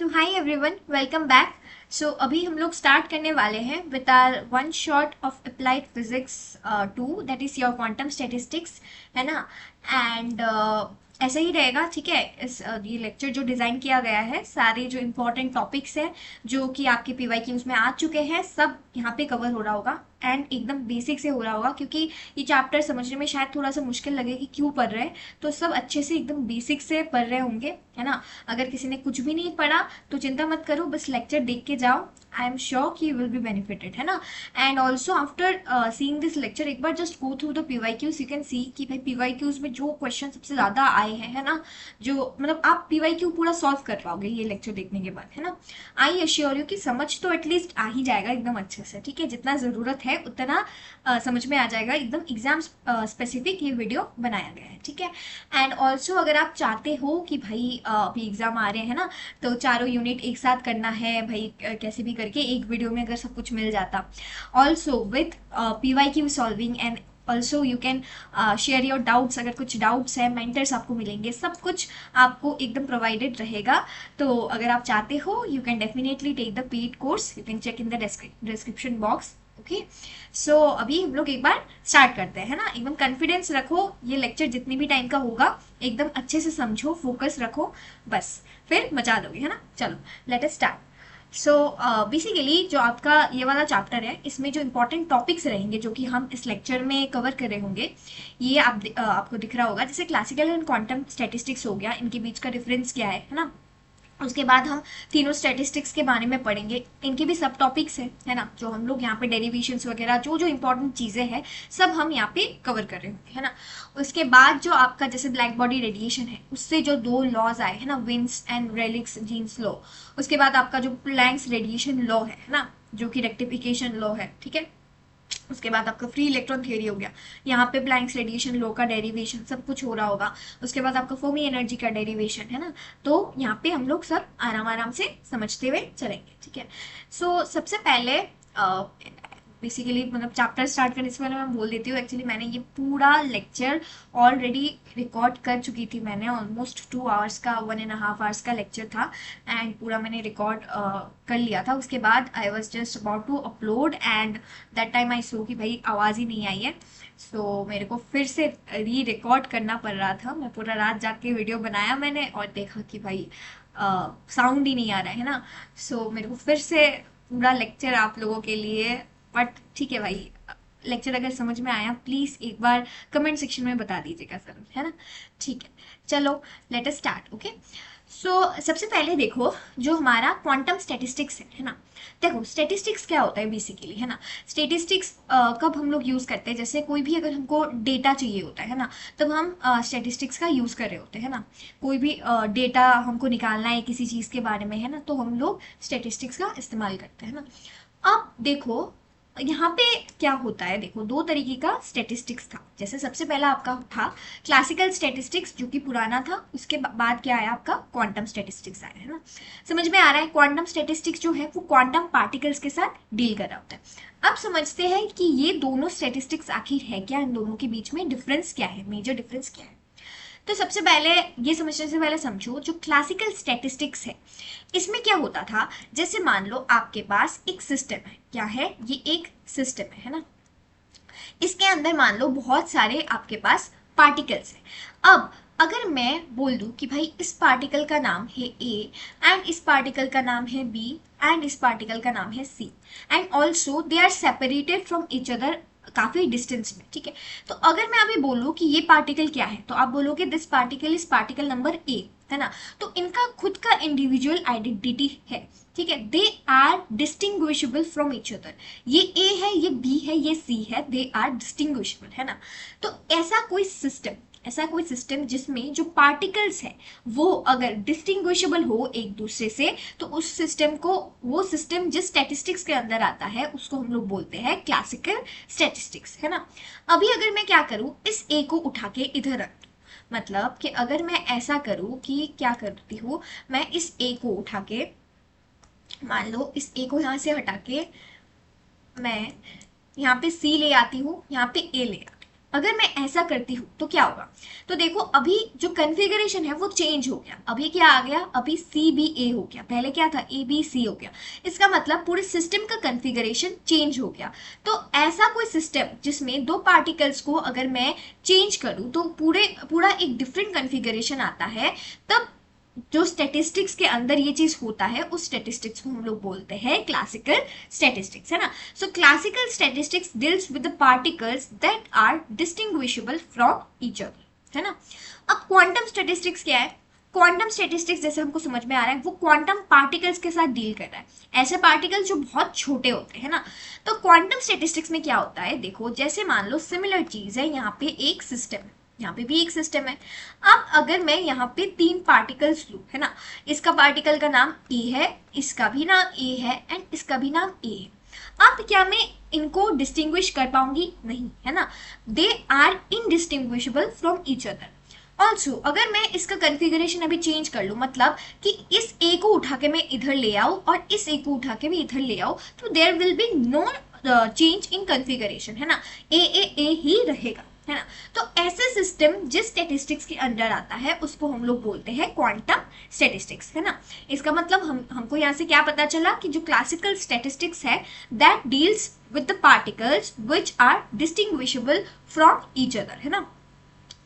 तो hi everyone, welcome back. So अभी हम लोग स्टार्ट करने वाले हैं with our one shot of applied physics 2, that is your quantum statistics, है ना। एंड ऐसा ही रहेगा, ठीक है। ये लेक्चर जो डिज़ाइन किया गया है, सारे जो इंपॉर्टेंट टॉपिक्स हैं जो कि आपके पीवाईक्यूज में आ चुके हैं, सब यहाँ पे कवर हो रहा होगा एंड एकदम बेसिक से हो रहा होगा, क्योंकि ये चैप्टर समझने में शायद थोड़ा सा मुश्किल लगे कि क्यों पढ़ रहे हैं। तो सब अच्छे से एकदम बेसिक से पढ़ रहे होंगे, है ना। अगर किसी ने कुछ भी नहीं पढ़ा तो चिंता मत करो, बस लेक्चर देख के जाओ। आई एम श्योर कि यू विल बी बेनिफिटेड, है ना। And also after seeing this lecture, एक बार just go through the PYQs. You can see कि भाई पीवाईक्यूज में जो क्वेश्चन सबसे ज़्यादा आए हैं, है ना, जो मतलब आप पीवाईक्यू पूरा सॉल्व कर पाओगे ये लेक्चर देखने के बाद, है ना। आई एश्योर यू कि समझ तो एटलीस्ट आ ही जाएगा एकदम अच्छे से, ठीक है। जितना ज़रूरत है उतना समझ में आ जाएगा, एकदम एग्जाम स्पेसिफिक ये वीडियो बनाया गया है, ठीक है। एंड ऑल्सो अगर आप चाहते हो कि भाई अभी एग्जाम आ रहे हैं ना, तो चारों यूनिट एक साथ करना है भाई, कैसे भी करके एक वीडियो में अगर सब कुछ मिल जाता। Also with PYQ solving and also you can share your doubts. अगर कुछ डाउट्स हैं, मेंटर्स आपको मिलेंगे, सब कुछ आपको एकदम प्रोवाइडेड रहेगा। तो अगर आप चाहते हो, you can definitely take the paid course, you can check in the description box. Okay, so अभी हम लोग एक बार स्टार्ट करते हैं, है ना। एकदम कॉन्फिडेंस रखो, ये लेक्चर जितनी भी टाइम का होगा एकदम अच्छे से समझो, फोकस रखो, बस फिर मचा दोगे, है ना। चलो let us start. So basically जो आपका ये वाला चैप्टर है, इसमें जो इंपॉर्टेंट टॉपिक्स रहेंगे जो कि हम इस लेक्चर में कवर कर रहे होंगे, ये आपको दिख रहा होगा। जैसे क्लासिकल एंड क्वांटम स्टैटिस्टिक्स हो गया, इनके बीच का डिफरेंस क्या है ना। उसके बाद हम तीनों स्टैटिस्टिक्स के बारे में पढ़ेंगे, इनके भी सब टॉपिक्स हैं, है ना। जो हम लोग यहाँ पे डेरिवेशंस वगैरह जो जो इंपॉर्टेंट चीज़ें हैं, सब हम यहाँ पे कवर कर रहे होंगे, है ना। उसके बाद जो आपका जैसे ब्लैक बॉडी रेडिएशन है, उससे जो दो लॉज आए हैं ना, Wien's and Rayleigh's Jeans law. उसके बाद आपका जो प्लैंक्स रेडिएशन लॉ है ना, जो कि रेक्टिफिकेशन लॉ है, ठीक है। उसके बाद आपका फ्री इलेक्ट्रॉन थ्योरी हो गया, यहाँ पे प्लैंक्स रेडिएशन लॉ का डेरिवेशन सब कुछ हो रहा होगा। उसके बाद आपका फर्मी एनर्जी का डेरिवेशन, है ना। तो यहाँ पे हम लोग सब आराम आराम से समझते हुए चलेंगे, ठीक है। सो सबसे पहले बेसिकली मतलब चैप्टर स्टार्ट करने से पहले मैं बोल देती हूँ, एक्चुअली मैंने ये पूरा लेक्चर ऑलरेडी रिकॉर्ड कर चुकी थी। मैंने ऑलमोस्ट 2 आवर्स का, 1.5 आवर्स का लेक्चर था एंड पूरा मैंने रिकॉर्ड कर लिया था। उसके बाद I was just about to upload and that time I saw कि भाई आवाज़ ही नहीं आई है। सो मेरे को फिर से री रिकॉर्ड करना पड़ रहा था। मैं पूरा रात जाग के वीडियो बनाया मैंने और देखा कि भाई साउंड ही नहीं आ रहा है ना। सो मेरे को फिर से पूरा लेक्चर आप लोगों के लिए, बट ठीक है भाई, लेक्चर अगर समझ में आया प्लीज़ एक बार कमेंट सेक्शन में बता दीजिएगा सर, है ना। ठीक है, चलो लेट अस स्टार्ट। ओके, सो सबसे पहले देखो जो हमारा क्वांटम स्टैटिस्टिक्स है ना। देखो स्टैटिस्टिक्स क्या होता है बेसिकली, है ना। स्टैटिस्टिक्स कब हम लोग यूज़ करते हैं, जैसे कोई भी अगर हमको डेटा चाहिए होता है ना, तब हम स्टैटिस्टिक्स का यूज़ कर रहे होते हैं, है ना। कोई भी डेटा हमको निकालना है किसी चीज़ के बारे में, है ना, तो हम लोग स्टैटिस्टिक्स का इस्तेमाल करते हैं ना। अब देखो यहाँ पे क्या होता है, देखो दो तरीके का स्टैटिस्टिक्स था। जैसे सबसे पहला आपका था क्लासिकल स्टैटिस्टिक्स, जो कि पुराना था। उसके बाद क्या आया आपका क्वांटम स्टैटिस्टिक्स आया, है ना। समझ में आ रहा है, क्वांटम स्टैटिस्टिक्स जो है वो क्वांटम पार्टिकल्स के साथ डील कर रहा होता है। अब समझते हैं कि ये दोनों स्टैटिस्टिक्स आखिर है क्या, इन दोनों के बीच में डिफरेंस क्या है, मेजर डिफरेंस क्या है। तो सबसे पहले ये समझने से पहले समझो जो क्लासिकल स्टैटिस्टिक्स है, इसमें क्या होता था। जैसे मान लो आपके पास एक सिस्टम है, क्या है ये, एक सिस्टम है ना। इसके अंदर मान लो बहुत सारे आपके पास पार्टिकल्स हैं। अब अगर मैं बोल दूं कि भाई इस पार्टिकल का नाम है ए एंड इस पार्टिकल का नाम है बी एंड इस पार्टिकल का नाम है C and also they are separated from each other काफी डिस्टेंस में, ठीक है। तो अगर मैं अभी बोलूं कि ये पार्टिकल क्या है, तो आप बोलोगे this particle is particle number A, है ना। तो इनका खुद का इंडिविजुअल आइडेंटिटी है, ठीक है। They are distinguishable from each other. ये ए है, ये बी है, ये सी है, दे आर डिस्टिंग्विशेबल, है ना। तो ऐसा कोई सिस्टम जिसमें जो पार्टिकल्स है वो अगर डिस्टिंग्विशेबल हो एक दूसरे से, तो उस सिस्टम को, वो सिस्टम जिस स्टैटिस्टिक्स के अंदर आता है उसको हम लोग बोलते हैं क्लासिकल स्टैटिस्टिक्स, है ना। अभी अगर मैं क्या करूं, इस ए को उठा के इधर रख, मतलब कि अगर मैं ऐसा करूं कि क्या करती हूँ, मैं इस ए को उठा के, मान लो इस ए को यहाँ से हटा के मैं यहाँ पे सी ले आती हूँ, यहाँ पे ए ले आती हूँ, अगर मैं ऐसा करती हूँ तो क्या होगा, तो देखो अभी जो कन्फिगरेशन है वो चेंज हो गया, अभी क्या आ गया, अभी सी बी ए हो गया, पहले क्या था ए बी सी हो गया। इसका मतलब पूरे सिस्टम का कन्फिगरेशन चेंज हो गया। तो ऐसा कोई सिस्टम जिसमें दो पार्टिकल्स को अगर मैं चेंज करूँ तो पूरा एक डिफरेंट कन्फिगरेशन आता है, तब जो स्टेटिस्टिक्स के अंदर ये चीज होता है उस स्टेटिस्टिक्स को हम लोग बोलते हैं क्लासिकल स्टेटिस्टिक्स, है ना। So classical statistics deals with the particles that are distinguishable from each other, है ना। अब क्वांटम स्टेटिस्टिक्स क्या है, क्वांटम स्टेटिस्टिक्स जैसे हमको समझ में आ रहा है वो क्वांटम पार्टिकल्स के साथ डील कर रहा है, ऐसे पार्टिकल्स जो बहुत छोटे होते हैं ना। तो क्वांटम स्टेटिस्टिक्स में क्या होता है, देखो जैसे मान लो सिमिलर चीज है, यहाँ पे एक सिस्टम, यहाँ पे भी एक सिस्टम है। अब अगर मैं यहाँ पे तीन पार्टिकल्स लूँ, है ना, इसका पार्टिकल का नाम ए है, इसका भी नाम ए है एंड इसका भी नाम ए है। अब क्या मैं इनको डिस्टिंग्विश कर पाऊंगी, नहीं, है ना, they are indistinguishable from each other. Also अगर मैं इसका कन्फिगरेशन अभी चेंज कर लूँ, मतलब कि इस ए को उठा के मैं इधर ले आऊँ और इस ए को उठा के मैं इधर ले आऊँ, तो there will be no change in configuration, है ना, ए ही रहेगा, है ना। तो ऐसे सिस्टम जिस स्टेटिस्टिक्स के अंडर आता है उसको हम लोग बोलते हैं क्वांटम स्टेटिस्टिक्स, है ना। इसका मतलब हमको यहाँ से क्या पता चला कि जो क्लासिकल स्टेटिस्टिक्स है that deals with the particles which are distinguishable from each other, है ना,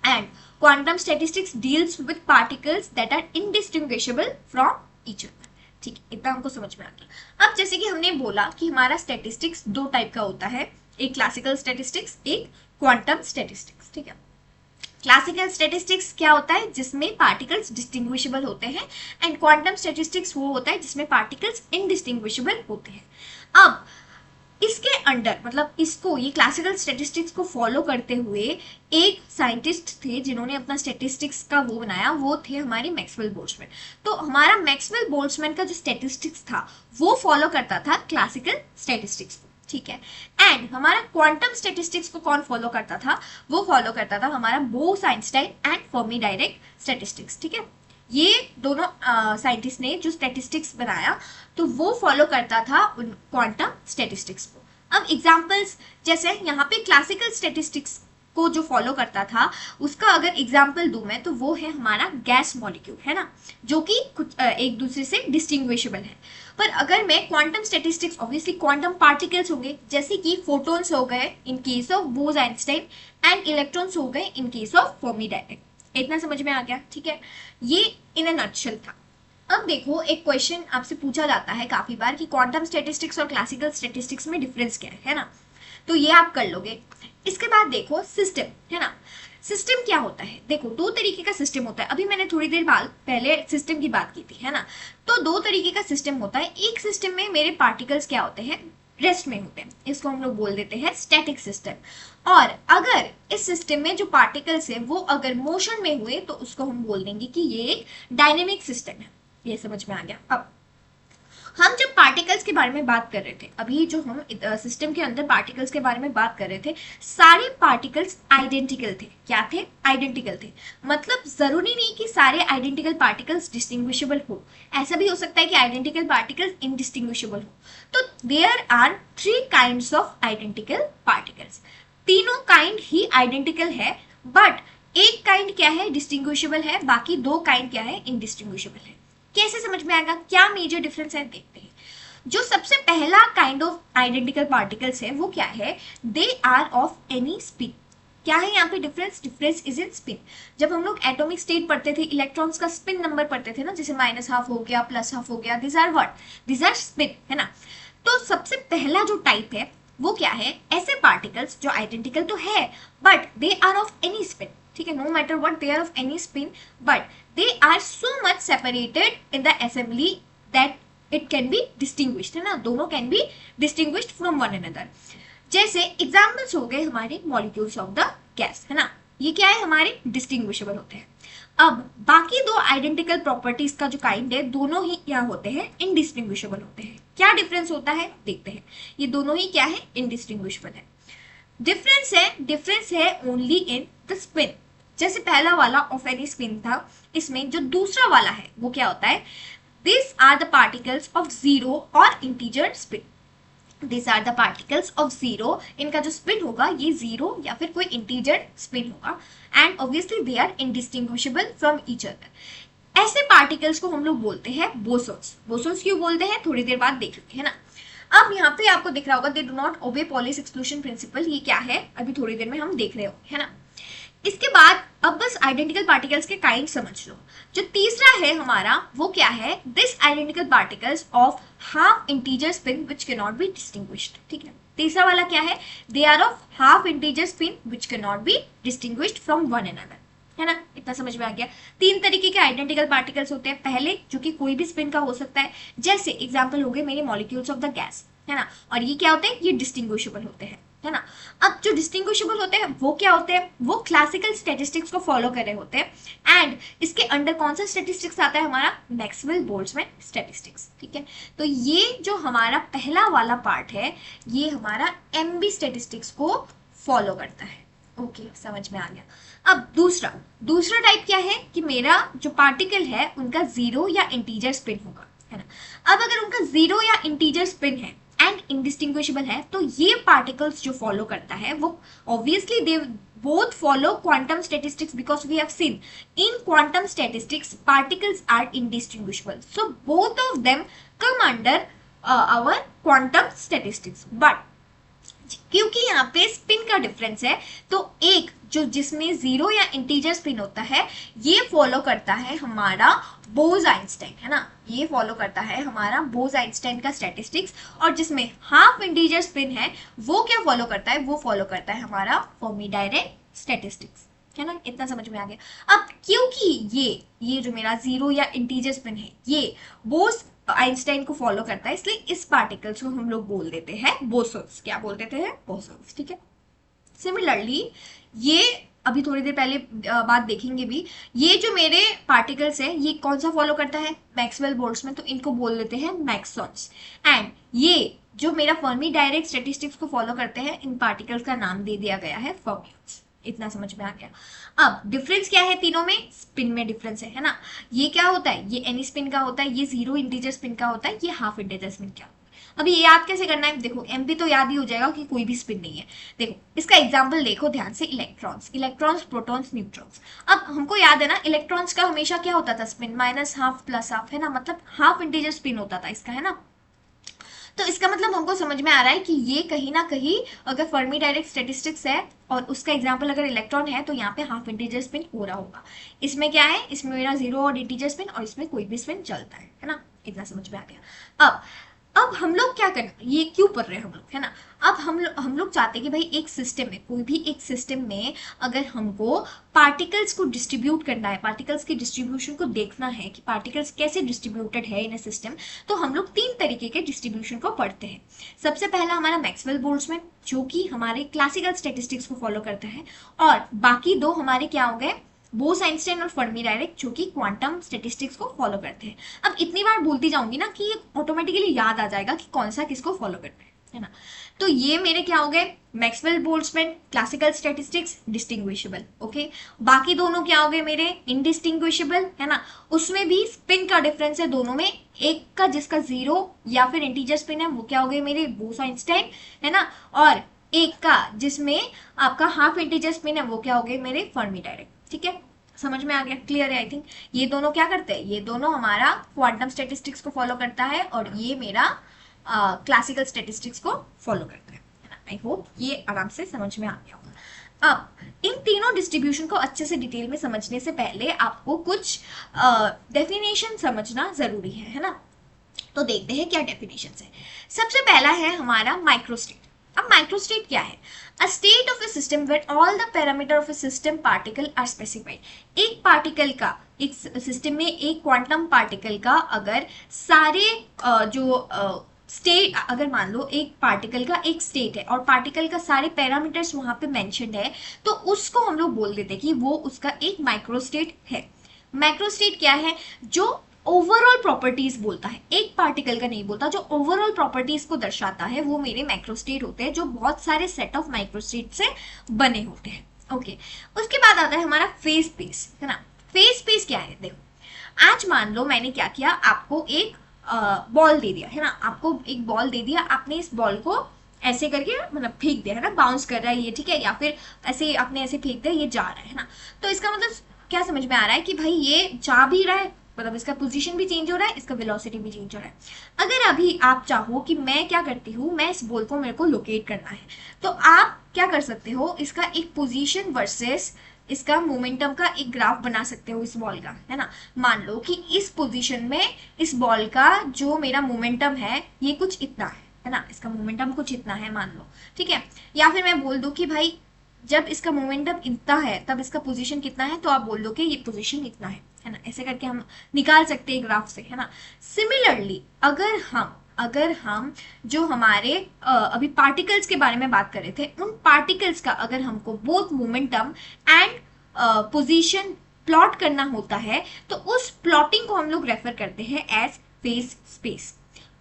and quantum statistics deals with particles that are indistinguishable from each other. ठीक है, इतना हमको समझ में आ गया। अब जैसे कि हमने बोला कि हमारा स्टेटिस्टिक्स दो टाइप का होता है, एक क्लासिकल स्टेटिस्टिक्स, एक क्वांटम स्टेटिस्टिक्स, ठीक है। क्लासिकल स्टेटिस्टिक्स क्या होता है, जिसमें पार्टिकल्स डिस्टिंग्विशेबल होते हैं, एंड क्वांटम स्टेटिस्टिक्स वो होता है जिसमें पार्टिकल्स इनडिस्टिंग्विशेबल होते हैं। अब इसके अंडर मतलब इसको, ये क्लासिकल स्टेटिस्टिक्स को फॉलो करते हुए एक साइंटिस्ट थे जिन्होंने अपना स्टेटिस्टिक्स का वो बनाया, वो थे हमारे मैक्सवेल बोल्ट्जमैन। तो हमारा मैक्सवेल बोल्ट्जमैन का जो स्टेटिस्टिक्स था वो फॉलो करता था क्लासिकल स्टेटिस्टिक्स को, ठीक है। एंड हमारा क्वांटम स्टेटिस्टिक्स को कौन फॉलो करता था, वो फॉलो करता था हमारा Bose Einstein and Fermi direct statistics, ठीक है। ये दोनों साइंटिस्ट ने जो स्टेटिस्टिक्स बनाया तो वो फॉलो करता था क्वांटम स्टेटिस्टिक्स को। अब एग्जांपल्स, जैसे यहाँ पे क्लासिकल स्टेटिस्टिक्स को जो फॉलो करता था उसका अगर एग्जाम्पल दूं मैं, तो वो है हमारा गैस मॉलिक्यूल, है ना, जो कि कुछ एक दूसरे से डिस्टिंग्विशेबल है। पर अगर मैं quantum statistics, obviously quantum particles होंगे, जैसे कि फोटॉन्स हो गए in case of Bose Einstein and electrons हो गए in case of Fermi direct. इतना समझ में आ गया, ठीक है। ये इन अ नटशेल था। अब देखो एक क्वेश्चन आपसे पूछा जाता है काफी बार कि क्वांटम स्टेटिस्टिक्स और क्लासिकल स्टेटिस्टिक्स में डिफरेंस क्या है ना, तो ये आप कर लोगे। इसके बाद देखो सिस्टम, है ना, सिस्टम क्या होता है, देखो दो तरीके का सिस्टम होता है, अभी मैंने थोड़ी देर बाद पहले सिस्टम की बात की थी, है ना। तो दो तरीके का सिस्टम होता है, एक सिस्टम में मेरे पार्टिकल्स क्या होते हैं, रेस्ट में होते हैं, इसको हम लोग बोल देते हैं स्टैटिक सिस्टम। और अगर इस सिस्टम में जो पार्टिकल्स है वो अगर मोशन में हुए तो उसको हम बोल देंगे कि ये एक डायनेमिक सिस्टम है। ये समझ में आ गया। अब हम जब पार्टिकल्स के बारे में बात कर रहे थे, अभी जो हम सिस्टम के अंदर पार्टिकल्स के बारे में बात कर रहे थे, सारे पार्टिकल्स आइडेंटिकल थे। क्या थे, आइडेंटिकल थे। मतलब जरूरी नहीं कि सारे आइडेंटिकल पार्टिकल्स डिस्टिंग्विशेबल हो, ऐसा भी हो सकता है कि आइडेंटिकल पार्टिकल्स इनडिस्टिंग्विशेबल हो। तो there are three kinds of identical particles, तीनों काइंड ही आइडेंटिकल है, बट एक काइंड क्या है, डिस्टिंग्विशेबल है, बाकी दो काइंड क्या है, इनडिस्टिंग्विशेबल है। कैसे समझ में आएगा, क्या मेजर डिफरेंस है, देखते हैं। जो सबसे पहला काइंड ऑफ आइडेंटिकल पार्टिकल्स है वो क्या है, they are of any spin. क्या है यहाँ पे difference, difference is in spin. जब हम लोग एटॉमिक स्टेट पढ़ते थे, इलेक्ट्रॉन्स का स्पिन नंबर पढ़ते थे ना, जैसे -½ हो गया, +½ हो गया, this are what, this are spin, है ना। तो सबसे पहला जो टाइप है वो क्या है, ऐसे पार्टिकल्स जो आइडेंटिकल तो है but they are of any spin, ठीक है, no matter what, they are of any spin but they are so much separated in the assembly that it can be distinguished, है ना, दोनों can be distinguished from one another। जैसे examples हो गए हमारे molecules of the gas, है ना, ये क्या है, हमारे डिस्टिंग्विशेबल होते हैं। अब बाकी दो आइडेंटिकल प्रॉपर्टीज का जो काइंड है, दोनों ही क्या होते हैं, इनडिस्टिंग्विशेबल होते हैं। क्या डिफरेंस होता है, देखते हैं। ये दोनों ही क्या है, इनडिस्टिंग्विशेबल है। डिफरेंस है ओनली इन द स्पिन। जैसे पहला वाला ऑफ एनी स्पिन था, इसमें जो दूसरा वाला है वो क्या होता है, this are the particles of zero और integer spin. This are the particles of zero, इनका जो स्पिन होगा ये जीरो या फिर कोई इंटीजर स्पिन होगा, and obviously they are indistinguishable from each other. ऐसे पार्टिकल्स को हम लोग बोलते हैं बोसोन्स। बोसोन्स क्यों बोलते हैं थोड़ी देर बाद देख लेंगे, है ना। अब यहाँ पे आपको दिख रहा होगा they do not obey Pauli's exclusion principle, ये क्या है अभी थोड़ी देर में हम देख रहे हो, है ना। इसके बाद अब बस आइडेंटिकल पार्टिकल्स के काइंड समझ लो। जो तीसरा है हमारा वो क्या है, this identical particles of half integer spin which can not be distinguished, ठीक है। तीसरा वाला क्या है, they are of half integer spin which can not be distinguished from one another, है ना। इतना समझ में आ गया। तीन तरीके के आइडेंटिकल पार्टिकल्स होते हैं। पहले जो कि कोई भी स्पिन का हो सकता है, जैसे एग्जांपल हो गए मेरे मॉलिक्यूल्स ऑफ द गैस, है ना। और ये क्या होते हैं, ये डिस्टिंग्विशेबल होते हैं, है ना। अब जो डिस्टिंग्विशेबल होते हैं वो क्या होते हैं, वो क्लासिकल स्टैटिस्टिक्स को फॉलो कर रहे होते हैं, एंड इसके अंडर कौन सा स्टैटिस्टिक्स आता है हमारा, मैक्सवेल बोल्ट्जमैन स्टैटिस्टिक्स, ठीक है। तो ये जो हमारा पहला वाला पार्ट है ये हमारा एमबी स्टैटिस्टिक्स को फॉलो करता है। ओके समझ में आ गया। अब दूसरा टाइप क्या है कि मेरा जो पार्टिकल है उनका जीरो या इंटीजर स्पिन होगा, है ना। अब अगर उनका जीरो या इंटीजर स्पिन है एंड इनडिस्टिंग्विशेबल है तो ये पार्टिकल्स जो फॉलो करता है वो obviously they both follow quantum statistics because we have seen in quantum statistics particles are indistinguishable, so both of them come under our quantum statistics, but क्योंकि यहाँ पे स्पिन का डिफरेंस है तो एक जो जिसमें जीरो या इंटीजर स्पिन होता है ये फॉलो करता है हमारा बोज आइंस्टाइन, है ना। ये फॉलो करता है हमारा बोज आइंस्टाइन का स्टैटिस्टिक्स, और जिसमें हाफ इंटीजर स्पिन है वो क्या फॉलो करता है, वो फॉलो करता है हमारा फर्मी डायरेक्ट स्टैटिस्टिक्स, है ना। इतना समझ में आ गया। अब क्योंकि ये जो मेरा जीरो या इंटीजर स्पिन है ये बोस आइंस्टाइन को फॉलो करता है, इसलिए इस पार्टिकल्स को हम लोग बोल देते हैं बोसोन्स। क्या बोल देते हैं, बोसोन्स, ठीक है। सिमिलरली ये अभी थोड़ी देर पहले बात देखेंगे भी, ये जो मेरे पार्टिकल्स हैं ये कौन सा फॉलो करता है, मैक्सवेल बोल्ट्जमैन, तो इनको बोल देते हैं मैक्सॉन्स। एंड ये जो मेरा फर्मी डायरेक्ट स्टैटिस्टिक्स को फॉलो करते हैं इन पार्टिकल्स का नाम दे दिया गया है फर्मियंस। इतना समझ में आ गया। अब डिफरेंस क्या है तीनों में, स्पिन में डिफरेंस है ना। ये क्या होता है, ये एनी स्पिन का होता है, ये जीरो इंटीजर स्पिन का होता है, ये हाफ इंटीजर स्पिन का। अभी ये याद कैसे करना है, देखो एमपी तो याद ही हो जाएगा कि कोई भी स्पिन नहीं है। देखो इसका एग्जांपल देखो ध्यान से, इलेक्ट्रॉन्स, प्रोटॉन्स, न्यूट्रॉन्स। अब हमको याद है ना इलेक्ट्रॉन्स का हमेशा क्या होता था spin, minus half plus half, है ना, मतलब हाफ इंटीजर स्पिन होता था इसका, है ना। तो इसका मतलब हमको समझ में आ रहा है कि ये कहीं ना कहीं अगर फर्मी डायरेक्ट स्टैटिस्टिक्स है और उसका एग्जांपल अगर इलेक्ट्रॉन है तो यहाँ पे हाफ इंटीजर स्पिन हो रहा होगा। इसमें क्या है, इसमें मेरा जीरो और इंटीजर स्पिन, और इसमें कोई भी स्पिन चलता है ना। इतना समझ में आ गया। अब हम लोग क्या करना, ये क्यों पढ़ रहे हैं हम लोग, है ना। अब हम लोग चाहते हैं कि भाई एक सिस्टम में, कोई भी एक सिस्टम में अगर हमको पार्टिकल्स को डिस्ट्रीब्यूट करना है, पार्टिकल्स की डिस्ट्रीब्यूशन को देखना है कि पार्टिकल्स कैसे डिस्ट्रीब्यूटेड है इन ए सिस्टम, तो हम लोग तीन तरीके के डिस्ट्रीब्यूशन को पढ़ते हैं। सबसे पहला हमारा मैक्सवेल बोल्ट्जमैन जो कि हमारे क्लासिकल स्टैटिस्टिक्स को फॉलो करता है, और बाकी दो हमारे क्या हो गए, बोस आइंस्टाइन और फर्मी डायरेक्ट जो कि क्वांटम स्टैटिस्टिक्स को फॉलो करते हैं। अब इतनी बार बोलती जाऊंगी ना कि ये ऑटोमेटिकली याद आ जाएगा कि कौन सा किसको फॉलो करना है ना। तो ये मेरे क्या हो गए, Maxwell Boltzmann classical statistics distinguishable, okay. बाकी दोनों क्या हो गए मेरे, इनडिस्टिंग्विशेबल, है ना। उसमें भी स्पिन का डिफरेंस है दोनों में, एक का जिसका जीरो या फिर इंटीजर स्पिन है वो क्या हो गए मेरे, बोस आइंस्टाइन, है ना, और एक का जिसमें आपका हाफ इंटीजर स्पिन है वो क्या हो गए मेरे, फर्मी डायरेक्ट, ठीक है। समझ में आ गया, क्लियर है आई थिंक। ये दोनों क्या करते हैं, ये दोनों हमारा क्वांटम स्टैटिस्टिक्स को फॉलो करता है और ये मेरा क्लासिकल स्टैटिस्टिक्स को फॉलो करता है ना। आई होप ये आराम से समझ में आ गया होगा। अब इन तीनों डिस्ट्रीब्यूशन को अच्छे से डिटेल में समझने से पहले आपको कुछ डेफिनेशन समझना जरूरी है ना। तो देखते हैं क्या डेफिनेशन है। सबसे पहला है हमारा माइक्रोस्टेट। अब माइक्रोस्टेट क्या है, a state of a system where all the parameter of a system particle are specified. एक पार्टिकल का, एक सिस्टम में एक क्वांटम पार्टिकल का अगर सारे जो स्टेट, अगर मान लो एक पार्टिकल का एक स्टेट है और पार्टिकल का सारे पैरामीटर्स वहां पे मेंशन्ड है, तो उसको हम लोग बोल देते हैं कि वो उसका एक माइक्रोस्टेट है। माइक्रोस्टेट क्या है, जो ओवरऑल प्रॉपर्टीज बोलता है, एक पार्टिकल का नहीं बोलता, जो ओवरऑल प्रॉपर्टीज को दर्शाता है वो मेरे माइक्रोस्टेट होते हैं, जो बहुत सारे सेट ऑफ माइक्रोस्टेट से बने होते हैं, ओके। उसके बाद आता है हमारा फेज स्पेस, है ना। फेज स्पेस क्या है, देखो आज मान लो मैंने क्या किया, आपको एक बॉल दे दिया है ना, आपको एक बॉल दे दिया, आपने इस बॉल को ऐसे करके मतलब फेंक दिया है ना, बाउंस कर रहा है ये, ठीक है, या फिर ऐसे आपने ऐसे फेंक दिया, ये जा रहा है ना। तो इसका मतलब क्या समझ में आ रहा है कि भाई ये जा भी रहा है, मतलब इसका पोजीशन भी चेंज हो रहा है, इसका वेलोसिटी भी चेंज हो रहा है। अगर अभी आप चाहो कि मैं क्या करती हूँ, मैं इस बॉल को, मेरे को लोकेट करना है, तो आप क्या कर सकते हो, इसका एक पोजीशन वर्सेस इसका मोमेंटम का एक ग्राफ बना सकते हो इस बॉल का, है ना। मान लो कि इस पोजीशन में इस बॉल का जो मेरा मोमेंटम है ये कुछ इतना है ना, इसका मोमेंटम कुछ इतना है मान लो, ठीक है। या फिर मैं बोल दूं कि भाई जब इसका मोमेंटम इतना है तब इसका पोजीशन कितना है, तो आप बोल दो कि ये पोजीशन इतना है ना, ऐसे करके हम निकाल सकते हैं ग्राफ से, है ना। सिमिलरली अगर हम जो हमारे अभी पार्टिकल्स के बारे में बात कर रहे थे, उन पार्टिकल्स का अगर हमको both momentum and position plot करना होता है, तो उस प्लॉटिंग को हम लोग रेफर करते हैं as phase space.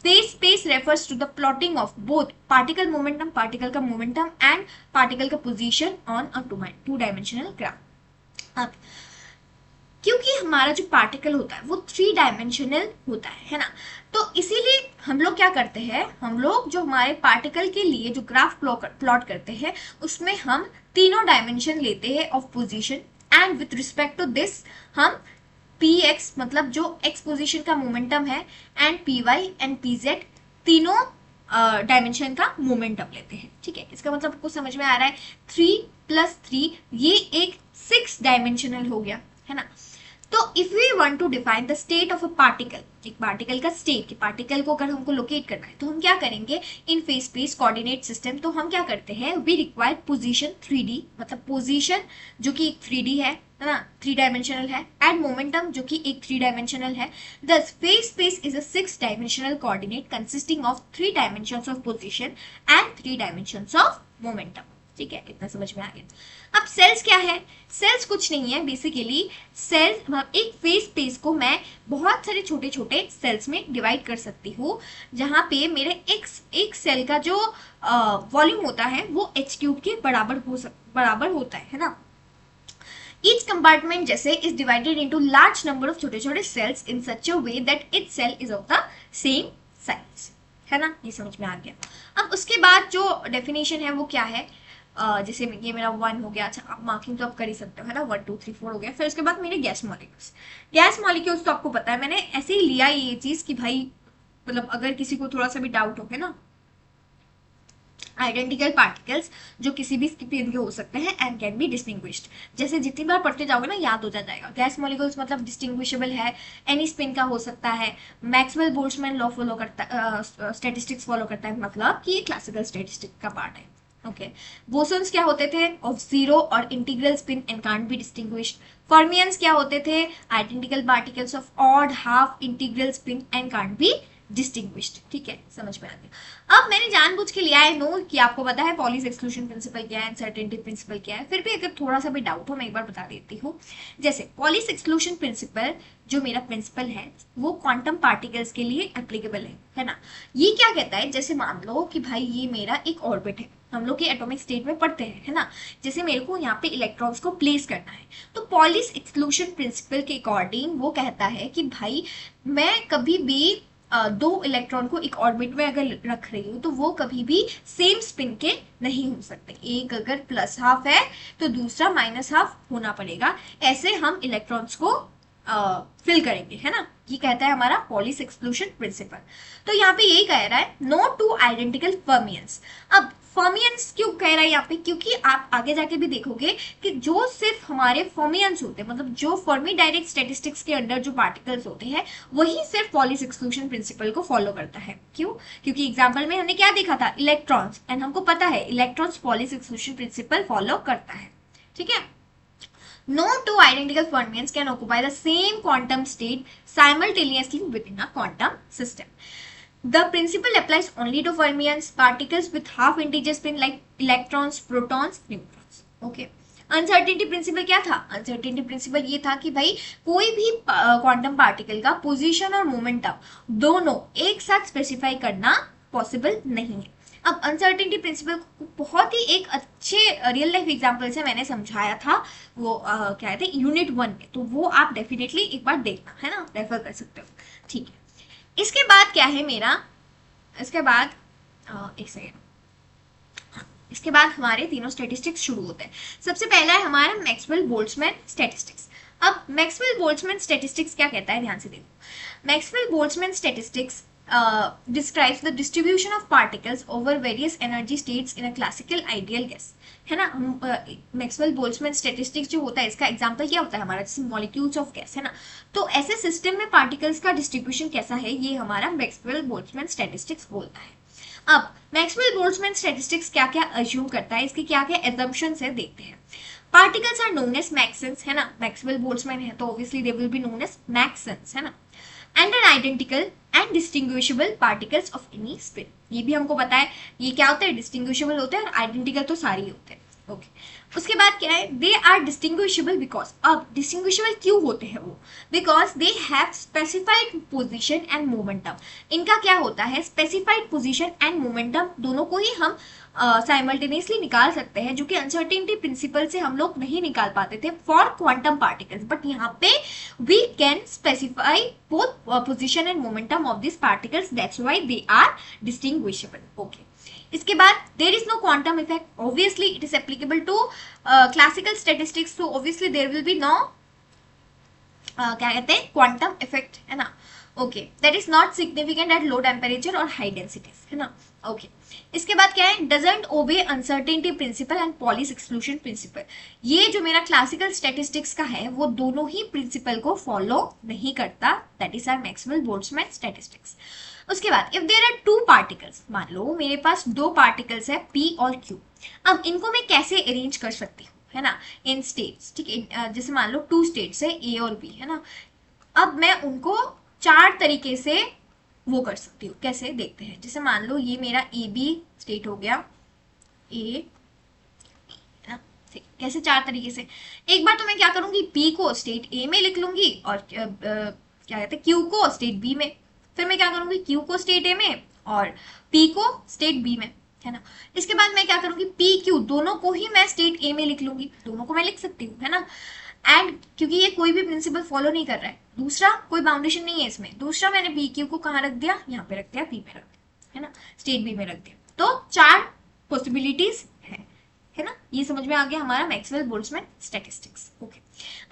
Phase space refers to the plotting of both particle momentum, particle का मोमेंटम एंड पार्टिकल का position on a two dimensional graph. अब क्योंकि हमारा जो पार्टिकल होता है वो थ्री डायमेंशनल होता है ना, तो इसीलिए हम लोग क्या करते हैं, हम लोग जो हमारे पार्टिकल के लिए जो ग्राफ प्लॉट करते हैं उसमें हम तीनों डायमेंशन लेते हैं of position, and with respect to this हम पी एक्स मतलब जो एक्स पोजीशन का मोमेंटम है and P Y and P Z तीनों डायमेंशन का मोमेंटम लेते हैं, ठीक है। इसका मतलब आपको समझ में आ रहा है, 3 + 3 ये एक 6 डायमेंशनल हो गया, है ना। तो if we want to define the state of a particle, एक पार्टिकल का स्टेट, कि पार्टिकल को अगर हमको लोकेट करना है तो हम क्या करेंगे, इन फेज स्पेस कोऑर्डिनेट सिस्टम, तो हम क्या करते हैं, वी रिक्वायर पोजीशन 3D, मतलब पोजीशन जो कि एक 3D है ना, 3 डायमेंशनल है, एंड मोमेंटम जो कि एक 3 डायमेंशनल है। दस phase space is a 6 dimensional coordinate consisting of 3 dimensions of position and 3 dimensions of momentum, ठीक है, इतना समझ में आ गया। अब सेल्स क्या है, सेल्स कुछ नहीं है बेसिकली, सेल्स मतलब एक फेज स्पेस को मैं बहुत सारे छोटे छोटे सेल्स में डिवाइड कर सकती हूँ, जहां पे मेरे एक सेल का जो वॉल्यूम होता है वो h³ के बराबर होता है ना। ईच कंपार्टमेंट जैसे is divided into large number of छोटे छोटे cells in such a way that each cell is of the same size, है ना, ये समझ में आ गया। अब उसके बाद जो डेफिनेशन है वो क्या है, जैसे ये मेरा 1 हो गया, अच्छा आप मार्किंग तो आप कर ही सकते हो, है ना, 1 2 3 4 हो गया। फिर उसके बाद मेरे गैस मॉलिक्यूल्स तो आपको पता है, मैंने ऐसे ही लिया ये चीज कि भाई मतलब अगर किसी को थोड़ा सा भी डाउट हो, है ना, आइडेंटिकल पार्टिकल्स जो किसी भी स्पिन के हो सकते हैं एंड कैन बी डिस्टिंग्विश्ड, जैसे जितनी बार पढ़ते जाओगे ना याद हो जाएगा। गैस मॉलिक्यूल्स मतलब डिस्टिंग्विशेबल है, एनी स्पिन का हो सकता है, मैक्सवेल बोल्ट्जमैन लॉ फॉलो करता, स्टैटिस्टिक्स फॉलो करता है, मतलब कि ये क्लासिकल स्टैटिस्टिक्स का पार्ट है, ओके। बोसोन्स क्या होते थे, ऑफ जीरो और integral spin and can't be distinguished. Fermions क्या होते थे, identical particles of odd half integral spin and can't be distinguished, ठीक है, समझ में आ गया। अब मैंने जानबूझ के लिया है नो कि आपको पता है पॉलीज एक्सक्लूजन प्रिंसिपल क्या है, अनसर्टेनिटी प्रिंसिपल क्या है, फिर भी अगर थोड़ा सा भी डाउट हो मैं एक बार बता देती हूँ। जैसे पॉलीज एक्सक्लूजन प्रिंसिपल जो मेरा प्रिंसिपल है वो क्वांटम पार्टिकल्स के लिए एप्लीकेबल है ना। ये क्या कहता है, जैसे मान लो कि भाई ये मेरा एक ऑर्बिट है, हम लोग के एटॉमिक स्टेट में पढ़ते हैं, है ना, जैसे मेरे को यहाँ पे इलेक्ट्रॉन्स को प्लेस करना है, तो पॉलीज एक्सक्लूजन प्रिंसिपल के अकॉर्डिंग वो कहता है कि भाई मैं कभी भी दो इलेक्ट्रॉन को एक ऑर्बिट में अगर रख रही हूँ तो वो कभी भी सेम स्पिन के नहीं हो सकते, एक अगर +½ है तो दूसरा -½ होना पड़ेगा, ऐसे हम इलेक्ट्रॉन्स को फिल करेंगे, है ना। ये कहता है हमारा पॉलीज एक्सक्लूजन प्रिंसिपल। तो यहाँ पे यही कह रहा है नो टू आइडेंटिकल फर्मियंस। अब फर्मियंस क्यों कह रहा है यहाँ पे, क्योंकि आप आगे जाके भी देखोगे कि जो सिर्फ हमारे फर्मियंस होते हैं, मतलब जो फर्मी डायरेक्ट स्टैटिस्टिक्स के अंडर जो पार्टिकल्स होते हैं वही सिर्फ पॉलीज एक्सक्लूजन प्रिंसिपल को फॉलो करता है। क्यों, क्योंकि एग्जाम्पल में हमने क्या देखा था, इलेक्ट्रॉन्स, एंड हमको पता है electrons Pauli's exclusion principle follow करता है, ठीक है। No two identical fermions can occupy the same quantum state simultaneously within a quantum system. The principle applies only to fermions, particles with half integer spin like electrons, protons, neutrons. Okay. Uncertainty principle क्या था, uncertainty principle ये था कि भाई कोई भी quantum particle का position और मोमेंटम दोनों एक साथ स्पेसिफाई करना पॉसिबल नहीं है। अब अनसर्टेनिटी प्रिंसिपल को बहुत ही एक अच्छे रियल लाइफ एग्जांपल से मैंने समझाया था, वो क्या कहते हैं यूनिट 1 में, तो वो आप डेफिनेटली एक बार देखना, है ना, रेफर कर सकते हो, ठीक है। इसके बाद क्या है मेरा, इसके बाद एक सेकेंड, इसके बाद हमारे तीनों स्टेटिस्टिक्स शुरू होते हैं। सबसे पहला है हमारा मैक्सवेल बोल्ट्जमैन स्टेटिस्टिक्स। अब मैक्सवेल बोल्ट्जमैन स्टेटिस्टिक्स क्या कहता है, ध्यान से देखो। Maxwell Boltzmann statistics describes the distribution of particles over various energy states in a classical ideal gas, है ना। मैक्सवेल बोल्ट्जमैन स्टेटिस्टिक्स जो होता है इसका एग्जांपल क्या होता है हमारा, जैसे मॉलिक्यूल्स ऑफ गैस, है ना। तो ऐसे सिस्टम में पार्टिकल्स का डिस्ट्रीब्यूशन कैसा है, ये हमारा मैक्सवेल बोल्ट्जमैन स्टेटिस्टिक्स बोलता है। अब मैक्सवेल बोल्ट्जमैन स्टैटिस्टिक्स क्या क्या अज्यूम करता है, इसके क्या क्या एजम्पशंस है देखते हैं। Particles are known as maxons, है ना। मैक्सवेल बोल्ट्जमैन है तो obviously they will be known as maxons, है ना। And an identical and distinguishable particles of any spin, ये भी हमको पता है ये क्या होता है, डिस्टिंग्विशेबल होते हैं और आइडेंटिकल तो सारे ही होते हैं। ओके उसके बाद क्या है, दे आर डिस्टिंग्विशेबल बिकॉज, अब डिस्टिंग्विशेबल क्यों होते हैं वो, because they have specified position and momentum. इनका क्या होता है, स्पेसिफाइड पोजीशन एंड मोमेंटम दोनों को ही हम साइमल्टेनियसली निकाल सकते हैं, जो कि अनसर्टेनिटी प्रिंसिपल से हम लोग नहीं निकाल पाते थे फॉर क्वांटम पार्टिकल्स, बट यहाँ पे we can specify both position and momentum of this particles, that's why they are distinguishable. Okay इसके बाद there is no quantum effect, obviously it is applicable to classical statistics, तो obviously there will be no क्या कहते हैं quantum effect, है ना। Okay that is not significant at low temperature और high densities, है ना। ओके इसके बाद क्या है, doesn't obey uncertainty principle and polish exclusion principle. ये जो मेरा क्लासिकल स्टैटिस्टिक्स का है वो दोनों ही प्रिंसिपल को फॉलो नहीं करता, that is are Maxwell Boltzmann statistics. उसके बाद if there are two particles, मान लो मेरे पास दो पार्टिकल्स है P और Q, अब इनको मैं कैसे अरेंज कर सकती हूँ, है ना, इन स्टेट्स, ठीक है। जैसे मान लो टू स्टेट्स है A और B, है ना। अब मैं उनको चार तरीके से वो कर सकती हूँ, कैसे देखते हैं। जैसे मान लो ये मेरा AB स्टेट हो गया, A, कैसे चार तरीके से। एक बार तो मैं क्या करूंगी, P को स्टेट A में लिख लूंगी और क्या कहते हैं Q को स्टेट B में, फिर मैं क्या करूंगी Q को स्टेट A में और P को स्टेट B में, है ना। इसके बाद मैं क्या करूंगी P Q दोनों को ही मैं स्टेट A में लिख लूंगी, दोनों को मैं लिख सकती हूँ, है ना। एंड क्योंकि ये कोई भी प्रिंसिपल फॉलो नहीं कर रहा है, दूसरा कोई बाउंडेशन नहीं है इसमें, दूसरा मैंने P Q को कहाँ रख दिया, यहाँ पे रख दिया, P में रख दिया, है ना, स्टेट B में रख दिया, तो चार पॉसिबिलिटीज है ना। ये समझ में आ गया हमारा मैक्सवेल बोल्ट्जमैन स्टैटिस्टिक्स। ओके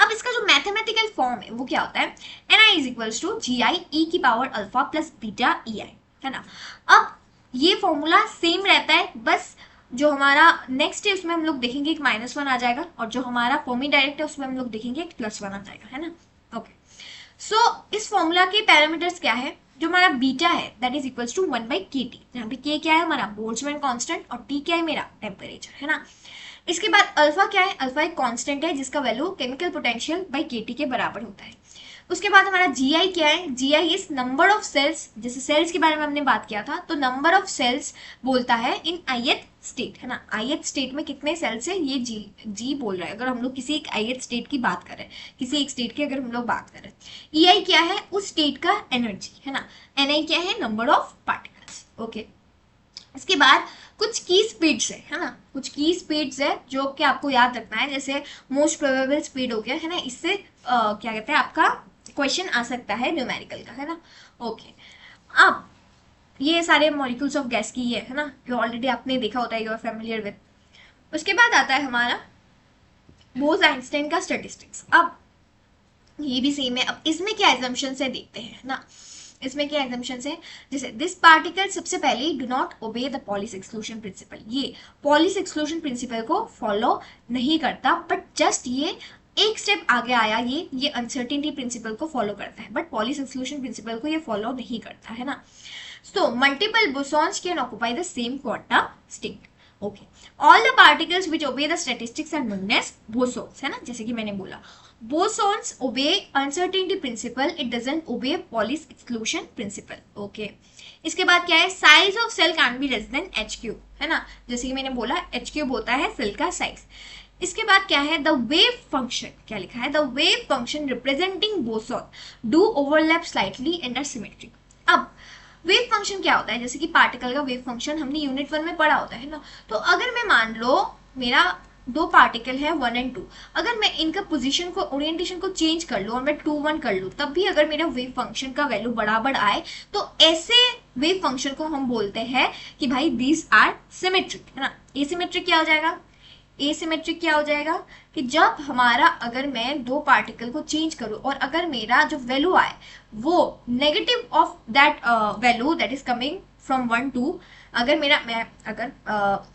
अब इसका जो मैथमेटिकल फॉर्म है वो क्या होता है, Ni is equals to GI e की power alpha plus beta EI, है ना। अब ये फॉर्मूला सेम रहता है, बस जो हमारा नेक्स्ट है उसमें हम लोग देखेंगे एक -1 आ जाएगा, और जो हमारा फॉर्मी डायरेक्ट है उसमें हम लोग देखेंगे एक +1 आ जाएगा, है ना। ओके सो इस फॉर्मूला के पैरामीटर्स क्या है, जो हमारा बीटा है that is equals to 1/kT, जहाँ पे k क्या है हमारा बोल्ट्जमैन कांस्टेंट और t क्या है मेरा टेम्परेचर, है ना। इसके बाद अल्फा क्या है, अल्फा एक कांस्टेंट है जिसका value chemical potential by kT के बराबर होता है। उसके बाद हमारा GI क्या है, GI is number of cells, जैसे सेल्स के बारे में हमने बात किया था, तो नंबर ऑफ सेल्स बोलता है इन ith स्टेट, है ना। ith स्टेट में कितने सेल्स है ये जी बोल रहा है, अगर हम लोग किसी एक ith स्टेट की बात करें, किसी एक स्टेट की अगर हम लोग बात करें। EI क्या है, उस स्टेट का एनर्जी, है ना। Ni क्या है, नंबर ऑफ पार्टिकल्स। ओके इसके बाद कुछ की स्पीड्स है ना, कुछ की स्पीड्स है जो कि आपको याद रखना है, जैसे मोस्ट प्रोबेबल स्पीड हो गया, है ना। इससे क्या कहते हैं आपका क्वेश्चन आ सकता है न्यूमेरिकल का, है ना। ओके अब ये सारे मॉलिक्यूल्स ऑफ गैस की है ना, जो ऑलरेडी आपने देखा होता है, यू आर फेमिलियर विद। उसके बाद आता है हमारा बोस-आइंस्टाइन का स्टैटिस्टिक्स। अब ये भी सेम है, अब इसमें क्या एजम्पशंस है देखते हैं ना, इसमें क्या एग्जाम्पशंस है, जैसे दिस पार्टिकल सबसे पहले do not obey the Pauli's exclusion principle, ये पॉलिस एक्सक्लूजन प्रिंसिपल को फॉलो नहीं करता, बट जस्ट ये एक स्टेप आगे आया, ये अनसर्टेनिटी प्रिंसिपल को फॉलो करता है, बट पॉलिस एक्सक्लूजन प्रिंसिपल को ये फॉलो नहीं करता, है ना। So multiple bosons can occupy the same quantum state. Okay all the particles which obey the statistics are known as bosons, है ना, जैसे कि मैंने बोला bosons obey uncertainty principle, it doesn't obey Pauli's exclusion principle. Okay. इसके बाद क्या है, size of cell can be less than h3, है ना, जैसे कि मैंने बोला h3 होता है सेल का साइज। इसके बाद क्या है, द वेव फंक्शन, क्या लिखा है, the wave function representing boson do overlap slightly and are symmetric. अब वेव फंक्शन क्या होता है, जैसे कि पार्टिकल का वेव फंक्शन हमने यूनिट 1 में पढ़ा होता है ना। तो अगर मैं मान लो मेरा दो पार्टिकल है 1 एंड 2, अगर मैं इनका पोजीशन को ओरिएंटेशन को चेंज कर लूँ और मैं 2 1 कर लूँ, तब भी अगर मेरा वेव फंक्शन का वैल्यू बराबर आए, तो ऐसे वेव फंक्शन को हम बोलते हैं कि भाई दीज आर सिमेट्रिक, है ना। एसिमेट्रिक क्या हो जाएगा, एसिमेट्रिक क्या हो जाएगा कि जब हमारा, अगर मैं दो पार्टिकल को चेंज करूं और अगर मेरा जो वैल्यू आए वो negative of that value that is coming from 1 2, अगर मैं अगर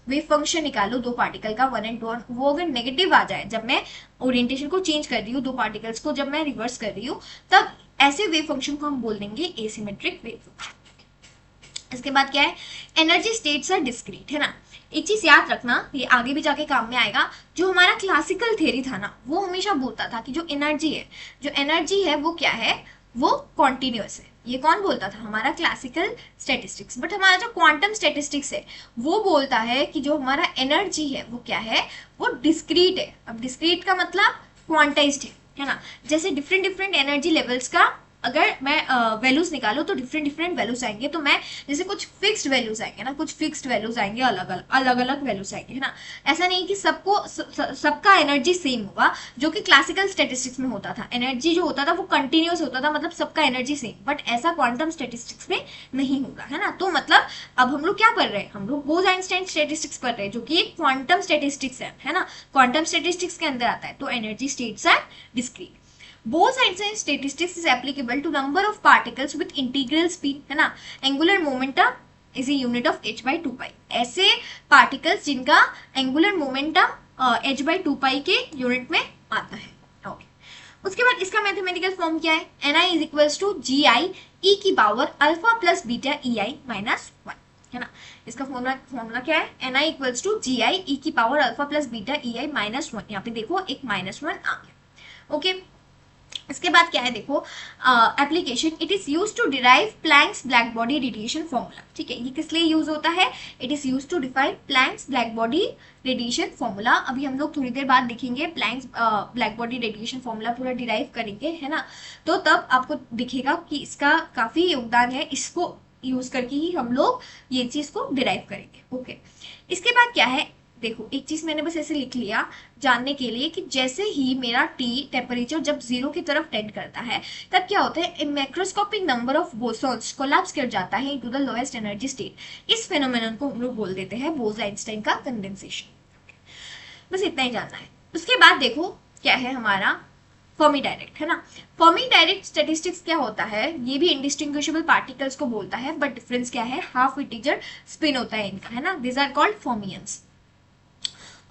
वेव फंक्शन निकालू दो पार्टिकल का 1 एंड 2, वो अगर नेगेटिव आ जाए, जब मैं ओरिएंटेशन को चेंज कर रही हूँ दो पार्टिकल्स को, जब मैं रिवर्स कर रही हूँ, तब ऐसे वेव फंक्शन को हम बोल देंगे एसिमेट्रिक वेव फंक्शन। इसके बाद क्या है, एनर्जी स्टेट्स आर डिस्क्रीट, है ना। एक चीज याद रखना, ये आगे भी जाके काम में आएगा, जो हमारा क्लासिकल थ्योरी था ना, वो हमेशा बोलता था कि जो एनर्जी है वो क्या है, वो कॉन्टिन्यूस है। ये कौन बोलता था, हमारा क्लासिकल स्टैटिस्टिक्स। बट हमारा जो क्वांटम स्टैटिस्टिक्स है वो बोलता है कि जो हमारा एनर्जी है वो क्या है, वो डिस्क्रीट है। अब डिस्क्रीट का मतलब क्वांटाइज्ड है ना। जैसे डिफरेंट डिफरेंट एनर्जी लेवल्स का अगर मैं वैल्यूज निकालूं तो डिफरेंट डिफरेंट वैल्यूज आएंगे, तो मैं जैसे कुछ फिक्स्ड वैल्यूज आएंगे ना, कुछ फिक्स्ड वैल्यूज आएंगे, अलग अलग वैल्यूज आएंगे, है ना। ऐसा नहीं कि सबका एनर्जी सेम होगा, जो कि क्लासिकल स्टैटिस्टिक्स में होता था। एनर्जी जो होता था वो कंटिन्यूस होता था, मतलब सबका एनर्जी सेम। बट ऐसा क्वांटम स्टैटिस्टिक्स में नहीं होगा, है ना। तो मतलब अब हम लोग क्या पढ़ रहे हैं, हम लोग बोज आइंस्टाइन स्टैटिस्टिक्स पढ़ रहे हैं, जो कि एक क्वांटम स्टैटिस्टिक्स है ना। क्वांटम स्टैटिस्टिक्स के अंदर आता है, तो energy states are discrete. Bose-Einstein statistics is applicable to number of particles with integral speed, है ना। Angular momentum is a unit of h by 2 pi। ऐसे particles जिनका angular momentum h by 2 pi के यूनिट में आता है। Okay, उसके बाद इसका मैथमेटिकल फॉर्म क्या है, ni is equals to gi e की power alpha plus beta ei minus 1, है ना। इसका फॉर्मूला क्या है, ni equals to gi e की power alpha plus beta ei minus 1। यहाँ पे देखो एक माइनस 1 आ गया। ओके, इसके बाद क्या है देखो, application, it is use to derive Planck's black body radiation formula. ठीक है, ये किस लिए यूज होता है, it is use to define Planck's black body radiation formula. अभी हम लोग थोड़ी देर बाद देखेंगे Planck's black body radiation formula पूरा डिराइव करेंगे, है ना। तो तब आपको दिखेगा कि इसका काफी योगदान है, इसको यूज करके ही हम लोग ये चीज को डिराइव करेंगे। ओके, इसके बाद क्या है देखो, एक चीज मैंने बस ऐसे लिख लिया जानने के लिए कि जैसे ही मेरा टी टेम्परेचर जब 0 की तरफ टेंड करता है, तब क्या होता है, macroscopic number of bosons collapse कर जाता है into the lowest energy state. इस फेनोमेनन को हम लोग बोल देते हैं बोस-आइंस्टाइन का कंडेंसेशन। बस इतना ही जानना है। उसके बाद देखो क्या है हमारा फर्मी डायरेक्ट, है ना। फर्मी डायरेक्ट स्टैटिस्टिक्स क्या होता है, ये भी इंडिस्टिंग्विशेबल पार्टिकल्स को बोलता है, बट डिफरेंस क्या है, हाफ इंटीजर स्पिन होता है इनका, है ना। This are called fermions.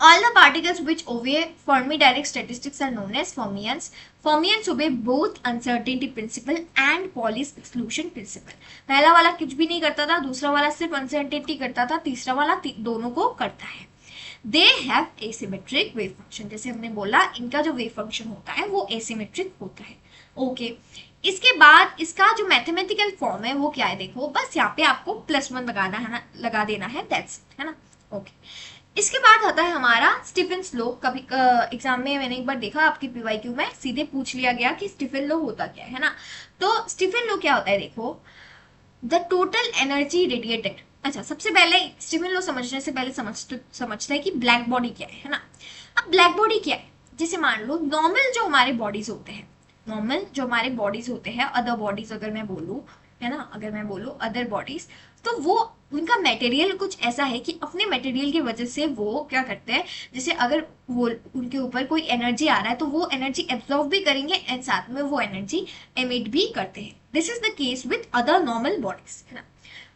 All the particles which obey Fermi direct statistics are known as fermions. Fermions obey both uncertainty principle and Pauli's exclusion principle. पहला वाला कुछ भी नहीं करता था, दूसरा वाला सिर्फ uncertainty करता था, तीसरा वाला दोनों को करता है। They have asymmetric wave function। जैसे हमने बोला, इनका जो wave function होता है वो asymmetric होता है। ओके, इसके बाद इसका जो मैथमेटिकल फॉर्म है वो क्या है देखो, बस यहाँ पे आपको +1 लगाना है ना, लगा देना है, दैट्स इट, है ना। ओके, इसके बाद आता है हमारा स्टीफेंस लॉ। कभी एग्जाम में मैंने एक बार देखा, आपके पीवाईक्यू में सीधे पूछ लिया गया कि स्टीफेन लॉ होता क्या है ना। तो स्टीफेन लॉ क्या होता है देखो, द टोटल एनर्जी रेडिएटेड। अच्छा, सबसे पहले स्टीफेन लॉ समझने से पहले समझते हैं कि ब्लैक बॉडी क्या है ना। अब ब्लैक बॉडी क्या है, जैसे मान लो नॉर्मल जो हमारे बॉडीज होते हैं, नॉर्मल जो हमारे बॉडीज होते हैं, अदर बॉडीज अगर मैं बोलूँ, है ना, अगर मैं बोलूँ अदर बॉडीज, तो वो उनका मटेरियल कुछ ऐसा है कि अपने मटेरियल की वजह से वो क्या करते हैं, जैसे अगर वो उनके ऊपर कोई एनर्जी आ रहा है तो वो एनर्जी एब्जॉर्ब भी करेंगे एंड साथ में वो एनर्जी एमिट भी करते हैं। This is the case with other normal bodies, है ना।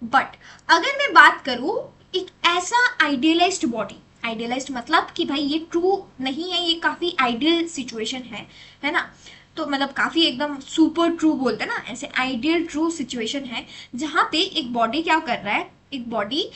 बट अगर मैं बात करूं एक ऐसा आइडियलाइज्ड बॉडी, आइडियलाइज्ड मतलब कि भाई ये ट्रू नहीं है, ये काफी आइडियल सिचुएशन है ना। तो मतलब काफी एकदम सुपर ट्रू बोलते हैं ना, ऐसे आइडियल ट्रू सिचुएशन है जहां पे एक बॉडी क्या कर रहा है, एक बॉडी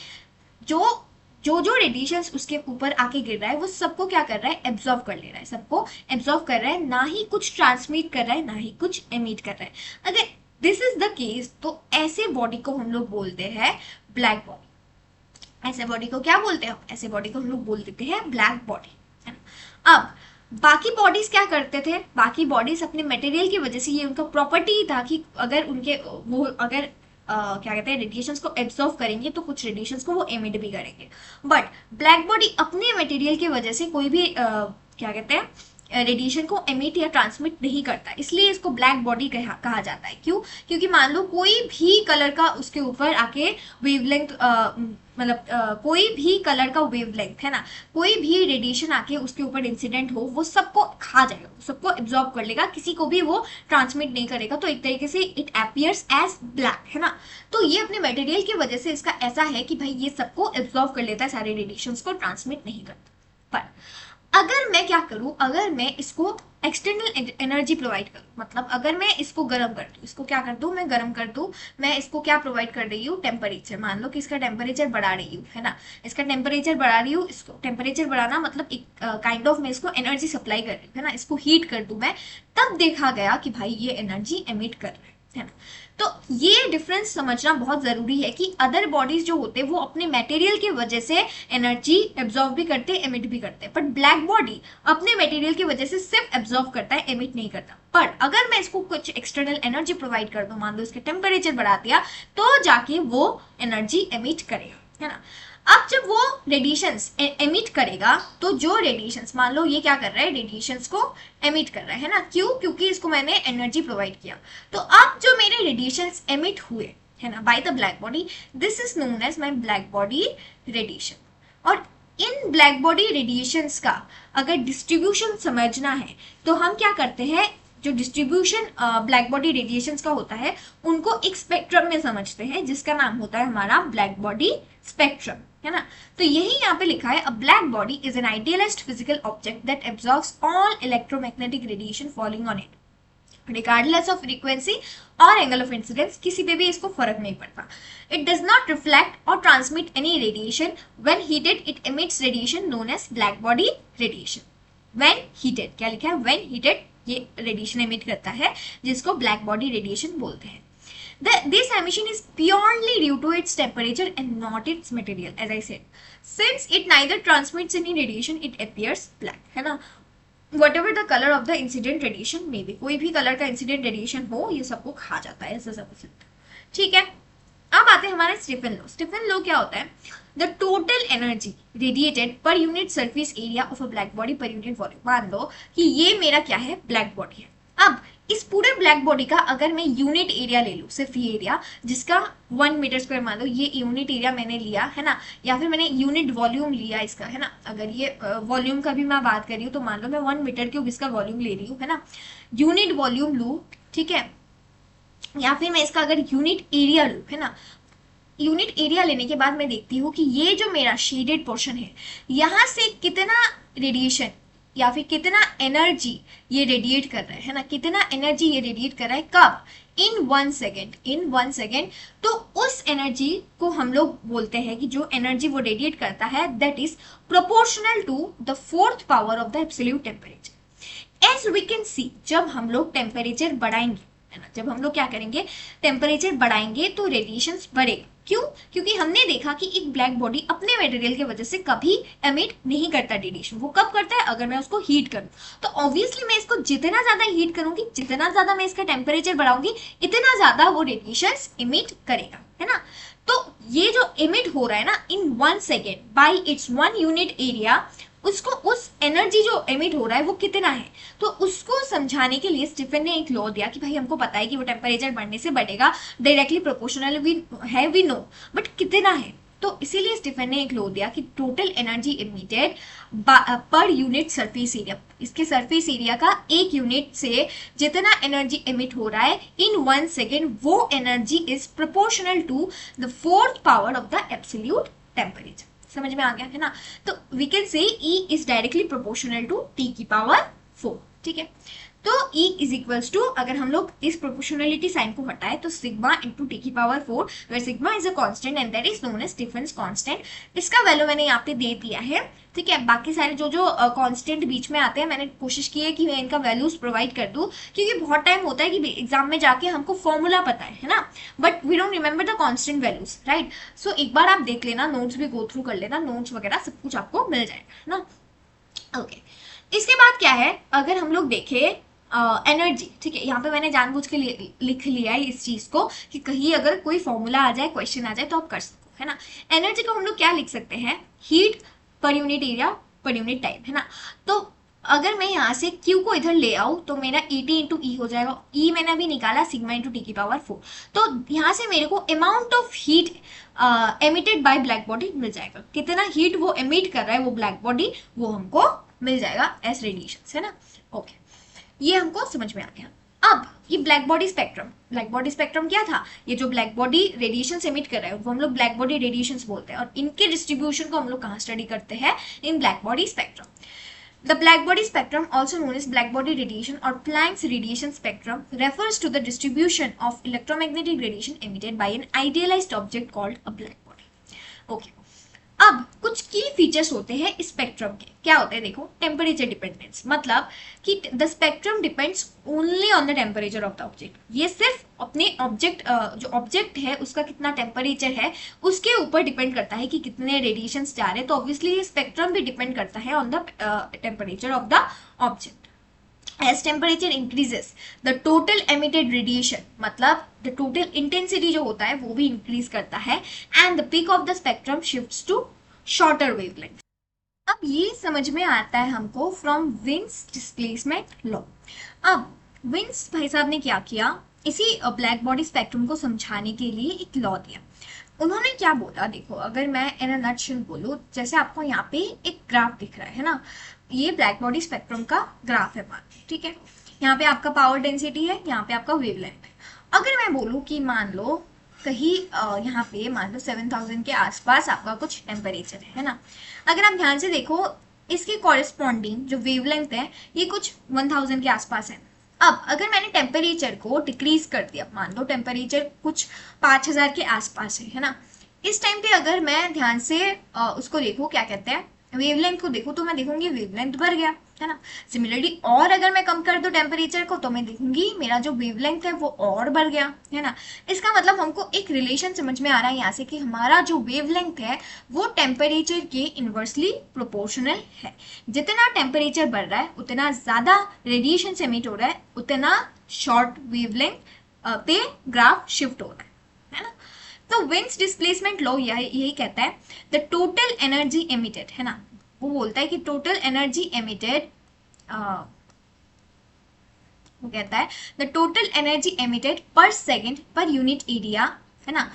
जो रेडिएशंस उसके ऊपर आके गिर रहा है वो सबको क्या कर रहा है, एब्जॉर्ब कर ले रहा है, सबको एब्जॉर्ब कर रहा है, ना ही कुछ ट्रांसमिट कर रहा है, ना ही कुछ एमिट कर रहा है। अगर दिस इज द केस, तो ऐसे बॉडी को हम लोग बोलते हैं ब्लैक बॉडी। ऐसे बॉडी को क्या बोलते हैं, ऐसे बॉडी को हम लोग बोल देते हैं ब्लैक बॉडी, है ना। अब बाकी बॉडीज क्या करते थे, बाकी बॉडीज अपने मटेरियल की वजह से, ये उनका प्रॉपर्टी था कि अगर उनके वो अगर क्या कहते हैं रेडिएशंस को एब्जॉर्व करेंगे तो कुछ रेडिएशंस को वो एमिट भी करेंगे। बट ब्लैक बॉडी अपने मटेरियल की वजह से कोई भी क्या कहते हैं रेडिएशन को एमिट या ट्रांसमिट नहीं करता, इसलिए इसको ब्लैक बॉडी कहा जाता है। क्यों? क्योंकि मान लो कोई भी कलर का उसके ऊपर आके वेवलेंथ मतलब कोई भी कलर का वेवलेंथ है ना, कोई भी रेडिएशन आके उसके ऊपर इंसिडेंट हो, वो सबको खा जाएगा, सबको एब्जॉर्ब कर लेगा, किसी को भी वो ट्रांसमिट नहीं करेगा। तो एक तरीके से इट अपीयर्स एज ब्लैक, है ना। तो ये अपने मटेरियल की वजह से इसका ऐसा है कि भाई ये सबको एब्जॉर्ब कर लेता है, सारे रेडिएशंस को ट्रांसमिट नहीं करता। पर अगर मैं क्या करूं, अगर मैं इसको एक्सटर्नल एनर्जी प्रोवाइड करूं, मतलब अगर मैं इसको गर्म कर दूं, इसको क्या कर दूं, मैं गर्म कर दूं, मैं इसको क्या प्रोवाइड कर रही हूँ, टेम्परेचर। मान लो कि इसका टेम्परेचर बढ़ा रही हूँ, है ना, इसका टेम्परेचर बढ़ा रही हूँ। इसको टेम्परेचर बढ़ाना मतलब एक काइंड ऑफ मैं इसको एनर्जी सप्लाई कर रही हूँ, है ना, इसको हीट कर दूं मैं, तब देखा गया कि भाई ये एनर्जी एमिट कर रहा है ना। तो ये डिफरेंस समझना बहुत जरूरी है कि अदर बॉडीज जो होते हैं वो अपने मटेरियल की वजह से एनर्जी एब्जॉर्व भी करते हैं, एमिट भी करते हैं, बट ब्लैक बॉडी अपने मटेरियल की वजह से सिर्फ एब्जॉर्व करता है, एमिट नहीं करता। पर अगर मैं इसको कुछ एक्सटर्नल एनर्जी प्रोवाइड कर दूं, मान लो इसके टेम्परेचर बढ़ा दिया, तो जाके वो एनर्जी एमिट करेगा, है ना। अब जब वो रेडिएशंस एमिट करेगा, तो जो रेडिएशंस, मान लो ये क्या कर रहा है, रेडिएशंस को एमिट कर रहा है ना, क्यों? क्योंकि इसको मैंने एनर्जी प्रोवाइड किया। तो अब जो मेरे रेडिएशंस एमिट हुए, है ना, by the black body, this is known as my black body radiation. और इन ब्लैक बॉडी रेडिएशंस का अगर डिस्ट्रीब्यूशन समझना है तो हम क्या करते हैं, जो डिस्ट्रीब्यूशन ब्लैक बॉडी रेडिएशंस का होता है उनको एक स्पेक्ट्रम में समझते हैं, जिसका नाम होता है हमारा ब्लैक बॉडी स्पेक्ट्रम, है ना। तो यही यहाँ पे लिखा है, a black body is an idealized physical object that absorbs all electromagnetic radiation falling on it regardless of frequency और एंगल ऑफ इंसिडेंस, किसी पे भी इसको फर्क नहीं पड़ता। इट डज नॉट रिफ्लेक्ट और transmit any radiation, when heated it emits radiation known as black body radiation. When heated, क्या लिखा है, व्हेन हीटेड ये रेडिएशन एमिट करता है, जिसको ब्लैक बॉडी रेडिएशन बोलते हैं। This emission is purely due to its temperature and not its material, as I said. Since it neither transmits any radiation, it appears black, है ना। Whatever the color of the incident radiation may be, कोई भी colour का incident radiation हो, ये सबको खा जाता है, ऐसा सब। ठीक है, अब आते हैं हमारे स्टीफन लॉ। स्टीफन लॉ क्या होता है, the total energy radiated per unit surface area of a black body पर यूनिट वॉल्यूम। मान लो कि ये मेरा क्या है, ब्लैक बॉडी है। अब इस पूरे ब्लैक बॉडी का अगर मैं यूनिट एरिया ले लूँ, सिर्फ ये एरिया जिसका 1 मीटर स्क्वायर, मान लो ये यूनिट एरिया मैंने लिया, है ना, या फिर मैंने यूनिट वॉल्यूम लिया इसका, है ना। अगर ये वॉल्यूम का भी मैं बात कर रही हूँ तो मान लो मैं 1 मीटर क्यूब इसका वॉल्यूम ले रही हूँ, है ना, यूनिट वॉल्यूम लूँ, ठीक है, या फिर मैं इसका अगर यूनिट एरिया लूँ, है ना। यूनिट एरिया लेने के बाद मैं देखती हूँ कि ये जो मेरा शेडेड पोर्शन है, यहाँ से कितना रेडिएशन या फिर कितना एनर्जी ये रेडिएट कर रहा है ना, कितना एनर्जी ये रेडिएट कर रहा है, कब, इन 1 सेकेंड, इन 1 सेकेंड। तो उस एनर्जी को हम लोग बोलते हैं कि जो एनर्जी वो रेडिएट करता है, that is proportional to the 4th power of the absolute temperature. As we can see, जब हम लोग टेम्परेचर बढ़ाएंगे, है ना, जब हम लोग क्या करेंगे, टेम्परेचर बढ़ाएंगे तो रेडिएशन बढ़ेगा। क्यों? क्योंकि हमने देखा कि एक ब्लैक बॉडी अपने मटेरियल की वजह से कभी एमिट नहीं करता रेडिएशन। वो कब करता है, अगर मैं उसको हीट करूं। तो ऑब्वियसली मैं इसको जितना ज्यादा हीट करूंगी, जितना ज्यादा मैं इसका टेम्परेचर बढ़ाऊंगी, इतना ज्यादा वो रेडिएशन इमिट करेगा, है ना। तो ये जो इमिट हो रहा है ना इन 1 second by its 1 unit area, उसको उस एनर्जी जो एमिट हो रहा है वो कितना है, तो उसको समझाने के लिए स्टीफन ने एक लॉ दिया कि भाई हमको पता है कि वो टेम्परेचर बढ़ने से बढ़ेगा, डायरेक्टली प्रोपोर्शनल भी है, वी नो, बट कितना है। तो इसीलिए स्टीफन ने एक लॉ दिया कि total energy emitted per unit surface area, इसके सरफेस एरिया का एक यूनिट से जितना एनर्जी एमिट हो रहा है इन 1 सेकेंड, वो energy is proportional to the 4th power of the absolute temperature. समझ में आ गया, है ना। तो we can say E is directly proportional to T की पावर 4, ठीक है। तो E इज इक्वल्स टू, अगर हम लोग इस प्रोपोर्शनलिटी साइन को हटाए तो सिग्मा इंटू T की power 4, where sigma is a constant and that is known as Stefan's constant. इसका वैल्यू मैंने यहाँ पे दे दिया है, ठीक है। बाकी सारे जो जो कांस्टेंट बीच में आते हैं, मैंने कोशिश की है कि मैं इनका वैल्यूज प्रोवाइड कर दूं, क्योंकि बहुत टाइम होता है कि एग्जाम में जाके हमको फॉर्मूला पता है ना, but we don't remember the constant values, right. So एक बार आप देख लेना, नोट्स भी गो थ्रू कर लेना, नोट्स वगैरह सब कुछ आपको मिल जाएगा, है ना। ओके, इसके बाद क्या है, अगर हम लोग देखें एनर्जी, ठीक है, यहाँ पे मैंने जानबूझ के लिख लिया है इस चीज को कि कहीं अगर कोई फॉर्मूला आ जाए, क्वेश्चन आ जाए तो आप कर सको, है ना। एनर्जी को हम लोग क्या लिख सकते हैं, heat per unit area per unit time, है ना। तो अगर मैं यहाँ से Q को इधर ले आऊँ तो मेरा ET इंटू ई हो जाएगा, E मैंने अभी निकाला सिग्मा इंटू टी की पावर 4। तो यहाँ से मेरे को amount of heat emitted by black body मिल जाएगा, कितना हीट वो एमिट कर रहा है वो ब्लैक बॉडी, वो हमको मिल जाएगा एस रेडिएशन, है ना। ओके, ये हमको समझ में आ गया। अब ये black body spectrum, black body spectrum क्या था, ये जो ब्लैक बॉडी रेडिएशन एमिट कर रहा है वो हम लोग ब्लैक बॉडी रेडिएशन बोलते हैं, और इनके डिस्ट्रीब्यूशन को हम लोग कहाँ स्टडी करते हैं, in black body spectrum. The black body spectrum, also known as black body radiation or Planck's radiation spectrum, refers to the distribution of electromagnetic radiation emitted by an idealized object called a black body. Okay. अब कुछ की features होते हैं इस spectrum के, क्या होते हैं देखो, टेम्परेचर डिपेंडेंस, मतलब कि the spectrum depends only on the temperature of the object, ये सिर्फ अपने ऑब्जेक्ट जो ऑब्जेक्ट है उसका कितना टेम्परेचर है उसके ऊपर डिपेंड करता है कि कितने रेडिएशंस जा रहे हैं, तो ऑब्वियसली ये स्पेक्ट्रम भी डिपेंड करता है on the temperature of the object. As temperature increases, the total emitted radiation, मतलब the total intensity जो होता है वो भी increase करता है, and the peak of the spectrum shifts to shorter wavelength. अब ये समझ में आता है हमको from Wien's displacement law. अब विंस भाई साहब ने क्या किया, इसी ब्लैक बॉडी स्पेक्ट्रम को समझाने के लिए एक लॉ दिया। उन्होंने क्या बोला, देखो अगर मैं इन अ नटशेल बोलूं, जैसे आपको यहाँ पे एक ग्राफ दिख रहा है ना, ये ब्लैक बॉडी स्पेक्ट्रम का ग्राफ है मान, ठीक है। यहाँ पे आपका पावर डेंसिटी है, यहाँ पे आपका वेवलेंथ है। अगर मैं बोलूँ कि मान लो कहीं यहाँ पे मान लो 7000 के आसपास आपका कुछ टेम्परेचर है ना, अगर आप ध्यान से देखो इसके कॉरेस्पॉन्डिंग जो वेवलेंथ है ये कुछ 1000 के आसपास है। अब अगर मैंने टेम्परेचर को डिक्रीज कर दिया, मान लो टेम्परेचर कुछ 5000 के आसपास है ना, इस टाइम पे अगर मैं ध्यान से उसको देखूँ, क्या कहते हैं, वेवलेंथ को देखूँ, तो मैं देखूंगी वेवलेंथ बढ़ गया, है ना। सिमिलरली और अगर मैं कम कर दूं टेम्परेचर को तो मैं देखूंगी मेरा जो वेवलेंथ है वो और बढ़ गया, है ना। इसका मतलब हमको एक रिलेशन समझ में आ रहा है यहाँ से कि हमारा जो वेवलेंथ है वो टेम्परेचर के इनवर्सली प्रोपोर्शनल है। जितना टेम्परेचर बढ़ रहा है उतना ज्यादा रेडिएशन एमिट हो रहा है, उतना शॉर्ट वेवलेंथ पे ग्राफ शिफ्ट हो रहा है ना। तो विंस डिस्प्लेसमेंट लॉ यही कहता है द टोटल एनर्जी एमिटेड, है ना, वो बोलता है कि टोटल एनर्जी एमिटेड, वो कहता है द टोटल एनर्जी एमिटेड पर सेकंड पर यूनिट एरिया, है ना,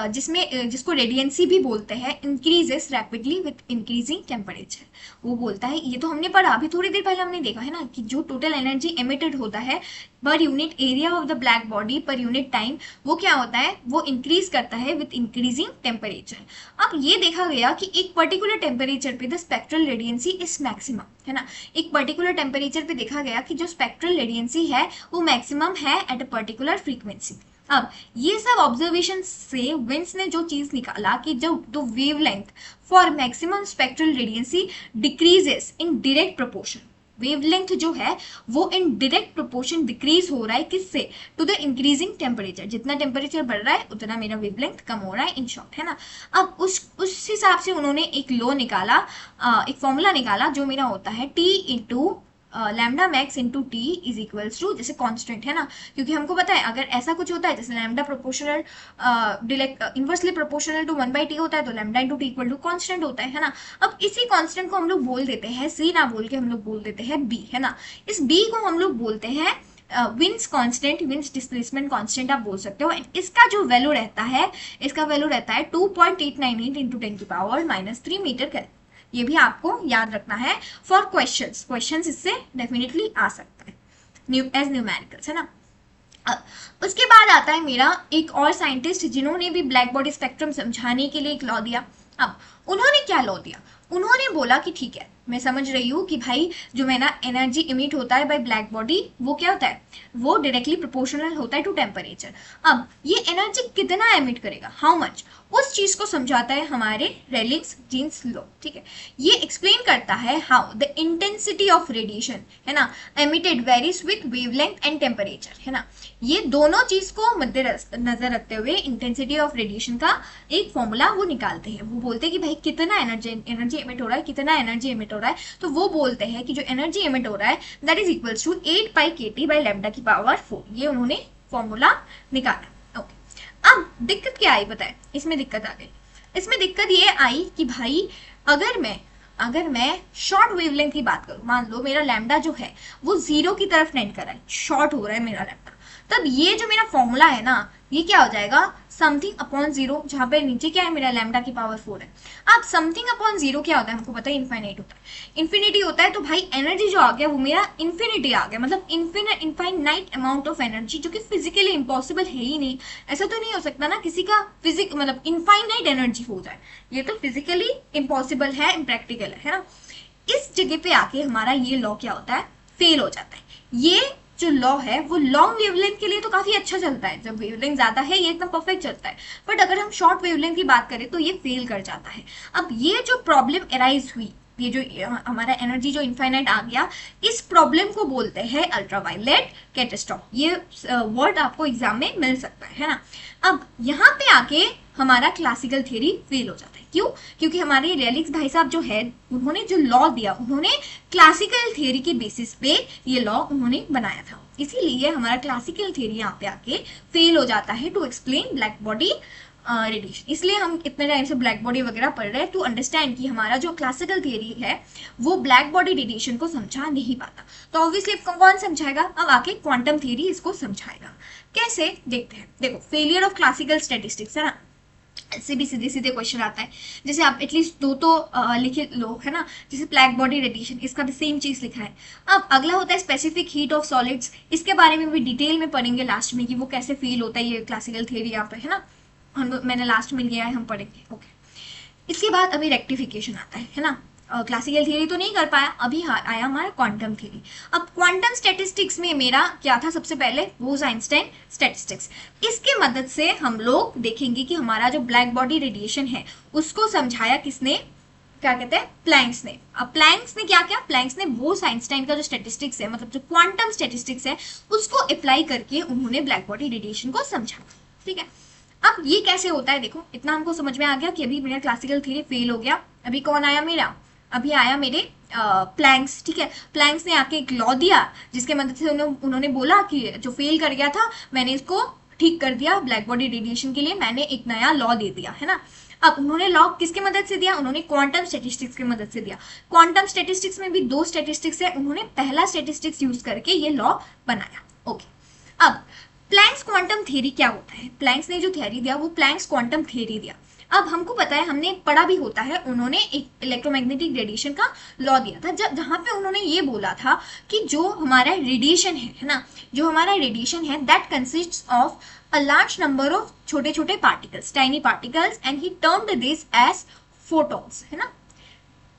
जिसको रेडियंसी भी बोलते हैं, increases rapidly with increasing temperature. वो बोलता है, ये तो हमने पढ़ा अभी थोड़ी देर पहले हमने देखा है ना, कि जो टोटल एनर्जी एमिटेड होता है per unit area of the black body per unit time, वो क्या होता है, वो इंक्रीज करता है विथ इंक्रीजिंग टेम्परेचर। अब ये देखा गया कि एक पर्टिकुलर टेम्परेचर पे द स्पेक्ट्रल रेडियंसी इज मैक्सिमम, है ना, एक पर्टिकुलर टेम्परेचर पे देखा गया कि जो स्पेक्ट्रल रेडियंसी है वो मैक्सिमम है एट अ पर्टिकुलर फ्रीक्वेंसी। अब ये सब ऑब्जर्वेशन से विंस ने जो चीज निकाला कि जो wavelength for maximum spectral radiancy decreases in direct proportion, wavelength जो है वो इन डायरेक्ट प्रोपोर्शन डिक्रीज हो रहा है, किससे, टू द इंक्रीजिंग टेम्परेचर, जितना टेम्परेचर बढ़ रहा है उतना मेरा वेवलेंथ कम हो रहा है, इन शॉर्ट, है ना। अब उस हिसाब से उन्होंने एक लॉ निकाला, एक फॉर्मूला निकाला जो मेरा होता है T into lambda max into T is equals to, जैसे कांस्टेंट, है ना, क्योंकि हमको पता है अगर ऐसा कुछ होता है जैसे lambda proportional inversely proportional to 1/t होता है तो lambda into T equal to constant होता है ना। अब इसी कांस्टेंट को हम लोग बोल देते हैं सी ना बोल के हम लोग बोल देते हैं बी, है ना। इस बी को हम लोग बोलते हैं Wien's constant, Wien's displacement constant आप बोल सकते हो। इसका जो वैल्यू रहता है, इसका वैल्यू रहता है 2.898 इंटू 10⁻³ मीटर। ये भी आपको याद रखना है फॉर क्वेश्चंस इससे डेफिनेटली आ सकता है एज न्यूमेरिकल्स, है ना। उसके बाद आता है मेरा एक और साइंटिस्ट जिन्होंने भी ब्लैक बॉडी स्पेक्ट्रम समझाने के लिए एक लॉ दिया। अब उन्होंने क्या लॉ दिया, उन्होंने बोला कि ठीक है मैं समझ रही हूँ कि भाई जो मेरा एनर्जी इमिट होता है बाय ब्लैक बॉडी वो क्या होता है, वो डायरेक्टली प्रोपोर्शनल होता है टू टेम्परेचर। अब ये एनर्जी कितना एमिट करेगा, हाउ मच, उस चीज को समझाता है हमारे रेलिंग्स जीन्स लॉ, ठीक है। ये एक्सप्लेन करता है how the intensity of radiation, है ना, emitted varies with wavelength and temperature, है ना। ये दोनों चीज को मद्देनजर रखते हुए इंटेंसिटी ऑफ रेडिएशन का एक फॉर्मूला वो निकालते हैं। वो बोलते हैं कि भाई है कितना एनर्जी एमिट हो रहा है, कितना एनर्जी एमिट हो रहा है, तो वो बोलते हैं कि जो एनर्जी एमिट हो रहा है that is equals to 8 pi KT by lambda की पावर 4। ये उन्होंने फॉर्मूला निकाला। ओके, अब दिक्कत क्या आई बताए, इसमें दिक्कत आ गई। इसमें दिक्कत ये आई कि भाई अगर मैं शॉर्ट वेवलेंथ की बात करूं, मान लो मेरा लैम्डा जो है वो 0 की तरफ टेंड कर रहा है, शॉर्ट हो रहा है मेरा लैम्डा, तब ये जो मेरा फॉर्मूला है ना, ये क्या हो जाएगा, समथिंग अपॉन 0, जहां पे नीचे क्या है मेरा लैम्डा की पावर 4 है। अब समथिंग अपॉन 0 क्या होता है, हमको पता है इनफाइनाइट होता है। इन्फिनिटी होता है तो भाई एनर्जी जो आ गया वो मेरा इन्फिनिटी आ गया, मतलब इनफाइनाइट अमाउंट ऑफ एनर्जी, जो कि फिजिकली इम्पॉसिबल है ही नहीं। ऐसा तो नहीं हो सकता ना किसी का फिजिक मतलब इनफाइनाइट एनर्जी हो जाए, ये तो फिजिकली इम्पॉसिबल है, इम्प्रैक्टिकल है ना। इस जगह पे आके हमारा ये लॉ क्या होता है, फेल हो जाता है। ये जो लॉ है वो लॉन्ग वेवलेंथ के लिए तो काफी अच्छा चलता है, जब वेवलेंथ ज्यादा है ये एकदम परफेक्ट चलता है, बट अगर हम शॉर्ट वेवलेंथ की बात करें तो ये फेल कर जाता है। अब ये जो प्रॉब्लम एराइज हुई, ये जो हमारा एनर्जी जो इनफाइनाइट आ गया, इस प्रॉब्लम को बोलते हैं अल्ट्रावायलेट कैटास्ट्रॉफी। ये वर्ड आपको एग्जाम में मिल सकता है ना। अब यहाँ पे आके हमारा क्लासिकल थ्योरी फेल हो जाता है। क्यों? क्योंकि हमारे रेलिक्स भाई साहब जो है उन्होंने जो लॉ दिया, उन्होंने क्लासिकल थ्योरी के बेसिस पे ये लॉ उन्होंने बनाया था, इसीलिए हमारा क्लासिकल थ्योरी यहाँ पे आके फेल हो जाता है to explain black body radiation. इसलिए हम इतने टाइम से ब्लैक बॉडी वगैरह पढ़ रहे हैं टू अंडरस्टैंड कि हमारा जो क्लासिकल थियरी है वो ब्लैक बॉडी रेडिएशन को समझा नहीं पाता। तो ऑब्वियसली कौन समझाएगा, अब आके क्वांटम थियरी इसको समझाएगा। कैसे देखते हैं, देखो फेलियर ऑफ क्लासिकल स्टैटिस्टिक्स है ना, ऐसे भी सीधे सीधे क्वेश्चन आता है, जैसे आप एटलीस्ट दो तो लिख लो है ना, जैसे ब्लैक बॉडी रेडिएशन, इसका भी सेम चीज लिखा है। अब अगला होता है स्पेसिफिक हीट ऑफ सॉलिड्स, इसके बारे में भी डिटेल में पढ़ेंगे लास्ट में कि वो कैसे फील होता है, ये क्लासिकल थियरी यहाँ पे है ना, मैंने लास्ट में लिया है, हम पढ़ेंगे। ओके, इसके बाद अभी रेक्टिफिकेशन आता है ना। क्लासिकल थियरी तो नहीं कर पाया, अभी आया हमारा क्वांटम थियरी। अब क्वांटम स्टैटिस्टिक्स में मेरा क्या था, सबसे पहले बोस-आइंस्टाइन स्टैटिस्टिक्स। इसके मदद से हम लोग देखेंगे कि हमारा जो ब्लैक बॉडी रेडिएशन है उसको समझाया किसने, क्या कहते हैं, प्लैंक्स ने। अब प्लैंक्स ने क्या किया, प्लैंक्स ने बोस-आइंस्टाइन का जो स्टैटिस्टिक्स है, मतलब जो क्वांटम स्टैटिस्टिक्स है, उसको अप्लाई करके उन्होंने ब्लैक बॉडी रेडिएशन को समझा। ठीक है, अब ये कैसे होता है, देखो इतना हमको समझ में आ गया कि अभी मेरा क्लासिकल थ्योरी फेल हो गया। अभी कौन आया मेरा, अभी आया मेरे प्लैंक्स। ठीक है, प्लैंक्स ने आके एक लॉ दिया जिसके मदद से उन्होंने बोला कि जो फेल कर गया था मैंने इसको ठीक कर दिया, ब्लैक बॉडी रेडिएशन के लिए मैंने एक नया लॉ दे दिया है ना। अब उन्होंने लॉ किसके मदद से दिया, उन्होंने क्वांटम स्टैटिस्टिक्स की मदद से दिया। क्वांटम स्टैटिस्टिक्स में भी दो स्टैटिस्टिक्स है, उन्होंने पहला स्टैटिस्टिक्स यूज करके ये लॉ बनाया। ओके, अब प्लैंक्स क्वांटम थ्योरी क्या होता है, प्लैंक्स ने जो थ्योरी दिया वो प्लैंक्स क्वांटम थ्योरी दिया। अब हमको पता है, हमने पढ़ा भी होता है, उन्होंने एक इलेक्ट्रोमैग्नेटिक रेडिएशन का लॉ दिया था, जहां पे उन्होंने ये बोला था कि जो हमारा रेडिएशन है ना, जो हमारा रेडिएशन है that consists of a large number of छोटे छोटे particles, tiny particles, and he termed this as photons है ना।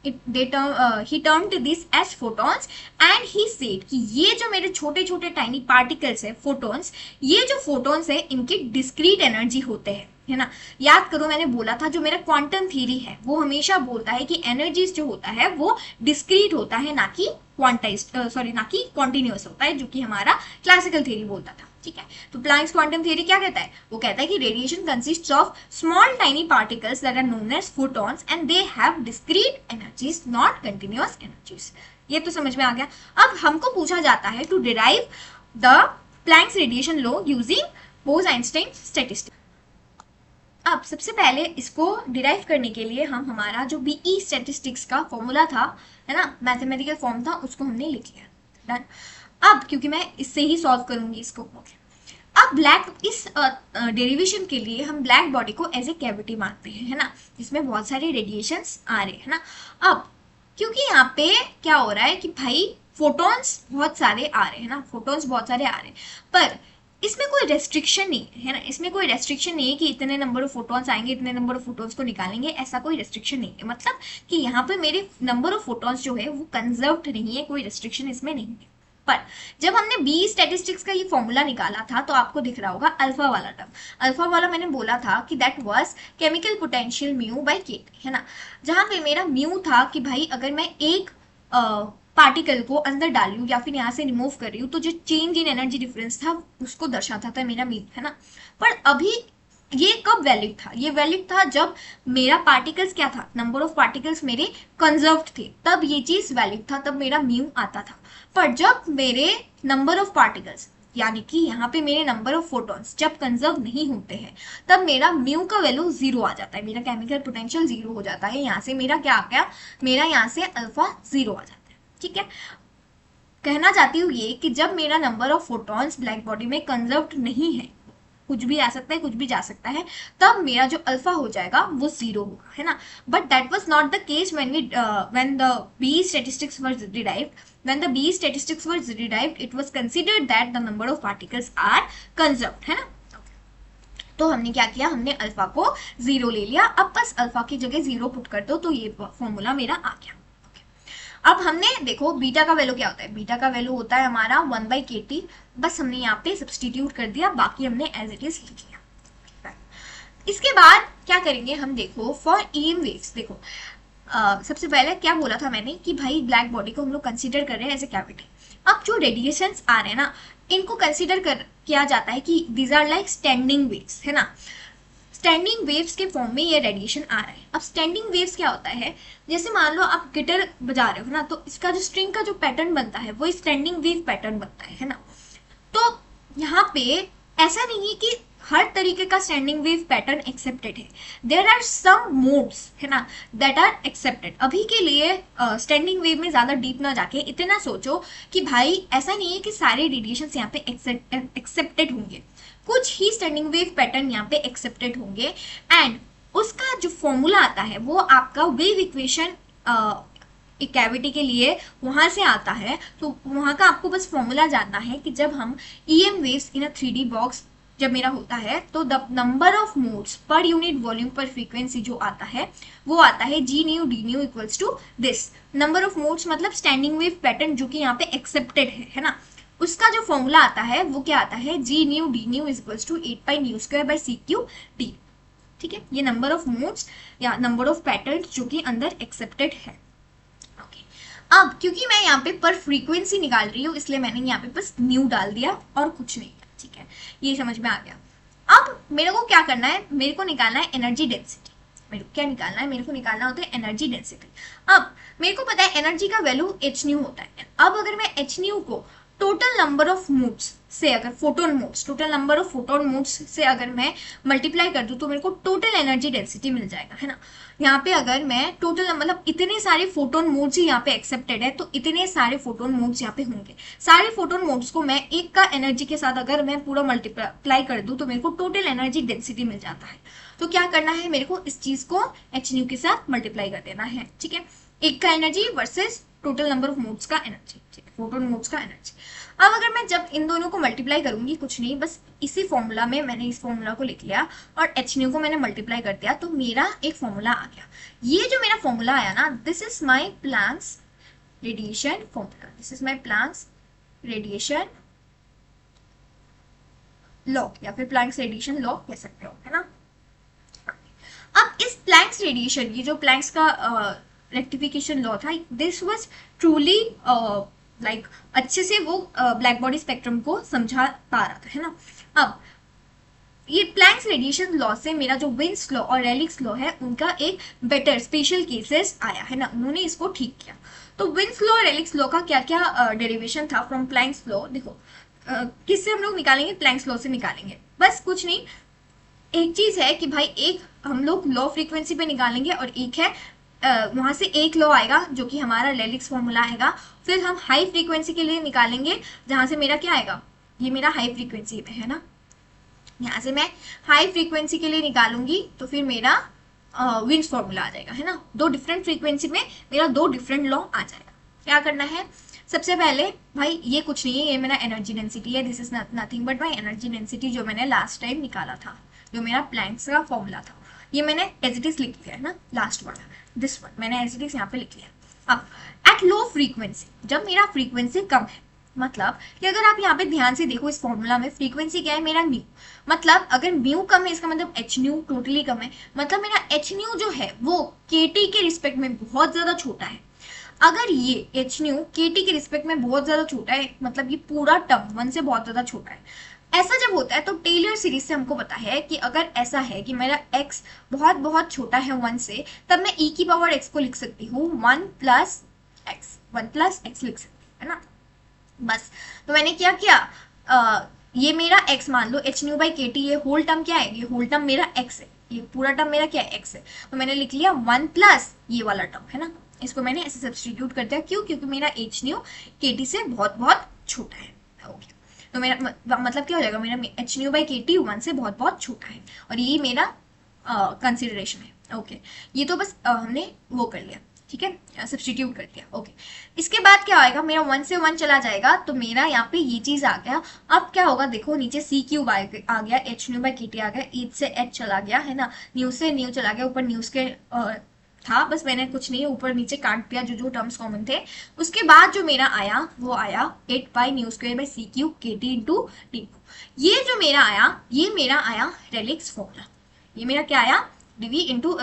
he termed this as photons and he said कि ये जो मेरे छोटे छोटे टाइनी पार्टिकल्स है फोटॉन्स, ये जो फोटॉन्स है इनकी डिस्क्रीट एनर्जी होते हैं है ना। याद करो मैंने बोला था जो मेरा क्वांटम थ्योरी है वो हमेशा बोलता है कि एनर्जीज जो होता है वो डिस्क्रीट होता है, ना कि क्वांटाइज्ड, ना कि कॉन्टिन्यूअस होता है, जो कि हमारा क्लासिकल थ्योरी बोलता था। ठीक है, तो प्लैंक्स क्वांटम थ्योरी क्या कहता है, वो कहता है कि radiation consists of small tiny particles that are known as photons and they have discrete energies not continuous energies. ये तो समझ में आ गया। अब हमको पूछा जाता है to derive the Planck's radiation law using Bose Einstein statistics. अब सबसे पहले इसको डिराइव करने के लिए हम हमारा जो बीई स्टैटिस्टिक्स का फॉर्मूला था है ना, मैथमेटिकल फॉर्म था, उसको हमने लिख लिया। डन। अब क्योंकि मैं इससे ही सॉल्व करूंगी इसको, अब इस डेरिवेशन के लिए हम ब्लैक बॉडी को एज ए कैविटी मानते हैं है ना, जिसमें बहुत सारे रेडिएशंस आ रहे हैं ना। अब क्योंकि यहाँ पे क्या हो रहा है कि भाई फोटॉन्स बहुत सारे आ रहे हैं ना, फोटॉन्स बहुत सारे आ रहे हैं, पर इसमें कोई रेस्ट्रिक्शन नहीं है ना, इसमें कोई रेस्ट्रिक्शन नहीं है कि इतने नंबर ऑफ फोटॉन्स आएंगे, इतने नंबर ऑफ फोटॉन्स को निकालेंगे, ऐसा कोई रेस्ट्रिक्शन नहीं है। मतलब कि यहाँ पे मेरे नंबर ऑफ फोटॉन्स जो है वो कंजर्व्ड नहीं है, कोई रेस्ट्रिक्शन इसमें नहीं है। पर जब हमने बी स्टैटिस्टिक्स का ये फॉर्मूला निकाला था तो आपको दिख रहा होगा अल्फा वाला टर्म। अल्फा वाला मैंने बोला था कि that was chemical potential mu by KT है ना, जहां पे मेरा म्यू था कि भाई अगर मैं एक पार्टिकल को अंदर डाल लूँ या फिर यहाँ से रिमूव कर रही हूँ तो जो चेंज इन एनर्जी डिफरेंस था उसको दर्शाता था मेरा म्यू है ना। पर अभी ये कब वैलिड था? ये वैलिड था जब मेरा पार्टिकल्स क्या था, नंबर ऑफ पार्टिकल्स मेरे कंजर्व्ड थे, तब ये चीज वैलिड था, तब मेरा म्यू आता था। पर जब मेरे नंबर ऑफ पार्टिकल्स यानी कि यहाँ पे मेरे नंबर ऑफ फोटॉन्स जब कंजर्व नहीं होते हैं, तब मेरा म्यू का वैल्यू जीरो आ जाता है, मेरा केमिकल पोटेंशियल जीरो हो जाता है। यहाँ से मेरा क्या आ गया, मेरा यहाँ से अल्फा जीरो आ जाता है। ठीक है, कहना चाहती हूँ ये कि जब मेरा number of photons black body में कंजर्व्ड नहीं है, कुछ भी आ सकता है कुछ भी जा सकता है, तब मेरा जो अल्फा हो जाएगा वो जीरो होगा, है ना। But that was not the case when the B statistics was derived. when the B statistics was derived, it was considered that the number of particles are conserved, है ना। तो हमने क्या किया, हमने अल्फा को जीरो ले लिया। अब बस अल्फा की जगह जीरो पुट कर दो तो ये फॉर्मूला मेरा आ गया। अब हमने देखो बीटा का वैल्यू क्या होता है, बीटा का वैल्यू होता है हमारा 1/kT। बस हमने यहाँ पे सब्सटीट्यूट कर दिया, बाकी हमने एज इट इज लिख लिया। इसके बाद क्या करेंगे हम, देखो फॉर ईएम वेव्स, देखो सबसे पहले क्या बोला था मैंने कि भाई ब्लैक बॉडी को हम लोग कंसीडर कर रहे हैं एज ए कैविटी। अब जो रेडिएशंस आ रहे हैं ना, इनको कंसीडर किया जाता है कि these are like standing waves, है ना। स्टैंडिंग वेव्स के फॉर्म में ये रेडिएशन आ रहा है। अब स्टैंडिंग वेव्स क्या होता है, जैसे मान लो आप गिटार बजा रहे हो ना, तो इसका जो स्ट्रिंग का जो पैटर्न बनता है वो स्टैंडिंग वेव पैटर्न बनता है ना। तो यहाँ पे ऐसा नहीं है कि हर तरीके का स्टैंडिंग वेव पैटर्न एक्सेप्टेड है, देयर आर सम मोड्स, है ना, दैट आर एक्सेप्टेड। अभी के लिए स्टैंडिंग वेव में ज्यादा डीप ना जाके इतना सोचो कि भाई ऐसा नहीं है कि सारे रेडिएशन यहाँ पे एक्सेप्टेड होंगे, कुछ ही स्टैंडिंग वेव पैटर्न यहाँ पे एक्सेप्टेड होंगे। एंड उसका जो फॉर्मूला आता है वो आपका वेव इक्वेशन एक कैविटी के लिए वहां से आता है। तो वहां का आपको बस फॉर्मूला जानना है कि जब हम EM waves in a 3D box जब मेरा होता है तो the number of modes per unit volume per frequency जो आता है वो आता है G nu D nu equals to this. Number of modes मतलब स्टैंडिंग वेव पैटर्न जो कि यहाँ पे एक्सेप्टेड है ना, उसका जो फॉर्मूला आता है वो क्या आता है, G nu D nu equals to 8π/μ²/CQ ठीक है, ये नंबर ऑफ मोड्स या नंबर ऑफ पैटर्न जो कि अंदर एक्सेप्टेड है। अब क्योंकि मैं यहाँ पे पर फ्रीक्वेंसी निकाल रही हूँ इसलिए मैंने यहाँ पे बस न्यू डाल दिया और कुछ नहीं, ठीक है, ये समझ में आ गया। अब मेरे को क्या करना है, मेरे को निकालना है एनर्जी डेंसिटी। मेरे को क्या निकालना है, मेरे को निकालना होता है एनर्जी डेंसिटी। अब मेरे को पता है एनर्जी का वैल्यू एच न्यू होता है। अब अगर मैं एच न्यू को टोटल नंबर ऑफ मोड्स से अगर photon modes, total number of photon modes से अगर मैं मल्टीप्लाई कर दूं तो मेरे को टोटल एनर्जी डेंसिटी मिल जाएगा, है ना। यहाँ पे अगर मैं टोटल मतलब इतने सारे फोटोन मोड्स ही यहाँ पे एक्सेप्टेड है तो इतने सारे फोटोन मोड्स यहाँ पे होंगे। सारे फोटोन मोड्स को मैं एक का एनर्जी के साथ अगर मैं पूरा मल्टीप्लाई कर दूं तो मेरे को टोटल एनर्जी डेंसिटी मिल जाता है। तो क्या करना है, मेरे को इस चीज को एच न्यू के साथ मल्टीप्लाई कर देना है, ठीक है, एक का energy versus total number of modes का एनर्जी, ठीक है, फोटोन मोड्स का एनर्जी। अब अगर मैं जब इन दोनों को मल्टीप्लाई करूंगी, कुछ नहीं बस इसी फॉर्मूला में मैंने इस फॉर्मूला को लिख लिया और एच न्यू को मैंने मल्टीप्लाई कर दिया तो मेरा एक फॉर्मूला आ गया। ये जो मेरा फॉर्मूला आया ना, this is my Planck's radiation formula, this is my Planck's radiation law या फिर प्लैंक्स रेडिएशन लॉ कह सकते हो, है ना। अब इस प्लैंक्स रेडिएशन, ये जो प्लैंक्स का रेक्टिफिकेशन लॉ था, दिस वाज ट्रूली लाइक अच्छे से वो ब्लैक बॉडी स्पेक्ट्रम को समझा पा रहा था, है ना। अब ये प्लैंक्स रेडिएशन लॉ से मेरा जो विन्स लॉ और रेलिक्स लॉ है उनका एक बेटर स्पेशल केसेस आया, है ना, उन्होंने इसको ठीक किया। तो विन्स लॉ और रेलिक्स लॉ का क्या क्या डेरिवेशन था फ्रॉम प्लैंक्स लॉ, देखो किससे हम लोग निकालेंगे, प्लैंक्स लॉ से निकालेंगे। बस कुछ नहीं, एक चीज है कि भाई एक हम लोग लो फ्रीक्वेंसी पे निकालेंगे और एक है वहां से एक लॉ आएगा जो कि हमारा रेलिक्स फॉर्मूला आएगा। फिर हम हाई फ्रीक्वेंसी के लिए निकालेंगे जहां से मेरा क्या आएगा, ये मेरा हाई फ्रीक्वेंसी पे है ना, यहाँ से मैं हाई फ्रीक्वेंसी के लिए निकालूंगी तो फिर मेरा विन्स फॉर्मूला आ जाएगा, है ना। दो डिफरेंट फ्रीक्वेंसी में मेरा दो डिफरेंट लॉ आ जाएगा। क्या करना है, सबसे पहले भाई ये कुछ नहीं है, ये मेरा एनर्जी डेंसिटी है, this is nothing but my energy density जो मैंने लास्ट टाइम निकाला था, जो मेरा प्लैंक्स का फॉर्मूला था, ये मैंने एज इट इज लिख लिया है ना, लास्ट वाला दिस वन मैंने एज इट इज यहाँ पे लिख लिया। अब एट लो फ्रीक्वेंसी, जब मेरा फ्रीक्वेंसी कम है, मतलब कि अगर आप यहाँ पे ध्यान से देखो इस फॉर्मूला में फ्रीक्वेंसी क्या है मेरा म्यू, मतलब अगर म्यू कम है इसका मतलब एच न्यू टोटली कम है, मतलब मेरा एच न्यू जो है वो केटी के रिस्पेक्ट में बहुत ज्यादा छोटा है। अगर ये एच न्यू केटी के रिस्पेक्ट में बहुत ज्यादा छोटा है, मतलब ये पूरा टर्म वन से बहुत ज्यादा छोटा है, ऐसा जब होता है तो टेलर सीरीज से हमको पता है कि अगर ऐसा है कि मेरा x बहुत बहुत छोटा है 1 से, तब मैं e की पावर x को लिख सकती हूँ 1 प्लस एक्स, 1 प्लस एक्स लिख सकती हूँ, है ना। बस, तो मैंने क्या किया, ये मेरा x मान लो H new by K T, ये होल टर्म क्या है, ये होल टर्म मेरा x है, ये पूरा टर्म मेरा क्या है, x है। तो मैंने लिख लिया 1 प्लस ये वाला टर्म, है ना। इसको मैंने ऐसे सब्सटीट्यूट कर दिया, क्यों, क्योंकि मेरा एच न्यू के टी से बहुत बहुत छोटा है। ओके, तो मेरा मतलब क्या हो जाएगा, मेरा H new by K T 1 से बहुत बहुत छोटा है, और ये मेरा कंसिडरेशन है। ओके, ये तो बस हमने वो कर लिया, ठीक है, सब्सटीट्यूट कर दिया। ओके, इसके बाद क्या आएगा, मेरा 1 से 1 चला जाएगा, तो मेरा यहाँ पे ये चीज आ गया। अब क्या होगा, देखो नीचे सी क्यूब आ गया, H new by K T आ गया, एच से एच चला गया, है ना, न्यू से न्यू चला गया, ऊपर न्यूज के था, बस मैंने कुछ नहीं ऊपर नीचे काट दिया जो जो टर्म्स कॉमन थे। उसके बाद जो मेरा आया वो आया 8 pi nu square by C cube K T into T. ये जो मेरा आया, ये मेरा आया रेलिक्स फॉर्मूला। ये मेरा क्या आया, डीवी इंटू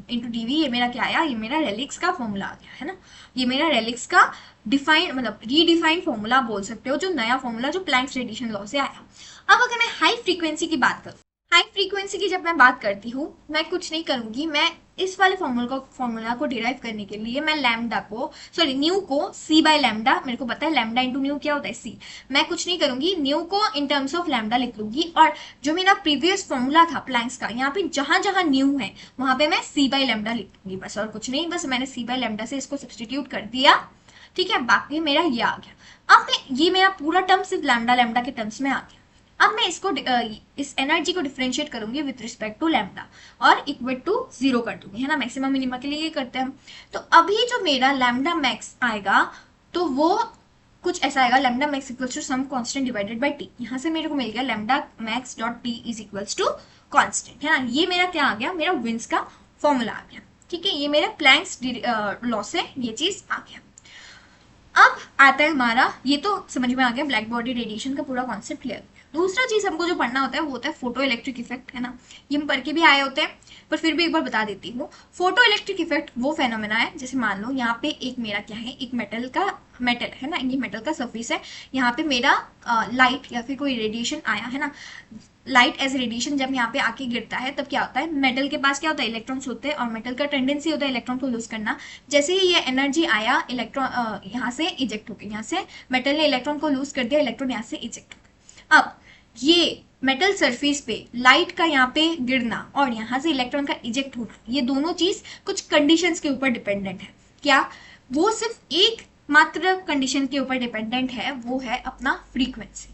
डीवी, ये मेरा क्या आया, ये मेरा रेलिक्स का फॉर्मूला आ गया, है ना। ये मेरा रेलिक्स का डिफाइंड मतलब रीडिफाइंड फॉर्मूला बोल सकते हो, जो नया फॉर्मूला जो प्लैंक्स रेडिएशन लॉ से आया। अब अगर मैं हाई फ्रीक्वेंसी की बात करूँ, हाई फ्रीक्वेंसी की जब मैं बात करती हूँ, मैं कुछ नहीं करूंगी, मैं इस वाले फॉर्मूला को डिराइव करने के लिए मैं लैम्डा को, सॉरी न्यू को सी बाय लैम्डा, मेरे को पता है लैम्डा इंटू न्यू क्या होता है, सी। मैं कुछ नहीं करूंगी, न्यू को इन टर्म्स ऑफ लैम्डा लिख लूंगी, और जो मेरा प्रीवियस फॉर्मूला था प्लैंक्स का, यहाँ पे जहां जहां न्यू है वहां पे मैं सी बाय लैम्डा लिख लूंगी, बस और कुछ नहीं, बस मैंने सी बाय लैम्डा से इसको सब्सटीट्यूट कर दिया, ठीक है। बाकी मेरा ये आ गया। अब मैं ये मेरा पूरा टर्म सिर्फ लैम्डा लैम्डा के टर्म्स में आ गया। अब मैं इसको इस एनर्जी को डिफरेंशिएट करूंगी विद रिस्पेक्ट टू लैम्डा और इक्वल टू 0 कर दूंगी, है ना। मैक्सिमम मिनिमा के लिए ये करते हैं हम। तो अभी जो मेरा लैम्डा मैक्स आएगा तो वो कुछ ऐसा आएगा, lambda max equals to some constant divided by T. यहाँ से मेरे को मिल गया lambda max dot T is equals to constant, है ना। ये मेरा क्या आ गया, मेरा विन्स का फॉर्मूला आ गया, ठीक है। ये मेरा प्लैंक्स लॉ से ये चीज आ गया। अब आता है हमारा, ये तो समझ में आ गया, ब्लैक बॉडी रेडिएशन का पूरा कॉन्सेप्ट क्लियर। दूसरा चीज हमको जो पढ़ना होता है वो होता है फोटो इलेक्ट्रिक इफेक्ट, है ना। ये हम पढ़ के भी आए होते हैं, पर फिर भी एक बार बता देती हूँ। फोटो इलेक्ट्रिक इफेक्ट वो फेनोमेना है, जैसे मान लो यहाँ पे एक मेरा क्या है, एक मेटल है ना, ये मेटल का सरफेस है, यहाँ पे मेरा लाइट या फिर कोई रेडिएशन आया, है ना। लाइट एज रेडिएशन जब यहाँ पे आके गिरता है तब क्या होता है, मेटल के पास क्या होता है, इलेक्ट्रॉन्स होते हैं, और मेटल का टेंडेंसी होता है इलेक्ट्रॉन को लूज करना। जैसे ही ये एनर्जी आया, इलेक्ट्रॉन यहाँ से इजेक्ट हो गया, यहाँ से मेटल ने इलेक्ट्रॉन को लूज कर दिया, इलेक्ट्रॉन यहाँ से इजेक्ट हो गया। अब ये मेटल सरफेस पे लाइट का यहाँ पे गिरना और यहाँ से इलेक्ट्रॉन का इजेक्ट होना, ये दोनों चीज कुछ कंडीशंस के ऊपर डिपेंडेंट है। क्या, वो सिर्फ एक मात्र कंडीशन के ऊपर डिपेंडेंट है, वो है अपना फ्रीक्वेंसी।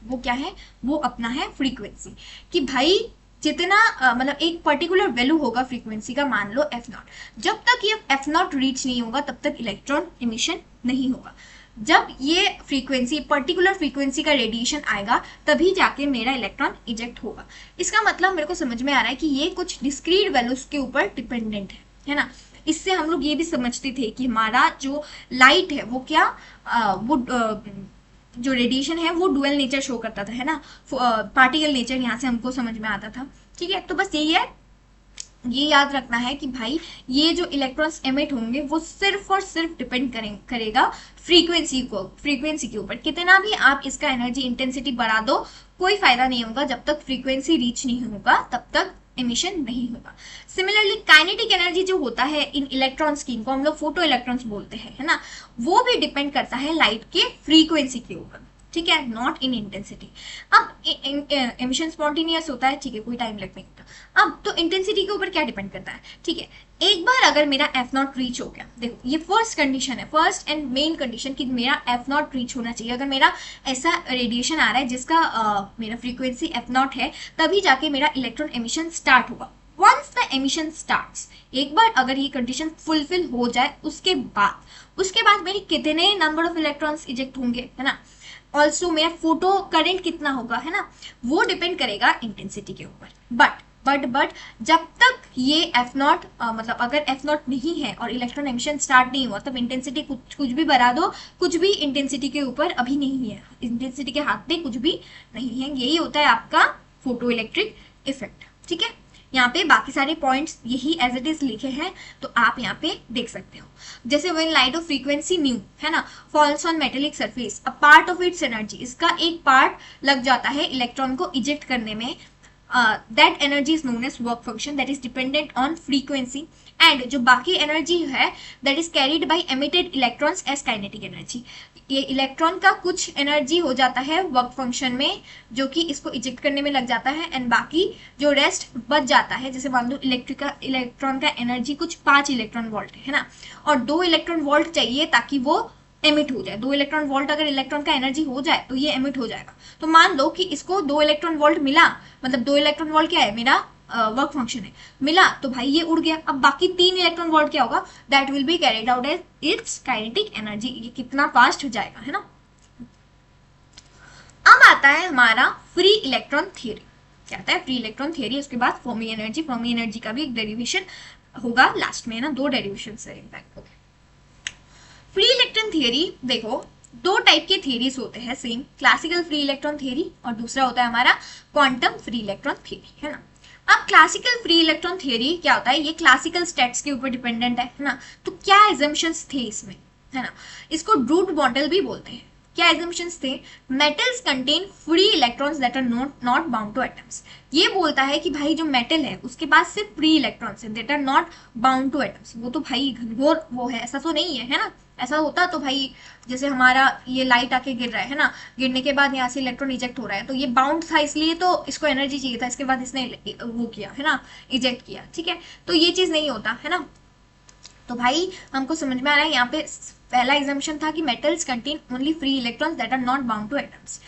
वो क्या है, वो अपना है फ्रीक्वेंसी, कि भाई जितना मतलब एक पर्टिकुलर वैल्यू होगा फ्रीक्वेंसी का, मान लो f0, जब तक ये f0 रीच नहीं होगा तब तक इलेक्ट्रॉन इमिशन नहीं होगा। जब ये फ्रीक्वेंसी, पर्टिकुलर फ्रीक्वेंसी का रेडिएशन आएगा तभी जाके मेरा इलेक्ट्रॉन इजेक्ट होगा। इसका मतलब मेरे को समझ में आ रहा है कि ये कुछ डिस्क्रीट वैल्यूज के ऊपर डिपेंडेंट है ना। इससे हम लोग ये भी समझते थे कि हमारा जो लाइट है वो क्या जो रेडिएशन है वो डुअल नेचर शो करता था, है ना, पार्टिकल नेचर यहाँ से हमको समझ में आता था, ठीक है। तो बस यही है, ये याद रखना है कि भाई ये जो इलेक्ट्रॉन्स एमिट होंगे वो सिर्फ और सिर्फ डिपेंड करेगा फ्रीक्वेंसी के ऊपर। कितना भी आप इसका एनर्जी इंटेंसिटी बढ़ा दो, कोई फायदा नहीं होगा, जब तक फ्रीक्वेंसी रीच नहीं होगा तब तक एमिशन नहीं होगा। सिमिलरली काइनेटिक एनर्जी जो होता है इन इलेक्ट्रॉन्स की, इनको हम लोग फोटो इलेक्ट्रॉन्स बोलते हैं, है ना, वो भी डिपेंड करता है लाइट के फ्रीक्वेंसी के ऊपर, ठीक है, नॉट इन इंटेंसिटी। अब एमिशन स्पॉन्टेनियस होता है, ठीक है, कोई टाइम लगता नहीं होता। अब तो इंटेंसिटी के ऊपर क्या डिपेंड करता है, ठीक है। एक बार अगर मेरा f0 रीच हो गया, देखो ये फर्स्ट कंडीशन है, फर्स्ट एंड मेन कंडीशन कि मेरा f0 रीच होना चाहिए। अगर मेरा ऐसा रेडिएशन आ रहा है जिसका मेरा फ्रीक्वेंसी f0 है, तभी जाके मेरा इलेक्ट्रॉन एमिशन स्टार्ट होगा। वंस द एमिशन स्टार्ट्स, एक बार अगर ये कंडीशन फुलफिल हो जाए, उसके बाद मेरे कितने नंबर ऑफ इलेक्ट्रॉन्स इजेक्ट होंगे, है ना, ऑल्सो मेरा फोटो करंट कितना होगा, है ना, वो डिपेंड करेगा इंटेंसिटी के ऊपर। बट जब तक ये f0 मतलब अगर f0 नहीं है और इलेक्ट्रॉन एमिशन स्टार्ट नहीं हुआ, तब इंटेंसिटी कुछ भी बढ़ा दो, कुछ भी इंटेंसिटी के ऊपर अभी नहीं है, इंटेंसिटी के हाथ में कुछ भी नहीं है। यही होता है आपका फोटो इलेक्ट्रिक इफेक्ट, ठीक है। यहाँ पे बाकी सारे पॉइंट्स यही एज इट इज लिखे हैं, तो आप यहाँ पे देख सकते हो। जैसे when light of frequency new है ना falls on metallic surface, a part of its energy, इसका एक पार्ट लग जाता है इलेक्ट्रॉन को इजेक्ट करने में, that energy is known as work function that is dependent on frequency, and जो बाकी एनर्जी है that is carried by emitted electrons as kinetic energy, ये इलेक्ट्रॉन का कुछ एनर्जी हो जाता है वर्क फंक्शन में जो कि इसको इजेक्ट करने में लग जाता है, एंड बाकी जो रेस्ट बच जाता है, जैसे मान लो इलेक्ट्रॉन का एनर्जी कुछ 5 इलेक्ट्रॉन वोल्ट है ना, और 2 इलेक्ट्रॉन वोल्ट चाहिए ताकि वो एमिट हो जाए। 2 इलेक्ट्रॉन वोल्ट अगर इलेक्ट्रॉन का एनर्जी हो जाए तो ये एमिट हो जाएगा। तो मान लो कि इसको 2 इलेक्ट्रॉन वोल्ट मिला, मतलब 2 इलेक्ट्रॉन वोल्ट क्या है, मेरा वर्क फंक्शन है, मिला तो भाई ये उड़ गया। अब बाकी 3 इलेक्ट्रॉन वोल्ट क्या होगा, that will be carried out as its kinetic energy, ये कितना फास्ट हो जाएगा, है ना। अब आता है हमारा फ्री इलेक्ट्रॉन थियरी। क्या आता है, फ्री इलेक्ट्रॉन थियरी, उसके बाद फर्मी एनर्जी। फर्मी एनर्जी का भी एक डेरिवेशन होगा लास्ट में, ना 2 डेरिवेशन है इनफैक्ट। फ्री इलेक्ट्रॉन थियरी देखो, 2 टाइप के थियरीज होते हैं same, classical free electron theory और दूसरा होता है हमारा क्वांटम फ्री इलेक्ट्रॉन थियरी, है ना। अब क्लासिकल फ्री इलेक्ट्रॉन थियरी क्या होता है, ये क्लासिकल स्टेट्स के ऊपर डिपेंडेंट है ना। तो क्या एजम्पशंस थे इसमें, है ना, इसको ड्रूड मॉडल भी बोलते हैं। क्या एजम्पशंस थे, metals contain free electrons that are not bound to atoms. ये बोलता है कि भाई जो मेटल है उसके पास सिर्फ फ्री इलेक्ट्रॉन्स हैं that are not bound to atoms. वो तो भाई घनघोर वो है, ऐसा तो नहीं है, है ना। ऐसा होता तो भाई जैसे हमारा ये लाइट आके गिर रहा है ना, गिरने के बाद यहाँ से इलेक्ट्रॉन इजेक्ट हो रहा है, तो ये बाउंड था इसलिए तो इसको एनर्जी चाहिए था, इसके बाद इसने वो किया है ना, इजेक्ट किया, ठीक है। तो ये चीज नहीं होता है ना। तो भाई हमको समझ में आ रहा है, यहाँ पे पहला एग्जाम्पशन था कि metals contain only free electrons that are not bound to atoms.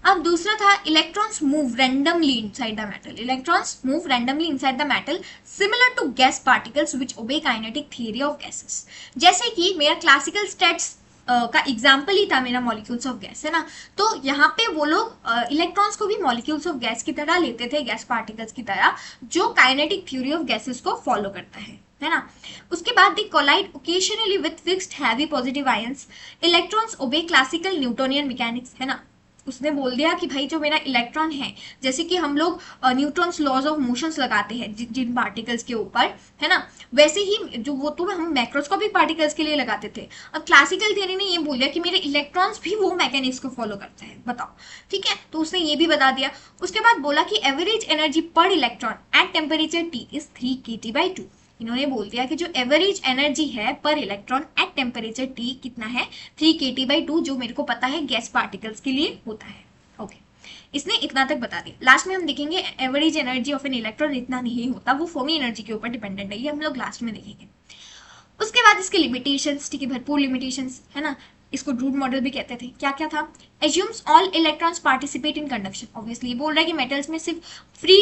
अब दूसरा था electrons move randomly inside the metal. Electrons move randomly inside the metal similar to gas particles which obey kinetic theory of gases. जैसे कि मेरा classical states का example ही था मेरा मॉलिक्यूल्स ऑफ गैस, है ना। तो यहाँ पे वो लोग इलेक्ट्रॉन्स को भी मॉलिक्यूल्स ऑफ गैस की तरह लेते थे, गैस पार्टिकल्स की तरह, जो काइनेटिक थ्योरी ऑफ गैसेस को फॉलो करता है ना। उसके बाद they collide occasionally with fixed heavy positive ions. Electrons obey classical Newtonian mechanics, है ना। उसने बोल दिया कि भाई जो मेरा इलेक्ट्रॉन है, जैसे कि हम लोग न्यूटन्स लॉज ऑफ मोशंस लगाते हैं जिन पार्टिकल्स के ऊपर, है ना, वैसे ही जो वो तो हम मैक्रोस्कोपिक पार्टिकल्स के लिए लगाते थे। अब क्लासिकल थियरी ने ये बोल दिया कि मेरे इलेक्ट्रॉन्स भी वो मैकेनिक्स को फॉलो करते हैं, बताओ, ठीक है। तो उसने ये भी बता दिया। उसके बाद बोला कि एवरेज एनर्जी पर electron at temperature T is 3 kT/2। इन्होंने बोल दिया कि जो एवरेज एनर्जी है पर इलेक्ट्रॉन एट टेम्परेचर T कितना है, 3 kT/2, जो मेरे को पता है गैस पार्टिकल्स के लिए होता है। ओके, इसने इतना तक बता दिया। लास्ट में हम देखेंगे average energy of an electron इतना नहीं होता, वो फर्मी एनर्जी के ऊपर डिपेंडेंट है, ये हम लोग लास्ट में देखेंगे। उसके बाद इसके लिमिटेशंस, ठीक है, भरपूर लिमिटेशंस, है ना। इसको ड्रूड मॉडल भी कहते थे। क्या क्या था, assumes all electrons participate in conduction. Obviously बोल रहा है कि मेटल्स में सिर्फ फ्री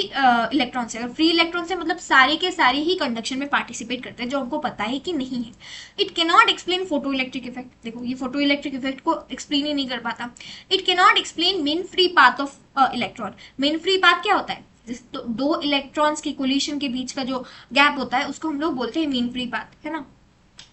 इलेक्ट्रॉन्स है, अगर फ्री इलेक्ट्रॉन्स है मतलब सारे के सारे ही कंडक्शन में पार्टिसिपेट करते हैं, जो हमको पता है कि नहीं है। It can not explain photo electric effect. देखो ये फोटो इलेक्ट्रिक इफेक्ट को एक्सप्लेन ही नहीं कर पाता। It can not explain mean free path of electron. Mean free path क्या होता है, तो 2 इलेक्ट्रॉन्स की कोलिशन के बीच का जो गैप होता है उसको हम लोग बोलते हैं मीन फ्री पाथ, है ना।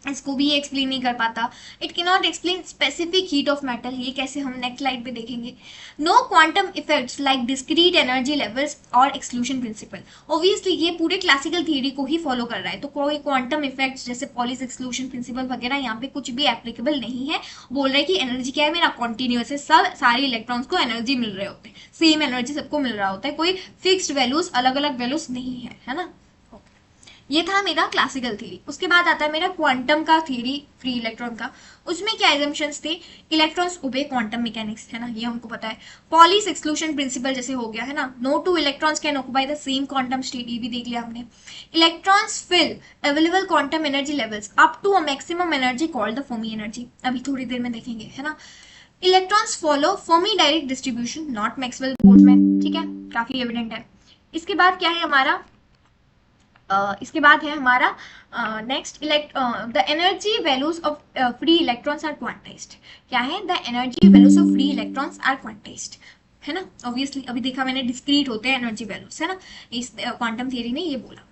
इसको भी एक्सप्लेन नहीं कर पाता। It can not explain specific heat of metal, ये कैसे हम नेक्स्ट स्लाइड पे देखेंगे। No quantum effects like discrete energy levels और एक्सक्लूजन प्रिंसिपल। ऑब्वियसली ये पूरे क्लासिकल थियरी को ही फॉलो कर रहा है, तो कोई क्वांटम इफेक्ट्स जैसे पॉलिस एक्सक्लूजन प्रिंसिपल वगैरह यहाँ पे कुछ भी एप्लीकेबल नहीं है। बोल रहा है कि एनर्जी क्या है मेरा, कॉन्टिन्यूस है, सब सारे इलेक्ट्रॉन्स को एनर्जी मिल रहे होते हैं, सेम एनर्जी सबको मिल रहा होता है, कोई फिक्स्ड वैल्यूज अलग अलग वैल्यूज नहीं है ना। ये था मेरा क्लासिकल थ्योरी। उसके बाद आता है मेरा क्वांटम का थ्योरी फ्री इलेक्ट्रॉन का। उसमें क्या एजम्पशंस थे, इलेक्ट्रॉन्स ओबे क्वांटम मैकेनिक्स, है ना, ये हमको पता है। पॉलिस एक्सक्लूजन प्रिंसिपल जैसे हो गया, है ना, no 2 electrons can occupy the same quantum state, ये भी देख लिया हमने। Electrons fill available quantum energy levels up to a maximum energy called the Fermi energy, अभी थोड़ी देर में देखेंगे, है ना। Electrons follow Fermi Dirac distribution, not Maxwell Boltzmann, ठीक है, काफी एविडेंट है। इसके बाद क्या है हमारा, इसके बाद है हमारा next the energy values of free electrons are quantized. क्या है, the energy values of free electrons are quantized, है ना। ऑब्वियसली अभी देखा मैंने डिस्क्रीट होते हैं एनर्जी वैल्यूज, है ना, इस क्वांटम थियरी ने ये बोला।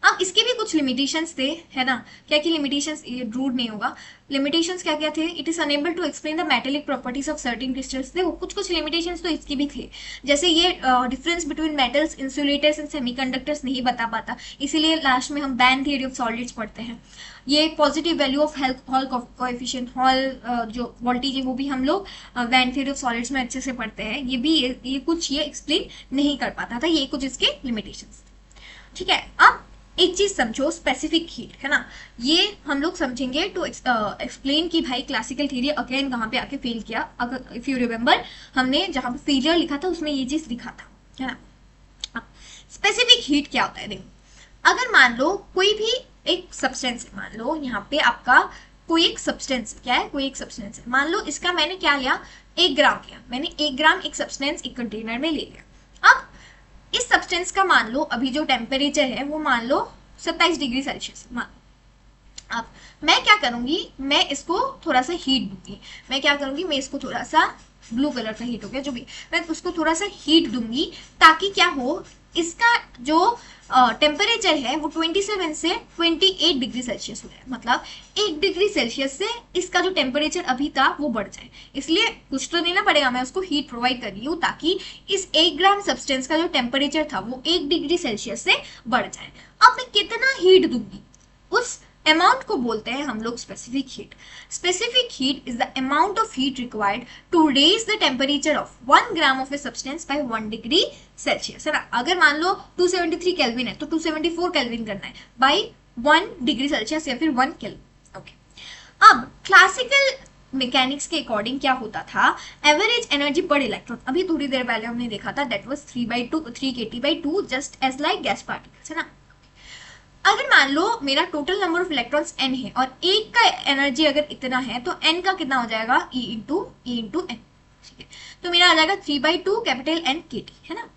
अब इसके भी कुछ लिमिटेशंस थे, है ना, क्या क्या लिमिटेशंस, ये रूड नहीं होगा, लिमिटेशंस क्या क्या थे, it is unable to explain the metallic properties of certain crystals. देखो कुछ कुछ लिमिटेशंस तो इसकी भी थे, जैसे ये difference between metals, insulators and semiconductors नहीं बता पाता, इसीलिए लास्ट में हम बैन थियरी ऑफ सॉलिड्स पढ़ते हैं। ये positive value of hall coefficient, hall जो वोल्टेज है वो भी हम लोग बैन थियरी ऑफ सॉलिड्स में अच्छे से पढ़ते हैं, ये भी ये कुछ ये एक्सप्लेन नहीं कर पाता था, ये कुछ इसके लिमिटेशंस। ठीक है, अब एक चीज समझो, स्पेसिफिक हीट, है ना, ये हम लोग समझेंगे टू एक्सप्लेन कि भाई क्लासिकल थ्योरी अगेन कहाँ पे आके फेल किया। अगर इफ यू रिमेम्बर हमने जहां पे फेलियर लिखा था उसमें ये चीज लिखा था, है ना। स्पेसिफिक हीट क्या होता है, देखो अगर मान लो कोई भी एक सब्सटेंस है, मान लो यहाँ पे आपका कोई एक सब्सटेंस क्या है, कोई एक सब्सटेंस है, मान लो इसका मैंने क्या लिया, 1 ग्राम लिया, मैंने 1 ग्राम एक सब्सटेंस एक कंटेनर में ले लिया। अब इस सब्सटेंस का मान लो अभी जो टेम्परेचर है वो मान लो 27 डिग्री सेल्सियस मान। अब मैं क्या करूंगी, मैं इसको थोड़ा सा हीट दूंगी, मैं क्या करूंगी, मैं इसको थोड़ा सा, ब्लू कलर का हीट हो गया जो भी, मैं उसको थोड़ा सा हीट दूंगी ताकि क्या हो, इसका जो टेम्परेचर है वो 27 से 28 डिग्री सेल्सियस हो जाए, मतलब 1 डिग्री सेल्सियस से इसका जो टेम्परेचर अभी था वो बढ़ जाए। इसलिए कुछ तो देना पड़ेगा, मैं उसको हीट प्रोवाइड कर रही हूँ ताकि इस 1 ग्राम सब्सटेंस का जो टेम्परेचर था वो 1 डिग्री सेल्सियस से बढ़ जाए। अब मैं कितना हीट दूंगी, उस अमाउंट को बोलते हैं हम लोग specific heat. Specific heat is the amount of heat required to raise the temperature of 1 gram of a substance by 1 degree Celsius, है ना। अगर मान लो 273 केल्विन है तो 274 केल्विन करना है बाय 1 डिग्री सेल्सियस या फिर 1 केल्विन। ओके, अब क्लासिकल मैकेनिक्स के अकॉर्डिंग क्या होता था, एवरेज एनर्जी पर इलेक्ट्रॉन, अभी थोड़ी देर पहले हमने देखा था, that was 3 kT/2 just as like gas particles, है ना। अगर मान लो मेरा total number of electrons n है और एक का एनर्जी अगर इतना है तो n का कितना हो जाएगा, E इंटू n, ठीक है, तो मेरा आ जाएगा 3/2 कैपिटल N kT, है ना।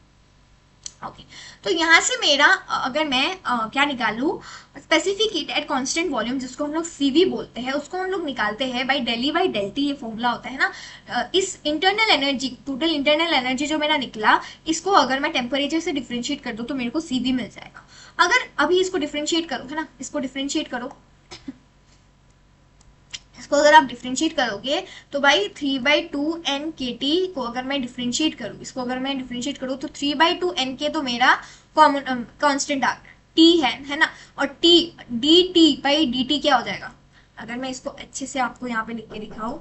ओके, तो यहाँ से मेरा अगर मैं क्या निकालू, specific heat at constant volume, जिसको हम लोग CV बोलते हैं, उसको हम लोग निकालते हैं by del E by del T, ये फॉर्मूला होता है ना। इस internal energy, total internal energy जो मेरा निकला, इसको अगर मैं टेम्परेचर से डिफ्रेंशिएट कर दूं तो मेरे को CV मिल जाएगा। अगर अभी इसको डिफ्रेंशिएट करो, है ना, इसको डिफ्रेंशिएट करो, इसको अगर आप डिफ्रेंशिएट करोगे तो भाई 3/2 N kT को अगर मैं डिफ्रेंशिएट करूँ, इसको अगर मैं डिफ्रेंशिएट करूँ तो 3/2 N K तो मेरा कॉमन कांस्टेंट आ गया, T है ना, और T dt/dt क्या हो जाएगा, अगर मैं इसको अच्छे से आपको यहाँ पे लिख के दिखाऊं,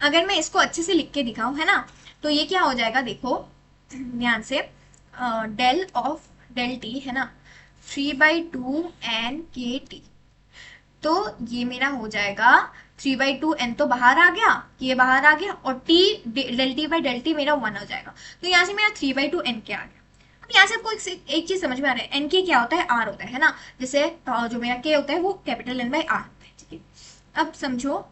अगर मैं इसको अच्छे से लिख के दिखाऊं, है ना, तो ये क्या हो जाएगा, देखो ध्यान से, डेल ऑफ डेल टी, है ना, 3/2 N KT, तो ये मेरा हो जाएगा 3/2 N तो बाहर आ गया, ये बाहर आ गया, और T del T by del T मेरा 1 हो जाएगा, तो यहाँ से मेरा 3/2 N के आ गया। अब यहाँ से आपको एक चीज समझ में आ रहा है, N के क्या होता है, R होता है ना, जैसे जो मेरा K होता है वो कैपिटल N बाई R होता है, ठीक है। अब समझो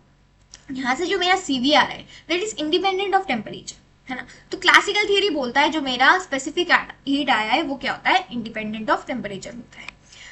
यहाँ से जो मेरा CV आ रहा है that is independent of temperature, है ना, तो क्लासिकल थियरी बोलता है जो मेरा स्पेसिफिक हीट आया है वो क्या होता है, इंडिपेंडेंट ऑफ टेम्परेचर होता है।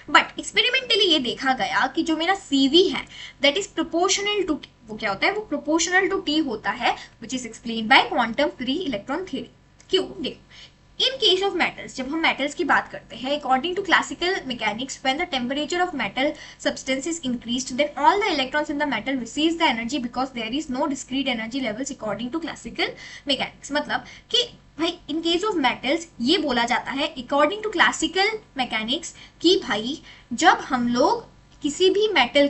बट एक्सपेरिमेंटली ये देखा गया कि जो मेरा CV है that is proportional to T, वो क्या होता है, वो प्रोपोर्शनल टू T होता है, which is explain by quantum free electron theory. क्यों, देखो इन केस ऑफ मेटल्स, जब हम मेटल्स की बात करते हैं, according to classical mechanics, when the temperature of metal substance is increased then all the electrons in the metal receives the energy because there is no discrete energy levels according to classical mechanics. मतलब कि भाई in case of metals ये बोला जाता है according to classical mechanics कि भाई जब हम लोग किसी भी मेटल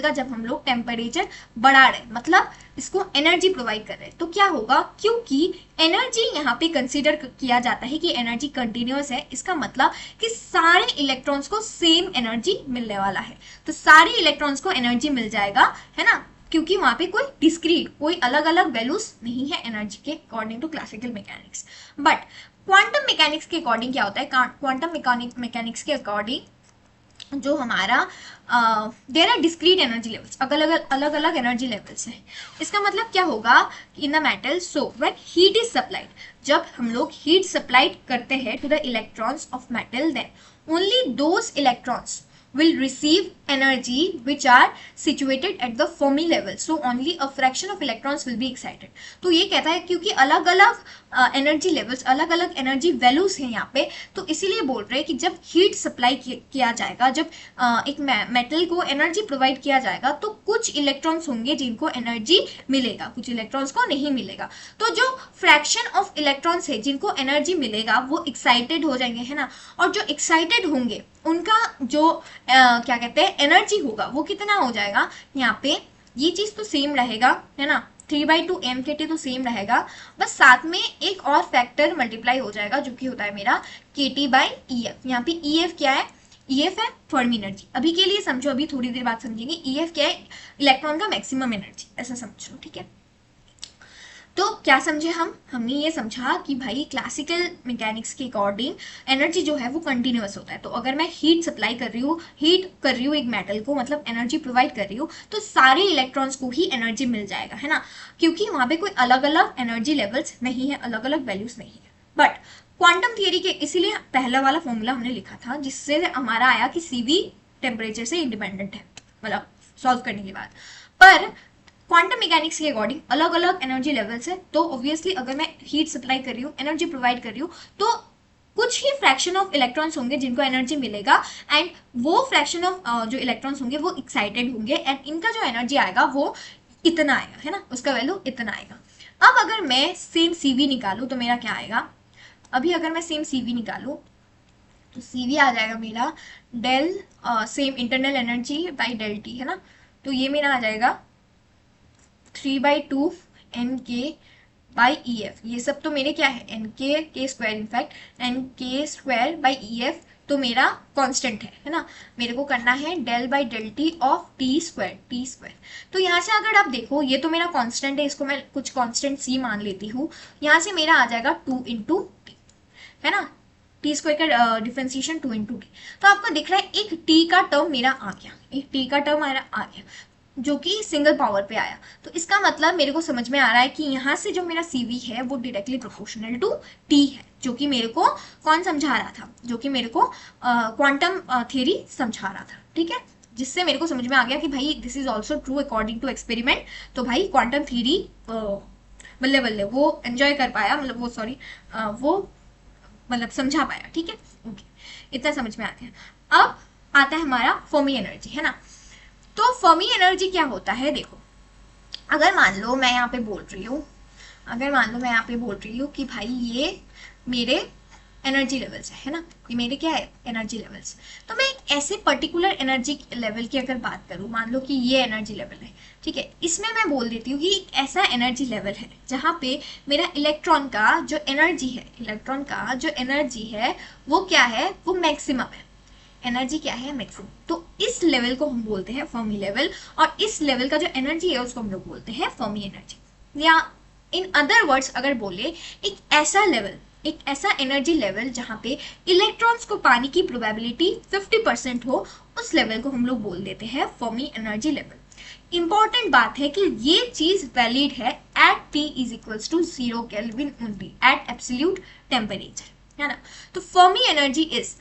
का जब हम लोग टेम्परेचर बढ़ा रहे, मतलब इसको एनर्जी प्रोवाइड कर रहे हैं, तो क्या होगा, क्योंकि एनर्जी यहाँ पे कंसीडर किया जाता है कि एनर्जी कंटिन्यूअस है, इसका मतलब कि सारे इलेक्ट्रॉन्स को सेम एनर्जी मिलने वाला है, तो सारे इलेक्ट्रॉन्स को एनर्जी मिल जाएगा, है ना, क्योंकि वहां पे कोई डिस्क्रीट, कोई अलग अलग वैल्यूज नहीं है एनर्जी के according to classical mechanics. But quantum mechanics के अकॉर्डिंग क्या होता है, क्वांटम मैकेनिक्स के अकॉर्डिंग जो हमारा there are discrete energy levels, अलग अलग एनर्जी लेवल्स हैं। इसका मतलब क्या होगा, in the metal, so when heat is supplied, जब हम लोग हीट सप्लाइड करते हैं to the electrons of metal, then only those electrons will receive energy which are situated at the Fermi level, so only a fraction of electrons will be excited. तो ये कहता है क्योंकि अलग अलग एनर्जी लेवल्स, अलग अलग एनर्जी वैल्यूज हैं यहाँ पे, तो इसीलिए बोल रहे हैं कि जब हीट सप्लाई किया जाएगा, जब एक मेटल को एनर्जी प्रोवाइड किया जाएगा, तो कुछ इलेक्ट्रॉन्स होंगे जिनको एनर्जी मिलेगा, कुछ इलेक्ट्रॉन्स को नहीं मिलेगा। तो जो फ्रैक्शन ऑफ इलेक्ट्रॉन्स है जिनको एनर्जी मिलेगा वो एक्साइटेड हो जाएंगे, है ना। और जो एक्साइटेड होंगे उनका जो क्या कहते हैं एनर्जी होगा वो कितना हो जाएगा, यहाँ पे ये चीज तो सेम रहेगा, है ना, 3/2 MKT तो सेम रहेगा, बस साथ में एक और फैक्टर मल्टीप्लाई हो जाएगा जो कि होता है मेरा KT/EF। यहाँ पे EF क्या है, EF है फर्मी एनर्जी। अभी के लिए समझो, अभी थोड़ी देर बाद समझेंगे। EF क्या है, इलेक्ट्रॉन का मैक्सिमम एनर्जी, ऐसा समझ लो, ठीक है। तो क्या समझे हमने ये समझा कि भाई क्लासिकल मैकेनिक्स के अकॉर्डिंग एनर्जी जो है वो कंटिन्यूअस होता है। तो अगर मैं हीट सप्लाई कर रही हूँ, हीट कर रही हूँ एक मेटल को, मतलब एनर्जी प्रोवाइड कर रही हूँ, तो सारे इलेक्ट्रॉन्स को ही एनर्जी मिल जाएगा, है ना, क्योंकि वहां पे कोई अलग अलग एनर्जी लेवल्स नहीं है, अलग अलग वैल्यूज नहीं है। बट क्वांटम थियरी के इसीलिए पहला वाला फॉर्मूला हमने लिखा था जिससे हमारा आया कि CV टेम्परेचर से इंडिपेंडेंट है, मतलब सॉल्व करने के बाद। पर क्वांटम मैकेनिक्स के अकॉर्डिंग अलग अलग एनर्जी लेवल्स है, तो ऑब्वियसली अगर मैं हीट सप्लाई कर रही हूँ, एनर्जी प्रोवाइड कर रही हूँ, तो कुछ ही फ्रैक्शन ऑफ इलेक्ट्रॉन्स होंगे जिनको एनर्जी मिलेगा, एंड वो फ्रैक्शन ऑफ जो इलेक्ट्रॉन्स होंगे वो एक्साइटेड होंगे, एंड इनका जो एनर्जी आएगा वो इतना आएगा, है ना, उसका वैल्यू इतना आएगा। अब अगर मैं सेम CV निकालू तो मेरा क्या आएगा, अभी अगर मैं सेम CV निकालू तो CV आ जाएगा मेरा del same internal energy by del T, है ना, तो ये मेरा आ जाएगा 3/2 NK/EF। ये सब तो मेरे क्या है, NK K square, in fact NK²/EF तो मेरा कांस्टेंट है ना, मेरे को करना है del by del T of T square. तो यहाँ से अगर आप देखो ये तो मेरा कांस्टेंट है, इसको मैं कुछ कांस्टेंट C मान लेती हूँ, यहाँ से मेरा आ जाएगा 2 × T, है ना, T स्क्वायर का डिफरेंशिएशन 2 × T। तो आपको दिख रहा है एक T का टर्म मेरा आ गया, एक T का टर्म मेरा आ गया जो कि सिंगल पावर पे आया। तो इसका मतलब मेरे को समझ में आ रहा है कि यहाँ से जो मेरा CV है वो डायरेक्टली प्रोपोर्शनल टू T है, जो कि मेरे को कौन समझा रहा था, जो कि मेरे को क्वांटम थ्योरी समझा रहा था, ठीक है, जिससे मेरे को समझ में आ गया कि भाई this is also true according to experiment. तो भाई क्वांटम थ्योरी बल्ले बल्ले वो एंजॉय कर पाया, मतलब वो सॉरी वो मतलब समझा पाया, ठीक है, ओके, इतना समझ में आ गया। अब आता है हमारा फर्मी एनर्जी, है ना। तो फर्मी एनर्जी क्या होता है, देखो, अगर मान लो मैं यहाँ पे बोल रही हूँ कि भाई ये मेरे एनर्जी लेवल्स है ना, ये मेरे क्या है एनर्जी लेवल्स, तो मैं ऐसे पर्टिकुलर एनर्जी लेवल की अगर बात करूँ, मान लो कि ये एनर्जी लेवल है, ठीक है, इसमें मैं बोल देती हूँ कि एक ऐसा एनर्जी लेवल है जहाँ पे मेरा इलेक्ट्रॉन का जो एनर्जी है वो क्या है, वो मैक्सिमम है, एनर्जी क्या है मैक्सिमम। तो इस लेवल को हम बोलते हैं फर्मी लेवल, और इस लेवल का जो एनर्जी है उसको हम लोग बोलते हैं फर्मी एनर्जी। या इन अदर वर्ड्स अगर बोले, एक ऐसा एनर्जी लेवल जहाँ पे इलेक्ट्रॉन्स को पाने की प्रोबेबिलिटी 50% हो, उस लेवल को हम लोग बोल देते हैं फर्मी एनर्जी लेवल। इंपॉर्टेंट बात है कि ये चीज वैलिड है at T = 0 Kelvin only, at absolute temperature, है ना। तो फर्मी एनर्जी इज,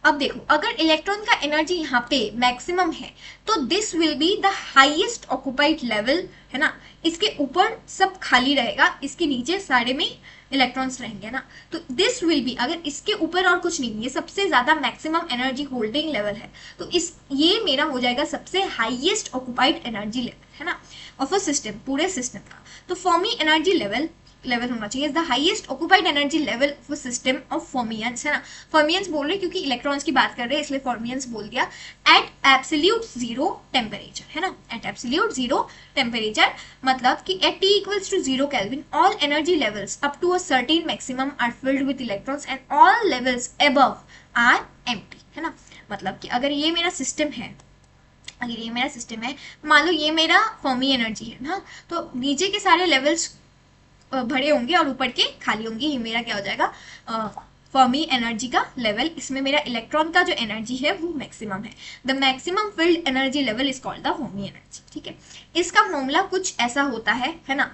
अब देखो अगर इलेक्ट्रॉन का एनर्जी यहाँ पे मैक्सिमम है तो this will be the highest occupied level, है ना, इसके ऊपर सब खाली रहेगा, इसके नीचे सारे में इलेक्ट्रॉन्स रहेंगे ना। तो दिस विल बी, अगर इसके ऊपर और कुछ नहीं, ये सबसे ज्यादा मैक्सिमम एनर्जी होल्डिंग लेवल है, तो ये मेरा हो जाएगा सबसे हाईएस्ट ऑक्युपाइड एनर्जी लेवल, है ना, ऑफ अ सिस्टम, पूरे सिस्टम का। तो फर्मी एनर्जी लेवल होना चाहिए the highest occupied energy level of system of fermions, है ना। फर्मियंस बोल रहे क्योंकि इलेक्ट्रॉन्स की बात कर रहे हैं इसलिए फर्मियंस बोल दिया। एट एब्सोल्यूट 0 टेम्परेचर, है ना, एट एब्सोल्यूट 0 टेम्परेचर, मतलब कि at T = 0 kelvin all energy levels up to a certain maximum are filled with electrons and all levels above are empty, है ना। मतलब कि अगर ये मेरा सिस्टम है, मान लो ये मेरा फर्मी एनर्जी है ना, तो नीचे के सारे लेवल्स भरे होंगे और ऊपर के खाली होंगे, ये मेरा क्या हो जाएगा फर्मी एनर्जी का लेवल। इसमें मेरा इलेक्ट्रॉन का जो एनर्जी है वो मैक्सिमम है। The maximum field energy level is called the Fermi energy, ठीक है। इसका फॉर्मूला कुछ ऐसा होता है ना।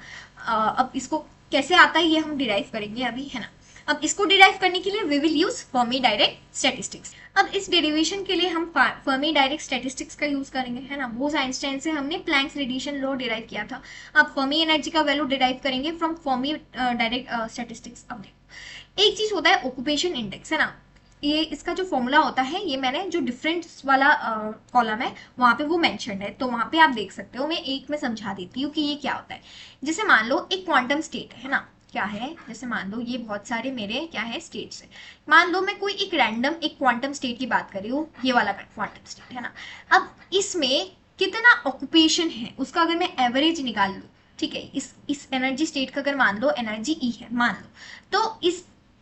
अब इसको कैसे आता है ये हम डिराइव करेंगे अभी, है ना। अब इसको डिराइव करने के लिए we will use Fermi Dirac statistics. अब इस डेरिवेशन के लिए हम फर्मी डायरेक्ट स्टैटिस्टिक्स का यूज करेंगे, है ना। बोस आइंस्टाइन से हमने प्लैंक्स रेडिएशन लॉ डिराइव किया था। अब फर्मी एनर्जी का वैल्यू डिराइव करेंगे फ्रॉम फर्मी डायरेक्ट स्टैटिस्टिक्स। अब देखो एक चीज होता है ऑक्यूपेशन इंडेक्स, है ना। ये इसका जो फॉर्मूला होता है, ये मैंने जो डिफरेंस वाला कॉलम है वहां पे वो मेंशन है, तो वहां पे आप देख सकते हो। मैं एक में समझा देती हूँ कि ये क्या होता है। जैसे मान लो एक क्वांटम स्टेट है ना, क्या है, जैसे मान लो ये बहुत सारे मेरे क्या है स्टेट्स है। मान लो मैं कोई एक रैंडम एक क्वांटम स्टेट की बात कर रही हूँ, ये वाला क्वांटम स्टेट है ना। अब इसमें कितना ऑक्यूपेशन है उसका अगर मैं एवरेज निकाल लूँ, ठीक है, इस एनर्जी स्टेट का अगर मान लो एनर्जी ई है मान लो, तो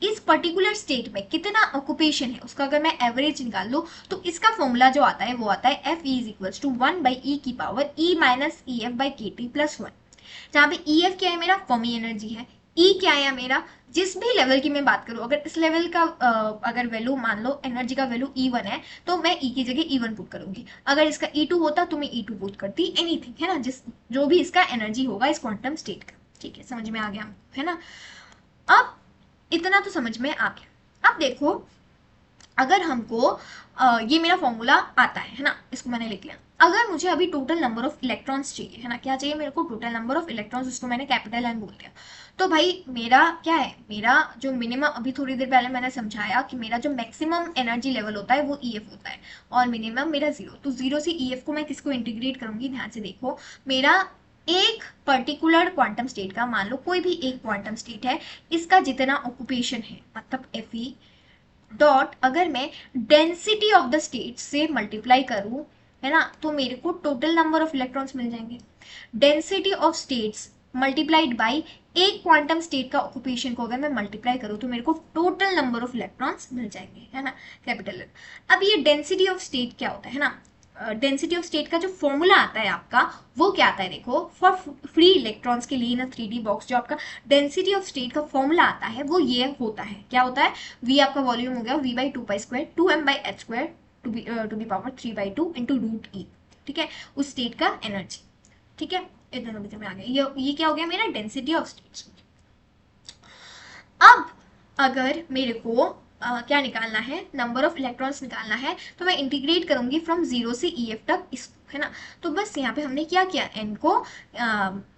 इस पर्टिकुलर स्टेट में कितना ऑक्यूपेशन है उसका अगर मैं एवरेज निकाल लूँ, तो इसका फॉर्मूला जो आता है वो आता है F E is equals to 1/e⁻ e minus E F by K T plus 1, जहाँ पे ई एफ क्या है मेरा फर्मी एनर्जी है, ई क्या है मेरा, जिस भी लेवल की मैं बात करूं, अगर इस लेवल का अगर वैल्यू मान लो एनर्जी का वैल्यू E1 है तो मैं E की जगह E1 पुट करूंगी, अगर इसका E2 होता तो मैं E2 पुट करती, एनीथिंग, है ना, जिस जो भी इसका एनर्जी होगा इस क्वांटम स्टेट का। ठीक है, समझ में आ गया, है ना। अब इतना तो समझ में आ गया। अब देखो अगर हमको ये मेरा फॉर्मूला आता है ना, इसको मैंने लिख लिया। अगर मुझे अभी टोटल नंबर ऑफ इलेक्ट्रॉन्स चाहिए, है ना, क्या चाहिए मेरे को, टोटल नंबर ऑफ इलेक्ट्रॉन्स, उसको मैंने कैपिटल एन बोल दिया। तो भाई मेरा क्या है, मेरा जो मिनिमम, अभी थोड़ी देर पहले मैंने समझाया कि मेरा जो मैक्सिमम एनर्जी लेवल होता है वो ई एफ होता है और मिनिमम मेरा जीरो। तो जीरो से ई एफ को मैं किसको इंटीग्रेट करूंगी, ध्यान से देखो। मेरा एक पर्टिकुलर क्वांटम स्टेट का, मान लो कोई भी एक क्वांटम स्टेट है, इसका जितना ऑक्यूपेशन है मतलब एफ ई डॉट, अगर मैं डेंसिटी ऑफ द स्टेट से मल्टीप्लाई करूं, है ना, तो मेरे को टोटल नंबर ऑफ इलेक्ट्रॉन्स मिल जाएंगे। Density of states multiplied by एक क्वांटम स्टेट का ऑक्यूपेशन को अगर मैं मल्टीप्लाई करूं तो मेरे को टोटल नंबर ऑफ इलेक्ट्रॉन्स मिल जाएंगे, है ना, कैपिटल। अब ये डेंसिटी ऑफ स्टेट क्या होता है ना, डेंसिटी ऑफ स्टेट का जो फॉर्मूला आता है आपका वो क्या आता है, देखो फॉर फ्री इलेक्ट्रॉन्स के लिए ना 3D बॉक्स जो आपका डेंसिटी ऑफ स्टेट का फॉर्मूला आता है वो ये होता है, क्या होता है, v आपका वॉल्यूम हो गया v/2π² 2m/h² to the power 3/2 into root E, ठीक है, उस स्टेट का एनर्जी। ठीक है, इतना समझ में आ गया। ये क्या हो गया मेरा डेंसिटी ऑफ स्टेट्स। अब अगर मेरे को क्या निकालना है, नंबर ऑफ इलेक्ट्रॉन्स निकालना है, तो मैं इंटीग्रेट करूंगी फ्रॉम जीरो से ई एफ तक इसको, है ना। तो बस यहाँ पे हमने क्या किया, एन को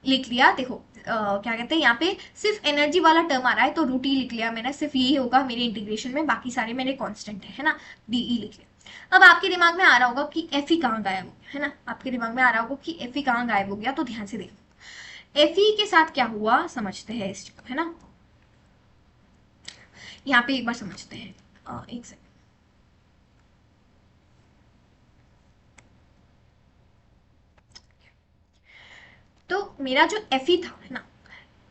लिख लिया। देखो क्या कहते हैं, यहाँ पे सिर्फ एनर्जी वाला टर्म आ रहा है तो रूट ई लिख लिया मैंने, सिर्फ यही होगा मेरे इंटीग्रेशन में, बाकी सारे मेरे कॉन्स्टेंट है ना, डी ई लिख लिया। अब आपके दिमाग में आ रहा होगा कि एफ ई कहाँ गायब हो गया, है ना, आपके दिमाग में आ रहा होगा कि एफ ई कहाँ गायब हो गया, तो ध्यान से देखो एफ ई के साथ क्या हुआ समझते हैं इस, है ना। यहाँ पे एक बार समझते हैं, एक सेकंड। तो मेरा जो एफी था, है ना,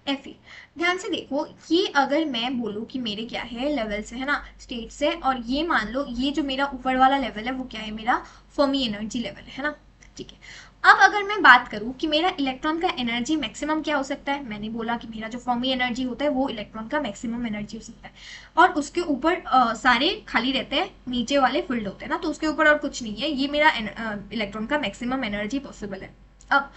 एफी, ध्यान से देखो, ये अगर मैं बोलूँ कि मेरे क्या है लेवल से, है ना, स्टेट से, और ये मान लो ये जो मेरा ऊपर वाला लेवल है वो क्या है मेरा फर्मी एनर्जी लेवल है ना, ठीक है। अब अगर मैं बात करूं कि मेरा इलेक्ट्रॉन का एनर्जी मैक्सिमम क्या हो सकता है, मैंने बोला कि मेरा जो फर्मी एनर्जी होता है वो इलेक्ट्रॉन का मैक्सिमम एनर्जी हो सकता है, और उसके ऊपर सारे खाली रहते हैं, नीचे वाले फिल्ड होते हैं ना, तो उसके ऊपर और कुछ नहीं है, ये मेरा इलेक्ट्रॉन का मैक्सिमम एनर्जी पॉसिबल है। अब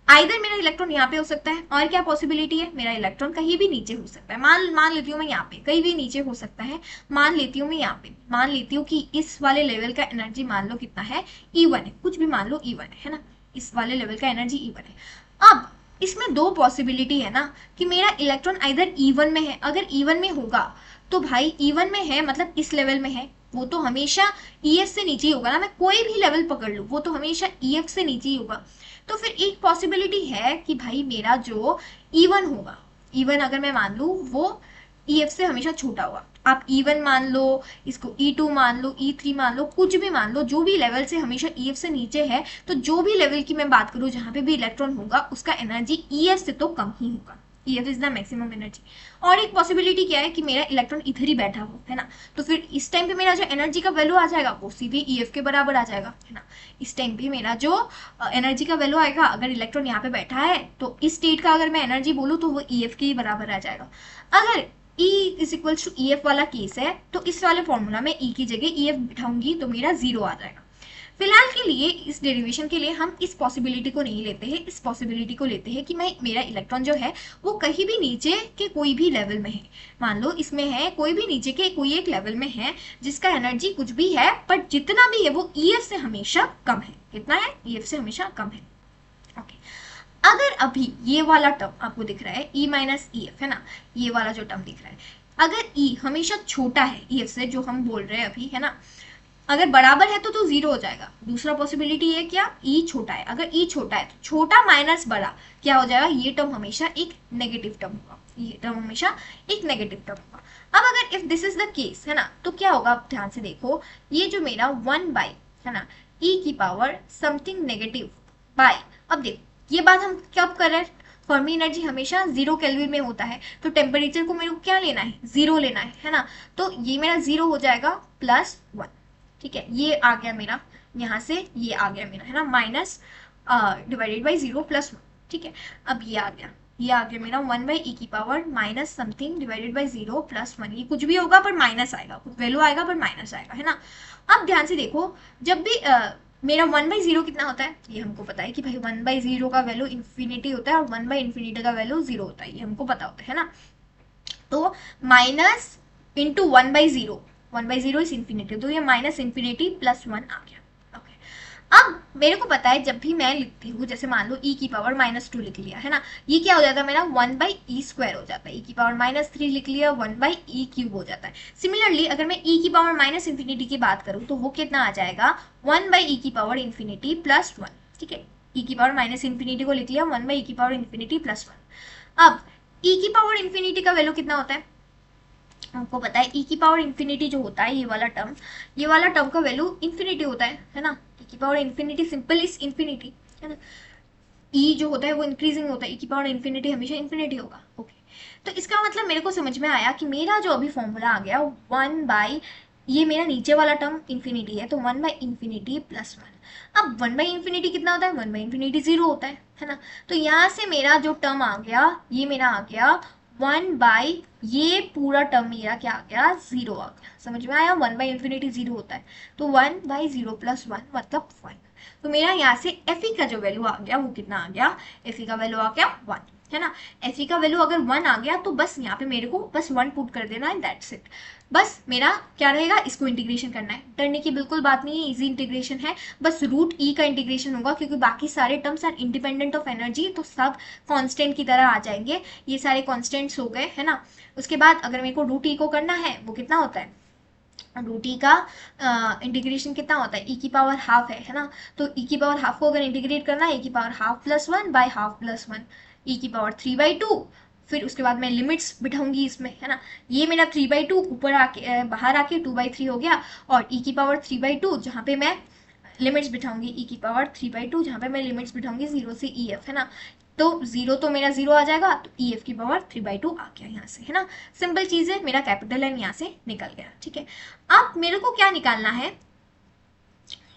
आइदर मेरा इलेक्ट्रॉन यहाँ पे हो सकता है, और क्या पॉसिबिलिटी है, मेरा इलेक्ट्रॉन कहीं भी नीचे हो सकता है, मान लेती हूँ मैं यहाँ पे कहीं भी नीचे हो सकता है, मान लेती हूँ मैं यहाँ पे, मान लेती हूँ कि इस वाले लेवल का एनर्जी मान लो कितना है, E1 है, कुछ भी मान लो E1 है ना, इस वाले लेवल का एनर्जी E1 है। अब इसमें दो पॉसिबिलिटी है ना कि मेरा इलेक्ट्रॉन आइदर E1 में है, अगर E1 में होगा तो भाई E1 में है मतलब इस लेवल में है, वो तो हमेशा EF से नीचे ही होगा ना, मैं कोई भी लेवल पकड़ लूँ वो तो हमेशा EF से नीचे ही होगा। तो फिर एक पॉसिबिलिटी है कि भाई मेरा जो E1 होगा, E1 अगर मैं मान लूँ वो EF से हमेशा छोटा होगा, आप E1 मान लो, इसको E2 मान लो, E3 मान लो, कुछ भी मान लो, जो भी लेवल से हमेशा EF से नीचे है, तो जो भी लेवल की मैं बात करूँ जहाँ पे भी इलेक्ट्रॉन होगा उसका एनर्जी EF से तो कम ही होगा, EF is the maximum energy. और एक पॉसिबिलिटी क्या है कि मेरा इलेक्ट्रॉन इधर ही बैठा हो, है ना, तो फिर इस टाइम पे मेरा जो एनर्जी का वैल्यू आ जाएगा वो सीधे EF के बराबर आ जाएगा, है ना। इस टाइम पे मेरा जो एनर्जी का वैल्यू आएगा, अगर इलेक्ट्रॉन यहाँ पे बैठा है तो इस स्टेट का अगर मैं एनर्जी बोलूँ तो वो EF के ही बराबर आ जाएगा। अगर E is equals to EF वाला केस है तो इस वाले फॉर्मूला में E की जगह EF बिठाऊंगी तो मेरा जीरो आ जाएगा। फिलहाल के लिए इस डेरिवेशन के लिए हम इस पॉसिबिलिटी को नहीं लेते हैं, इस पॉसिबिलिटी को लेते हैं कि मैं मेरा इलेक्ट्रॉन जो है वो कहीं भी नीचे के कोई भी लेवल में है। मान लो इसमें है कोई भी नीचे के कोई एक लेवल में है जिसका एनर्जी कुछ भी है, बट जितना भी है वो ईएफ से हमेशा कम है। कितना है? ईएफ से हमेशा कम है। ओके, अगर अभी ये वाला टर्म आपको दिख रहा है ई माइनस ई एफ, है ना, ये वाला जो टर्म दिख रहा है, अगर ई हमेशा छोटा है ई एफ से, जो हम बोल रहे हैं अभी, है ना, अगर बराबर है तो जीरो हो जाएगा। दूसरा पॉसिबिलिटी है क्या? ई छोटा है। अगर ई छोटा है तो छोटा माइनस बड़ा क्या हो जाएगा? ये टर्म हमेशा एक नेगेटिव टर्म होगा, ये टर्म हमेशा एक नेगेटिव टर्म होगा। अब अगर if this is the case, है ना, तो क्या होगा? आप ध्यान से देखो, ये जो मेरा 1 है ना, ई की पावर समथिंग नेगेटिव बाय, अब देखो ये बात हम कब कर रहे हैं? फर्मी एनर्जी हमेशा 0 केल्विन में होता है, तो टेम्परेचर को मेरे को क्या लेना है? 0 लेना है ना, तो ये मेरा 0 हो जाएगा +1। ठीक है, ये आ गया मेरा, यहाँ से ये आ गया मेरा, है ना, माइनस डिवाइडेड बाई 0 +1। ठीक है, अब ये आ गया मेरा 1 की power minus something divided by 0 +1। ये कुछ भी होगा पर माइनस आएगा, कुछ वैल्यू आएगा पर माइनस आएगा, है ना। अब ध्यान से देखो, जब भी मेरा 1/0 कितना होता है? ये हमको पता है कि भाई 1/0 का वैल्यू इन्फिनिटी होता है और 1/∞ का वैल्यू 0 होता है, ये हमको पता होता है ना। तो माइनस इंटू 1/0, 1/0 इज इन्फिनिटी, तो ये माइनस इन्फिनिटी +1 आ गया। ओके, अब मेरे को पता है जब भी मैं लिखती हूँ, जैसे मान लो e की पावर -2 लिख लिया, है ना, ये क्या हो जाता है मेरा 1/e² हो जाता है। e की पावर -3 लिख लिया, 1/e³ हो जाता है। सिमिलरली अगर मैं e की पावर -∞ की बात करूँ तो वो कितना आ जाएगा? 1/e की पावर इन्फिनिटी +1। ठीक है, e की पावर -∞ को लिख लिया, 1/e की पावर इन्फिनिटी +1। अब e की पावर इन्फिनिटी का वैल्यू कितना होता है? हमको पता है e की पावर इन्फिनिटी जो होता है, ये वाला टर्म का वैल्यू इन्फिनिटी होता है ना। e की power infinity simple is infinity, है ना। e जो होता है वो इंक्रीजिंग होता है, e की पावर इन्फिनिटी हमेशा इन्फिनिटी होगा। ओके, तो इसका मतलब मेरे को समझ में आया कि मेरा जो अभी फॉर्मूला आ गया 1 ये मेरा नीचे वाला टर्म इन्फिनिटी है, तो 1/∞ +1। अब 1/∞ कितना होता है? 1/∞ 0 होता है ना। तो यहाँ से मेरा जो टर्म आ गया, ये मेरा आ गया 1 ये पूरा टर्म मेरा क्या आ गया? 0 आ गया। समझ में आया? 1/∞ 0 होता है, तो 1/0 +1 मतलब 1। तो मेरा यहाँ से Fe का जो वैल्यू आ गया वो कितना आ गया? Fe का वैल्यू आ गया 1, है ना। Fe का वैल्यू अगर 1 आ गया तो बस यहाँ पे मेरे को बस 1 पुट कर देना है, दैट्स इट। बस मेरा क्या रहेगा? इसको इंटीग्रेशन करना है, डरने की बिल्कुल बात नहीं है, इजी इंटीग्रेशन है। बस √e का इंटीग्रेशन होगा, क्योंकि बाकी सारे terms are independent of energy, तो सब कांस्टेंट की तरह आ जाएंगे। ये सारे कांस्टेंट्स हो गए, है ना। उसके बाद अगर मेरे को √e को करना है, वो कितना होता है? √e का इंटीग्रेशन कितना होता है? e की पावर हाफ है ना। तो e की पावर हाफ को अगर इंटीग्रेट करना है, e की power half +1 by half +1, e की पावर 3/2। फिर उसके बाद मैं लिमिट्स बिठाऊंगी इसमें, है ना। ये मेरा 3/2 ऊपर आके बाहर आके 2/3 हो गया, और e की पावर 3/2 जहाँ पे मैं लिमिट्स बिठाऊंगी, e की पावर 3/2 जहाँ पे मैं लिमिट्स बिठाऊंगी 0 से EF, है ना। तो 0 तो मेरा 0 आ जाएगा, तो EF की पावर 3/2 आ गया यहाँ से, है ना। सिंपल चीज़ है, मेरा कैपिटल N यहाँ से निकल गया। ठीक है, अब मेरे को क्या निकालना है?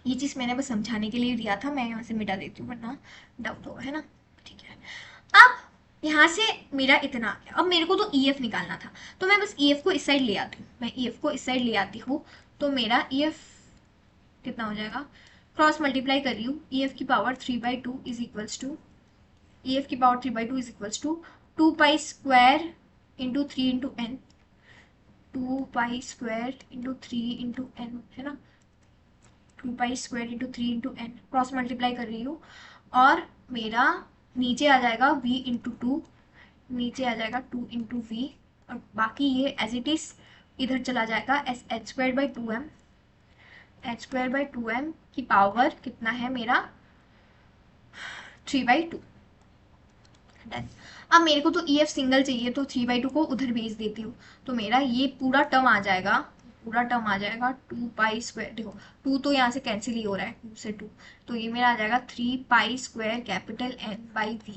ये चीज़ मैंने बस समझाने के लिए दिया था, मैं यहाँ से मिटा देती हूँ वरना डाउट होगा, है ना। ठीक है, अब यहाँ से मेरा इतना आ गया। अब मेरे को तो EF निकालना था, तो मैं बस EF को इस साइड ले आती हूँ, मैं EF को इस साइड ले आती हूँ, तो मेरा EF कितना हो जाएगा? क्रॉस मल्टीप्लाई कर रही हूँ, EF की power 3/2 is equals to, EF की power 3/2 is equals to 2π² into 3 into n, 2π² into 3 into n, है ना। 2π² into 3 into n cross multiply कर रही हूँ, और मेरा नीचे आ जाएगा v इंटू 2, नीचे आ जाएगा 2 इंटू वी, और बाकी ये एज इट इज इधर चला जाएगा h²/2m, h²/2m की पावर कितना है मेरा? 3/2। डन। अब मेरे को तो EF सिंगल चाहिए, तो 3/2 को उधर भेज देती हूँ, तो मेरा ये पूरा टर्म आ जाएगा, 2π²। देखो 2 तो यहाँ से कैंसिल ही हो रहा है, 2 से 2, तो ये मेरा आ जाएगा 3π² कैपिटल N/v,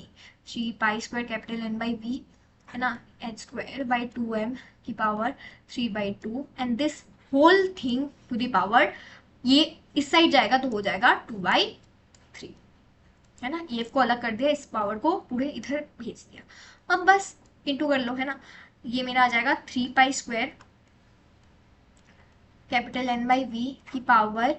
3π² कैपिटल N/v, है ना, h²/2m की power 3/2, and this whole thing to the power, ये इस साइड जाएगा तो हो जाएगा 2/3, है ना। EF को अलग कर दिया, इस पावर को पूरे इधर भेज दिया। अब बस इंटू कर लो, है ना। ये मेरा आ जाएगा 3π² कैपिटल N/v की पावर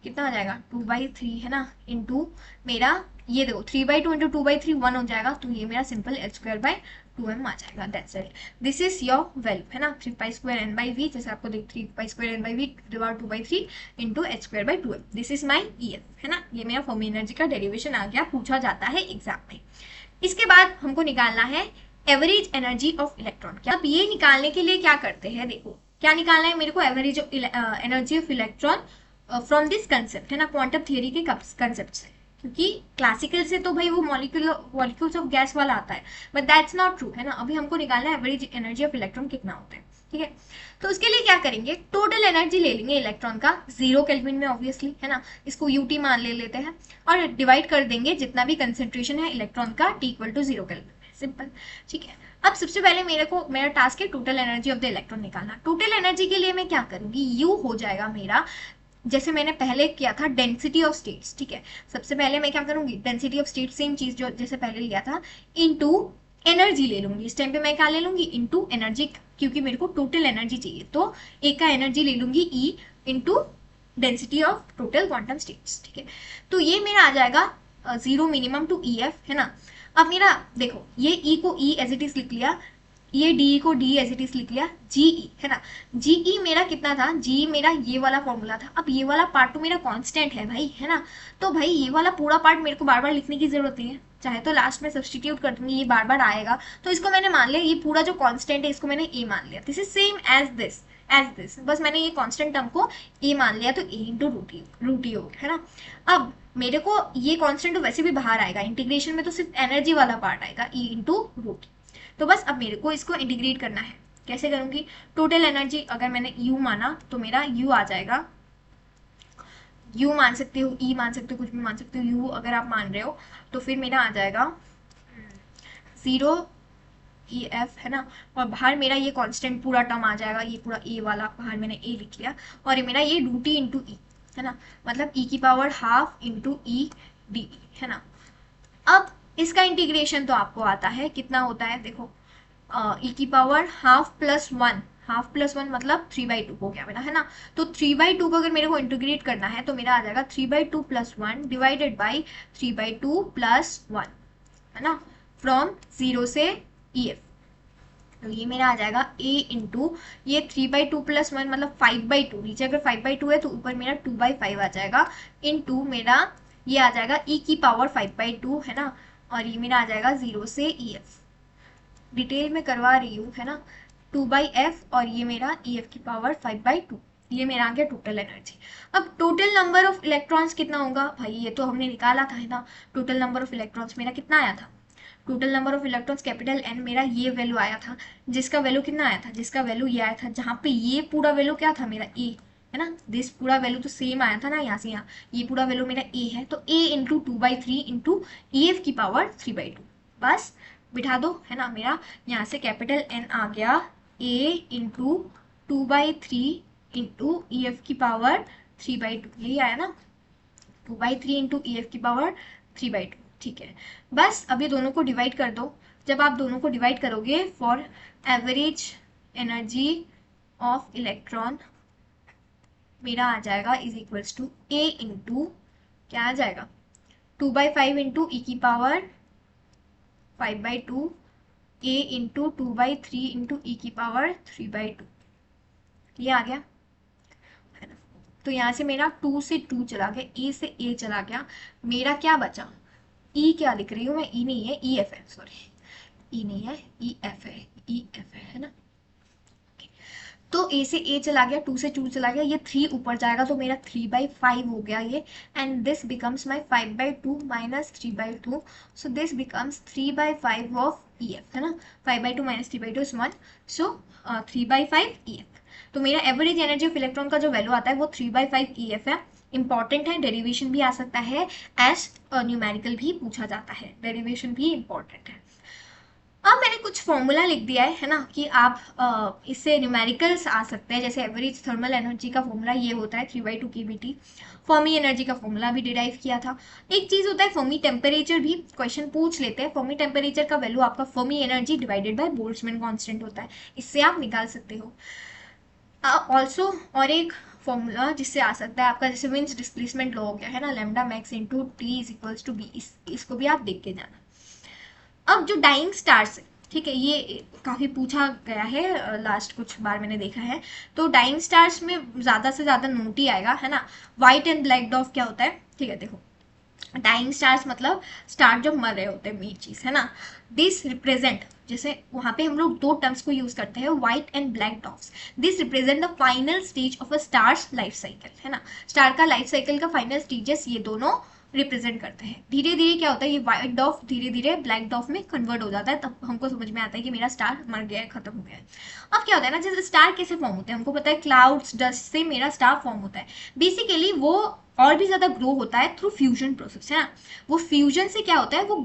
कितना आ जाएगा 2/3 है ना, इंटू मेरा ये देखो 3/2 इंटू 2/3 1 हो जाएगा, तो ये मेरा सिंपल h²/2m आ जाएगा। That's it, this is your value है ना, 3π² n/v, जैसे आपको देख 3π² n/v divide 2/3 into h²/2m, this is my EF है ना। ये मेरा फर्मी एनर्जी का डेरिवेशन आ गया, पूछा जाता है एग्जाम में। इसके बाद हमको निकालना है एवरेज एनर्जी ऑफ इलेक्ट्रॉन। क्या अब ये निकालने के लिए क्या करते हैं, देखो क्या निकालना है मेरे को, average energy of electron from this concept है ना, क्वांटम थियरी के कंसेप्ट से, क्योंकि क्लासिकल से तो भाई वो मॉलिक्यूल्स ऑफ गैस वाला आता है, बट दैट्स नॉट ट्रू है ना। अभी हमको निकालना है एवरेज एनर्जी ऑफ इलेक्ट्रॉन कितना होता है, ठीक है। तो उसके लिए क्या करेंगे, टोटल एनर्जी ले लेंगे इलेक्ट्रॉन का 0 केल्विन में ऑब्वियसली है ना, इसको UT मान ले लेते हैं और डिवाइड कर देंगे जितना भी कंसेंट्रेशन है इलेक्ट्रॉन का T = 0 केल्विन में, सिंपल, ठीक है। अब सबसे पहले मेरा टास्क है total energy of the electron निकालना। टोटल एनर्जी के लिए मैं क्या करूंगी, U हो जाएगा मेरा, जैसे मैंने पहले किया था डेंसिटी ऑफ स्टेट्स, ठीक है। सबसे पहले मैं क्या करूंगी, डेंसिटी ऑफ स्टेट सेम चीज जो जैसे पहले लिया था, इनटू एनर्जी ले लूंगी। इस टाइम पे मैं क्या ले लूंगी, इनटू एनर्जी, क्योंकि मेरे को टोटल एनर्जी चाहिए, तो एक का एनर्जी ले लूंगी E into density of total quantum states, ठीक है। तो ये मेरा आ जाएगा 0 मिनिमम टू EF है ना। अब मेरा देखो ये E को E एज इट इज लिख लिया, ये डी को डी एज इट इज लिख लिया, जीई है ना। जीई मेरा कितना था, जी मेरा ये वाला फॉर्मूला था। अब ये वाला पार्ट तो मेरा कांस्टेंट है भाई है ना, तो भाई ये वाला पूरा पार्ट मेरे को बार बार लिखने की जरूरत नहीं है, चाहे तो लास्ट में सब्सटीट्यूट कर दूंगी, ये बार बार आएगा, तो इसको मैंने मान लिया, ये पूरा जो कांस्टेंट है इसको मैंने ए मान लिया। This is same as this, बस मैंने ये कांस्टेंट टर्म को ए मान लिया, तो ए इंटू रूट ई हो गया है ना। अब मेरे को ये कांस्टेंट तो वैसे भी बाहर आएगा, इंटीग्रेशन में तो सिर्फ एनर्जी वाला पार्ट आएगा, ई इंटू रूट। तो बस अब मेरे को इसको इंटीग्रेट करना है, कैसे करूंगी, टोटल एनर्जी अगर मैंने U माना तो मेरा U आ जाएगा, U मान सकते हो, E मान सकते हो, कुछ भी मान सकते हो, U अगर आप मान रहे हो तो फिर मेरा आ जाएगा 0 EF है ना, और बाहर मेरा ये कांस्टेंट पूरा टर्म आ जाएगा, ये पूरा A वाला बाहर मैंने A लिख लिया, और ये मेरा ये रूट E इंटू E है ना, मतलब E⁻½ इंटू E डी है ना। अब इसका इंटीग्रेशन तो आपको आता है, कितना होता है देखो, E⁻½ +1 मतलब 3/2 हो गया मेरा है ना। तो 3/2 को अगर मेरे को इंटीग्रेट करना है तो मेरा आ जाएगा 3/2 + 1 डिवाइडेड बाई 3/2 + 1 है ना, फ्रॉम 0 से EF। तो ये मेरा आ जाएगा A इंटू ये 3/2 + 1 मतलब 5/2, नीचे अगर 5/2 है तो ऊपर मेरा 2/5 आ जाएगा, इंटू मेरा ये आ जाएगा E⁻5/2 है ना, और ये मेरा आ जाएगा 0 से EF, डिटेल में करवा रही हूँ है ना, 2/f और ये मेरा E⁻5/2, ये मेरा आ गया टोटल एनर्जी। अब टोटल नंबर ऑफ इलेक्ट्रॉन्स कितना होगा भाई, ये तो हमने निकाला था है ना, टोटल नंबर ऑफ इलेक्ट्रॉन्स मेरा कितना आया था, total number of electrons capital N, मेरा ये वैल्यू आया था, जिसका वैल्यू कितना आया था, जिसका वैल्यू ये आया था, जहाँ पे ये पूरा वैल्यू क्या था मेरा A है ना, दिस पूरा वैल्यू तो सेम आया था ना, यहाँ से यहाँ ये पूरा वैल्यू मेरा A है, तो A इंटू 2/3 इंटू EF⁻3/2, बस बिठा दो है ना। मेरा यहाँ से कैपिटल N आ गया A इंटू 2/3 इंटू EF⁻3/2, यही आया ना, 2/3 इंटू EF⁻3/2, ठीक है। बस अब ये दोनों को डिवाइड कर दो, जब आप दोनों को डिवाइड करोगे for average energy of electron मेरा आ जाएगा is equals to A into क्या आ जाएगा 2/5 into E⁻5/2 A into 2/3 into E⁻3/2, ये आ गया है ना। तो यहाँ से मेरा 2 से 2 चला गया, A से A चला गया, मेरा क्या बचा, E क्या लिख रही हूँ मैं, E नहीं है EF है, सॉरी E नहीं है EF है, EF है ना। तो A से A चला गया, 2 से 2 चला गया, ये 3 ऊपर जाएगा तो मेरा 3/5 हो गया ये, and this becomes my 5/2 minus 3/2, so this becomes 3/5 of EF है ना, 5/2 माइनस 3/2 इज 1, सो 3/5 EF। तो मेरा एवरेज एनर्जी ऑफ इलेक्ट्रॉन का जो वैल्यू आता है वो 3/5 EF है। इंपॉर्टेंट है, डेरिवेशन भी आ सकता है, एज न्यूमेरिकल भी पूछा जाता है, डेरिवेशन भी इंपॉर्टेंट है। अब मैंने कुछ फॉर्मूला लिख दिया है ना, कि आप इससे न्यूमेरिकल्स आ सकते हैं, जैसे एवरेज थर्मल एनर्जी का फॉर्मूला ये होता है 3/2 kBT, फर्मी एनर्जी का फॉर्मूला भी डिराइव किया था। एक चीज होता है फर्मी टेम्परेचर, भी क्वेश्चन पूछ लेते हैं, फर्मी टेम्परेचर का वैल्यू आपका Fermi energy divided by Boltzmann constant होता है, इससे आप निकाल सकते हो। ऑल्सो और एक फॉर्मूला जिससे आ सकता है आपका, जैसे मीन्स डिस्प्लेसमेंट लो हो गया है ना, lambda max into T is equals to B, इसको भी आप देख के जाना। अब जो डाइंग स्टार्स है, ठीक है, ये काफी पूछा गया है, लास्ट कुछ बार मैंने देखा है। तो डाइंग स्टार्स में ज्यादा से ज्यादा नोट ही आएगा, है ना। व्हाइट एंड ब्लैक डॉफ क्या होता है, ठीक है, देखो, डाइंग स्टार्स मतलब स्टार जो मर रहे होते हैं, मेन चीज है ना। दिस रिप्रेजेंट, जैसे वहां पे हम लोग दो टर्म्स को यूज करते हैं, white and black dots. This represent the final stage of a stars life cycle, है ना। स्टार का लाइफ साइकिल का फाइनल स्टेजेस ये दोनों रिप्रेजेंट करते हैं। धीरे धीरे क्या होता है, ये व्हाइट डॉफ धीरे धीरे ब्लैक डॉफ में कन्वर्ट हो जाता है, तब हमको समझ में आता है कि मेरा स्टार मर गया है, खत्म हो गया है। अब क्या होता है ना, जैसे स्टार कैसे फॉर्म होते हैं हमको पता है, क्लाउड्स डस्ट से मेरा स्टार फॉर्म होता है। बेसिकली वो और भी ज्यादा ग्रो होता है थ्रू फ्यूजन प्रोसेस, है ना। वो फ्यूजन से क्या होता है, वो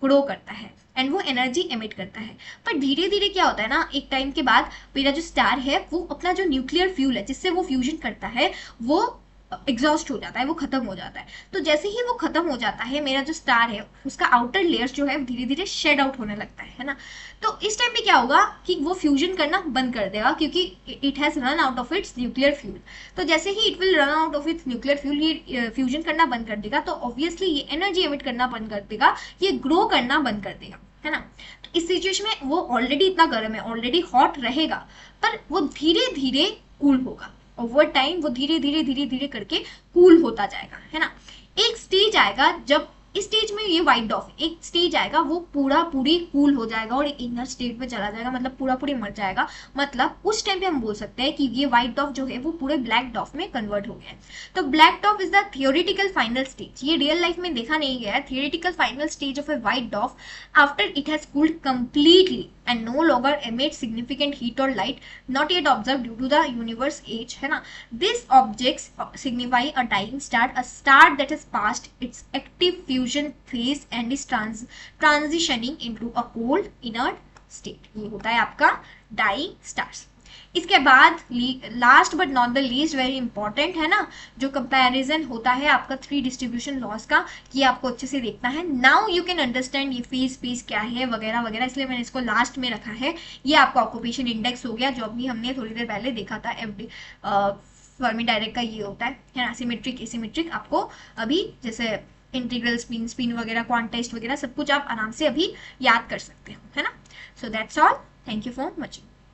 ग्रो करता है एंड वो एनर्जी एमिट करता है। पर धीरे धीरे क्या होता है ना, एक टाइम के बाद मेरा जो स्टार है वो अपना जो न्यूक्लियर फ्यूल है जिससे वो फ्यूजन करता है, वो एग्जॉस्ट हो जाता है, वो खत्म हो जाता है। तो जैसे ही वो खत्म हो जाता है, मेरा जो स्टार है उसका आउटर लेयर्स जो है धीरे धीरे शेड आउट होने लगता है ना। तो इस टाइम पे क्या होगा कि वो फ्यूजन करना बंद कर देगा, क्योंकि it has run out of its nuclear fuel. तो जैसे ही it will run out of its nuclear fuel, ये फ्यूजन करना बंद कर देगा, तो ऑब्वियसली ये एनर्जी एमिट करना बंद कर देगा, ये ग्रो करना बंद कर देगा, है ना। तो इस सिचुएशन में वो ऑलरेडी इतना गर्म है, ऑलरेडी हॉट रहेगा, पर वो धीरे धीरे कूल होगा। ओवर टाइम वो धीरे धीरे धीरे धीरे करके कूल होता जाएगा, है ना। एक स्टेज आएगा, जब इस स्टेज में ये व्हाइट डॉफ, एक स्टेज आएगा वो पूरा पूरी कूल हो जाएगा और इनर स्टेट में चला जाएगा, मतलब पूरा पूरी मर जाएगा। मतलब उस टाइम पे हम बोल सकते हैं कि ये व्हाइट डॉफ जो है वो पूरे ब्लैक डॉफ में कन्वर्ट हो गया है। तो black डॉफ is the theoretical final stage, ये रियल लाइफ में देखा नहीं गया है। Theoretical final stage of a white डॉफ after it has cooled completely and no longer emits significant heat or light not yet observed due to the universe age, है ना। These objects signify a dying star, a star that has passed its active fusion phase and is transitioning into a cold inert state। ये होता है आपका dying stars। इसके बाद last but not the least very important, है ना, जो comparison होता है आपका थ्री डिस्ट्रीब्यूशन लॉस का, ये आपको अच्छे से देखना है। नाउ यू कैन अंडरस्टैंड ये फेज स्पेस क्या है वगैरह वगैरह, इसलिए मैंने इसको लास्ट में रखा है। ये आपका ऑक्यूपेशन इंडेक्स हो गया, जो अभी हमने थोड़ी देर पहले देखा था। एफडी फर्मी डायरेक्ट का ये होता है ना, सिमेट्रिक एसिमेट्रिक। आपको अभी जैसे इंटीग्रल स्पिन स्पिन वगैरह क्वांटाइज्ड वगैरह सब कुछ आप आराम से अभी याद कर सकते हो, है ना। So that's all, thank you for watching.